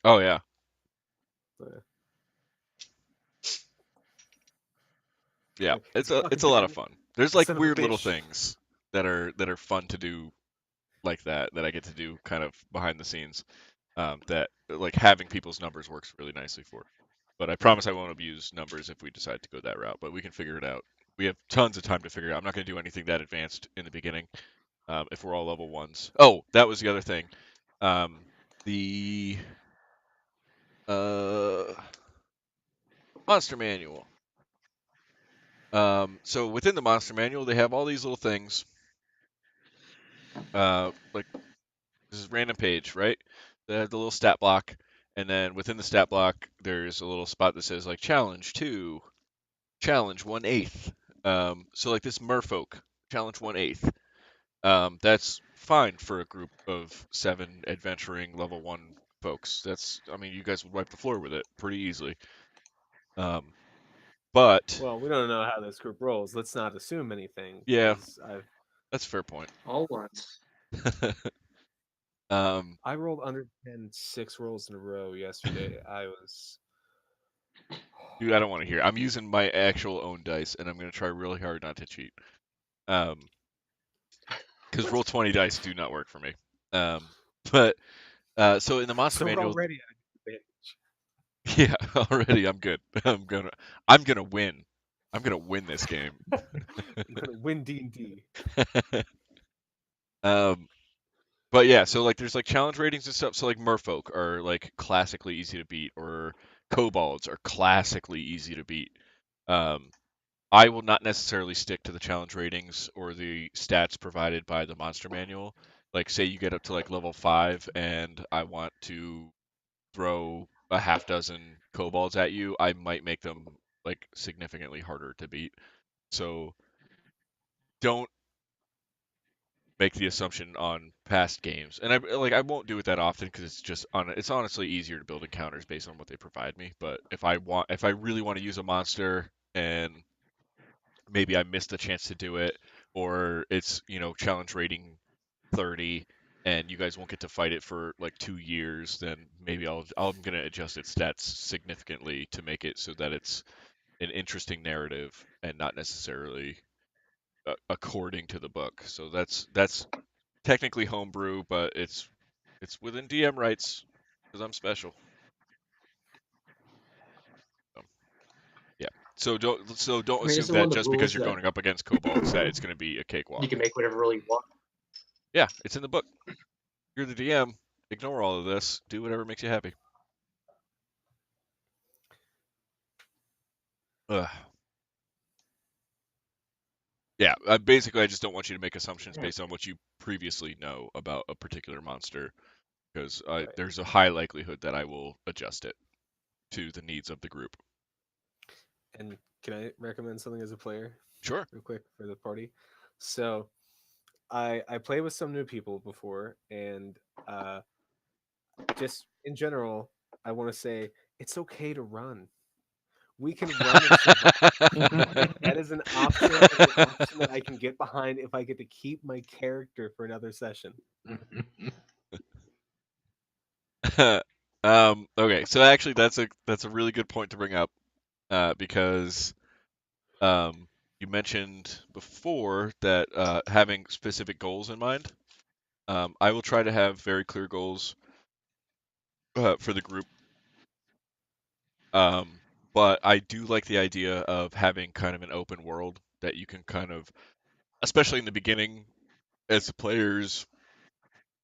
Oh yeah. Yeah, Like, it's a it's fucking a lot of bandit, fun. There's you like son of a weird little bitch. things that are fun to do like that I get to do kind of behind the scenes. That like having people's numbers works really nicely for. But I promise I won't abuse numbers if we decide to go that route. But we can figure it out. We have tons of time to figure it out. I'm not going to do anything that advanced in the beginning. If we're all level ones. Oh, that was the other thing. The uh, monster manual. So within the monster manual, they have all these little things. Like this is random page, right? They have the little stat block, and then within the stat block, there's a little spot that says like challenge 2, challenge 1/8. So like this merfolk, challenge 1/8. That's fine for a group of 7 adventuring level 1 folks. I mean, you guys would wipe the floor with it pretty easily. Um, but Well, we don't know how this group rolls. Let's not assume anything yeah, because I've that's a fair point. All once. I rolled under 10 6 rolls in a row yesterday. I was Dude, I don't want to hear. I'm using my actual own dice, and I'm gonna try really hard not to cheat. Because roll 20 dice do not work for me. Um, but so in the monster so we're manual, already at an yeah, already I'm good. I'm gonna win. I'm gonna win this game. I'm gonna win D&D. um, but yeah, so like there's like challenge ratings and stuff. So like merfolk are like classically easy to beat, or kobolds are classically easy to beat. Um, I will not necessarily stick to the challenge ratings or the stats provided by the monster manual. Like, say you get up to like level 5 and I want to throw a half dozen kobolds at you, I might make them like significantly harder to beat. So don't make the assumption on past games. And I won't do it that often because it's honestly easier to build encounters based on what they provide me. But if I really want to use a monster and maybe I missed a chance to do it, or it's, challenge rating 30 and you guys won't get to fight it for like 2 years, then maybe I'm gonna adjust its stats significantly to make it so that it's an interesting narrative and not necessarily according to the book. So that's technically homebrew, but it's within DM rights because I'm special. So, yeah. So don't I mean, assume isn't one that of the just because rules you're that going up against kobolds that it's going to be a you cakewalk. can make whatever rule you want? Yeah, it's in the book. You're the DM. Ignore all of this. Do whatever makes you happy. Ugh. Yeah, basically, I just don't want you to make assumptions based on what you previously know about a particular monster, because Right. there's a high likelihood that I will adjust it to the needs of the group. And can I recommend something as a player? Sure. Real quick for the party. So I played with some new people before, and just in general, I want to say it's okay to run. We can run and survive. That is an option, and an option that I can get behind if I get to keep my character for another session. Okay, so actually that's a really good point to bring up, because you mentioned before that having specific goals in mind. I will try to have very clear goals for the group, but I do like the idea of having kind of an open world that you can kind of, especially in the beginning, as the players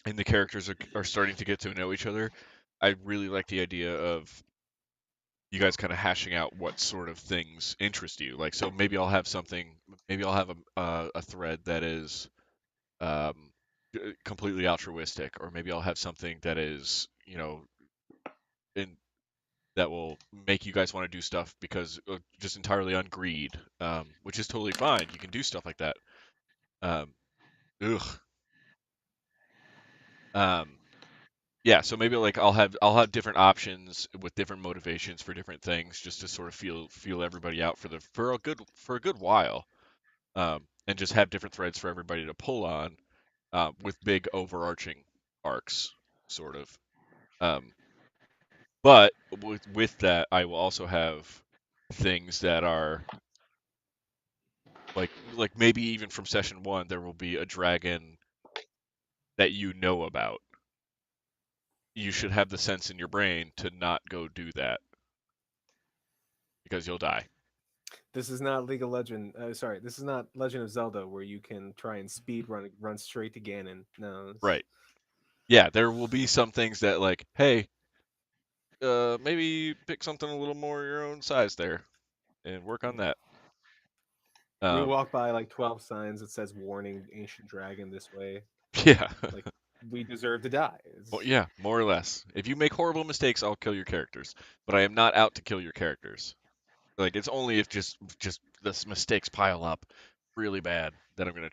and the characters are starting to get to know each other. I really like the idea of you guys kind of hashing out what sort of things interest you. Like, so maybe I'll have something, maybe I'll have a thread that is um, completely altruistic, or maybe I'll have something that is, in that will make you guys want to do stuff because just entirely on greed, which is totally fine. You can do stuff like that. Um, ugh. Um, yeah, so maybe like I'll have different options with different motivations for different things, just to sort of feel everybody out for a good while, and just have different threads for everybody to pull on, with big overarching arcs, sort of. Um, but with that, I will also have things that are like maybe even from session one, there will be a dragon that you know about. You should have the sense in your brain to not go do that because you'll die. This is not League of Legend. Sorry, this is not Legend of Zelda where you can try and run straight to Ganon. No. Right. Yeah, there will be some things that like, hey, maybe pick something a little more your own size there and work on that. We Um, walk by like 12 signs that says "Warning: Ancient Dragon this way." yeah. Like we deserve to die. Well, yeah, more or less. If you make horrible mistakes, I'll kill your characters, but I am not out to kill your characters. Like, it's only if just the mistakes pile up really bad that I'm gonna,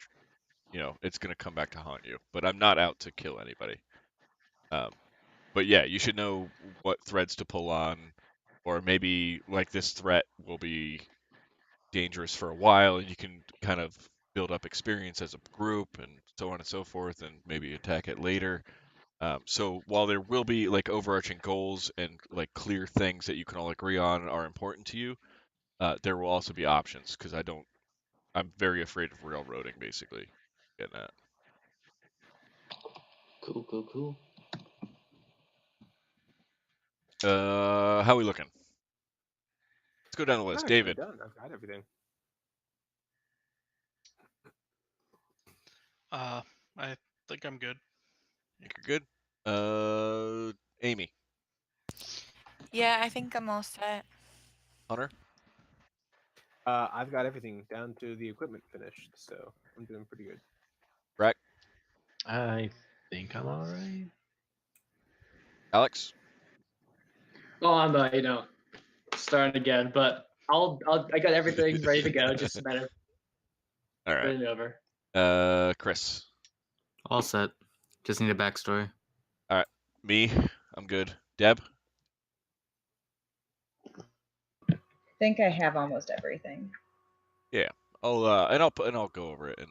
it's gonna come back to haunt you. But I'm not out to kill anybody. Um, but yeah, you should know what threads to pull on, or maybe like this threat will be dangerous for a while, and you can kind of build up experience as a group and so on and so forth, and maybe attack it later. So while there will be like overarching goals and like clear things that you can all agree on are important to you, there will also be options because I'm very afraid of railroading, basically. Getting that. Cool, cool, cool. How are we looking? Let's go down the I'm list. actually David. done. I've got everything. I think I'm good. Think you're good? Amy. Yeah, I think I'm all set. Hunter. I've got everything down to the equipment finished, so I'm doing pretty good. Brack. I think I'm all right. Alex. Well, I'm starting again, but I got everything ready to go. Just a matter of All right. putting it over. Chris. All set. Just need a backstory. All right. Me. I'm good. Deb. I think I have almost everything. Yeah. I'll go over it and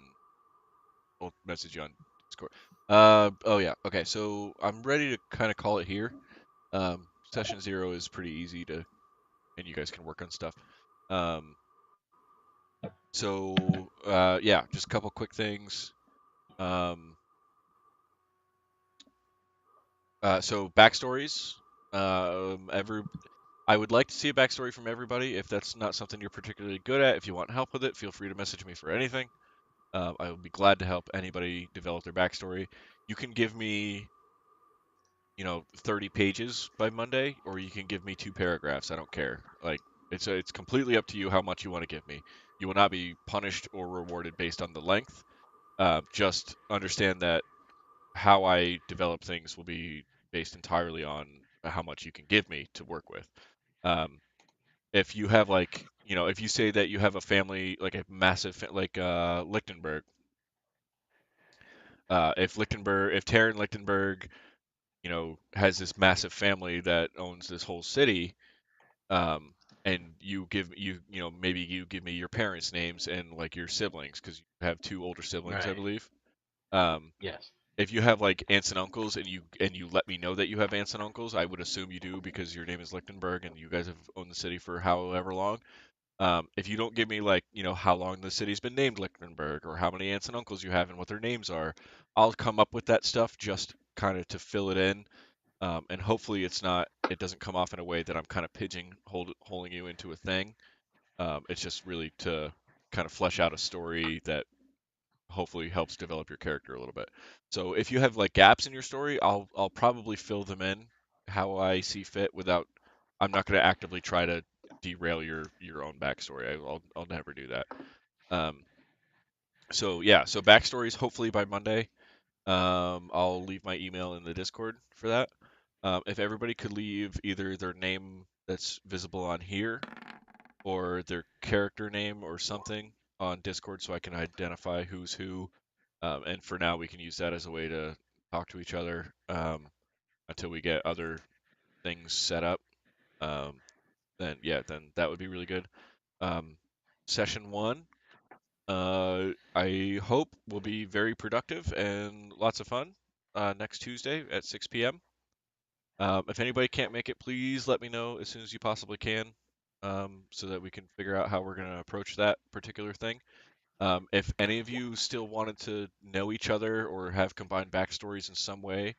I'll message you on Discord. Oh yeah. Okay. So I'm ready to kind of call it here. Session 0 is pretty easy and you guys can work on stuff. Yeah, just a couple quick things. So backstories. I would like to see a backstory from everybody. If that's not something you're particularly good at, if you want help with it, feel free to message me for anything. I will be glad to help anybody develop their backstory. You can give me, 30 pages by Monday, or you can give me 2 paragraphs. I don't care. Like, it's completely up to you how much you want to give me. You will not be punished or rewarded based on the length. Just understand that how I develop things will be based entirely on how much you can give me to work with. If you have if you say that you have a family like a massive like Lichtenberg, if Terran Lichtenberg, has this massive family that owns this whole city, and maybe you give me your parents' names and like your siblings because you have two older siblings, I Right. believe. Yes. If you have like aunts and uncles and you let me know that you have aunts and uncles, I would assume you do because your name is Lichtenberg and you guys have owned the city for however long. If you don't give me like, how long the city's been named Lichtenberg or how many aunts and uncles you have and what their names are, I'll come up with that stuff just kind of to fill it in. And hopefully it doesn't come off in a way that I'm kind of holding you into a thing. It's just really to kind of flesh out a story that hopefully helps develop your character a little bit. So if you have like gaps in your story, I'll probably fill them in how I see fit without. I'm not going to actively try to derail your own backstory. I'll never do that. Um, so yeah, so backstories hopefully by Monday. I'll leave my email in the Discord for that. If everybody could leave either their name that's visible on here or their character name or something on Discord so I can identify who's who. And for now, we can use that as a way to talk to each other until we get other things set up. Then that would be really good. Session 1, I hope will be very productive and lots of fun next Tuesday at 6 p.m. If anybody can't make it, please let me know as soon as you possibly can, so that we can figure out how we're going to approach that particular thing. If any of you still wanted to know each other or have combined backstories in some way,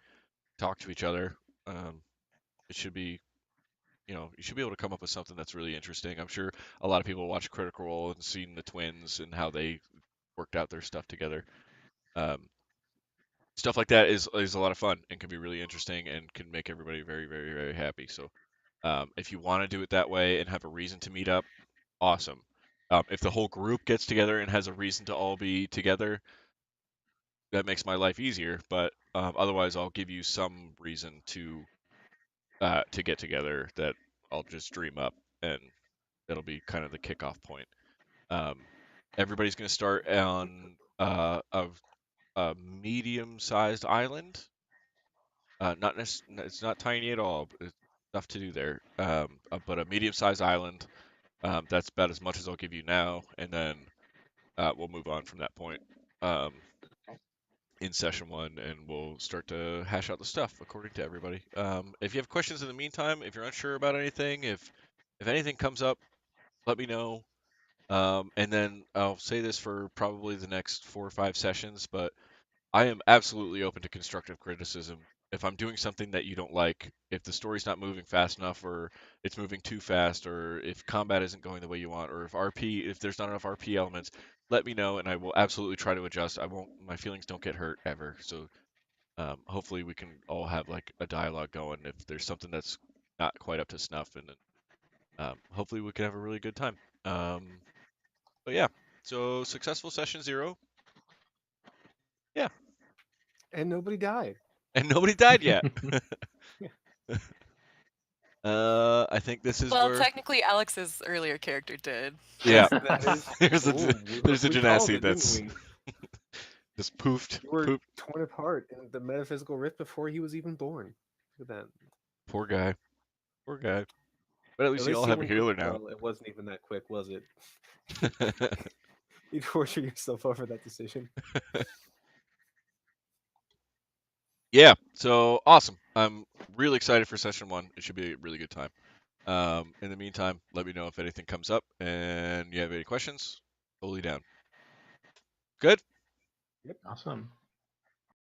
talk to each other. It should be, you should be able to come up with something that's really interesting. I'm sure a lot of people watch Critical Role and seen the twins and how they worked out their stuff together. Um, Stuff like that is a lot of fun and can be really interesting and can make everybody very, very, very happy. So if you want to do it that way and have a reason to meet up, awesome. If the whole group gets together and has a reason to all be together, that makes my life easier. But otherwise, I'll give you some reason to get together that I'll just dream up, and that'll be kind of the kickoff point. Um, Everybody's going to start on a medium-sized island. It's not tiny at all. But it's enough to do there. But a medium-sized island. That's about as much as I'll give you now, and then we'll move on from that point in session 1, and we'll start to hash out the stuff according to everybody. If you have questions in the meantime, if you're unsure about anything, if anything comes up, let me know. And then I'll say this for probably the next 4 or 5 sessions, but I am absolutely open to constructive criticism. If I'm doing something that you don't like, if the story's not moving fast enough, or it's moving too fast, or if combat isn't going the way you want, or if there's not enough RP elements, let me know and I will absolutely try to adjust. My feelings don't get hurt ever. So hopefully we can all have like a dialogue going if there's something that's not quite up to snuff, and then hopefully we can have a really good time. But yeah, so successful session 0. Yeah. And nobody died. And nobody died yet. Yeah. I think this is Well, where. technically, Alex's earlier character did. Yeah. That is. there's a we Genasi called it, that's didn't just poofed. we? We were torn apart in the metaphysical rift before he was even born. Look at that. Poor guy. Poor guy. But at least you all he have a went healer quick. now. Well, it wasn't even that quick, was it? You torture yourself over that decision. Yeah. So awesome. I'm really excited for session 1. It should be a really good time. In the meantime, let me know if anything comes up and you have any questions. Totally down. Good. Yep. Awesome.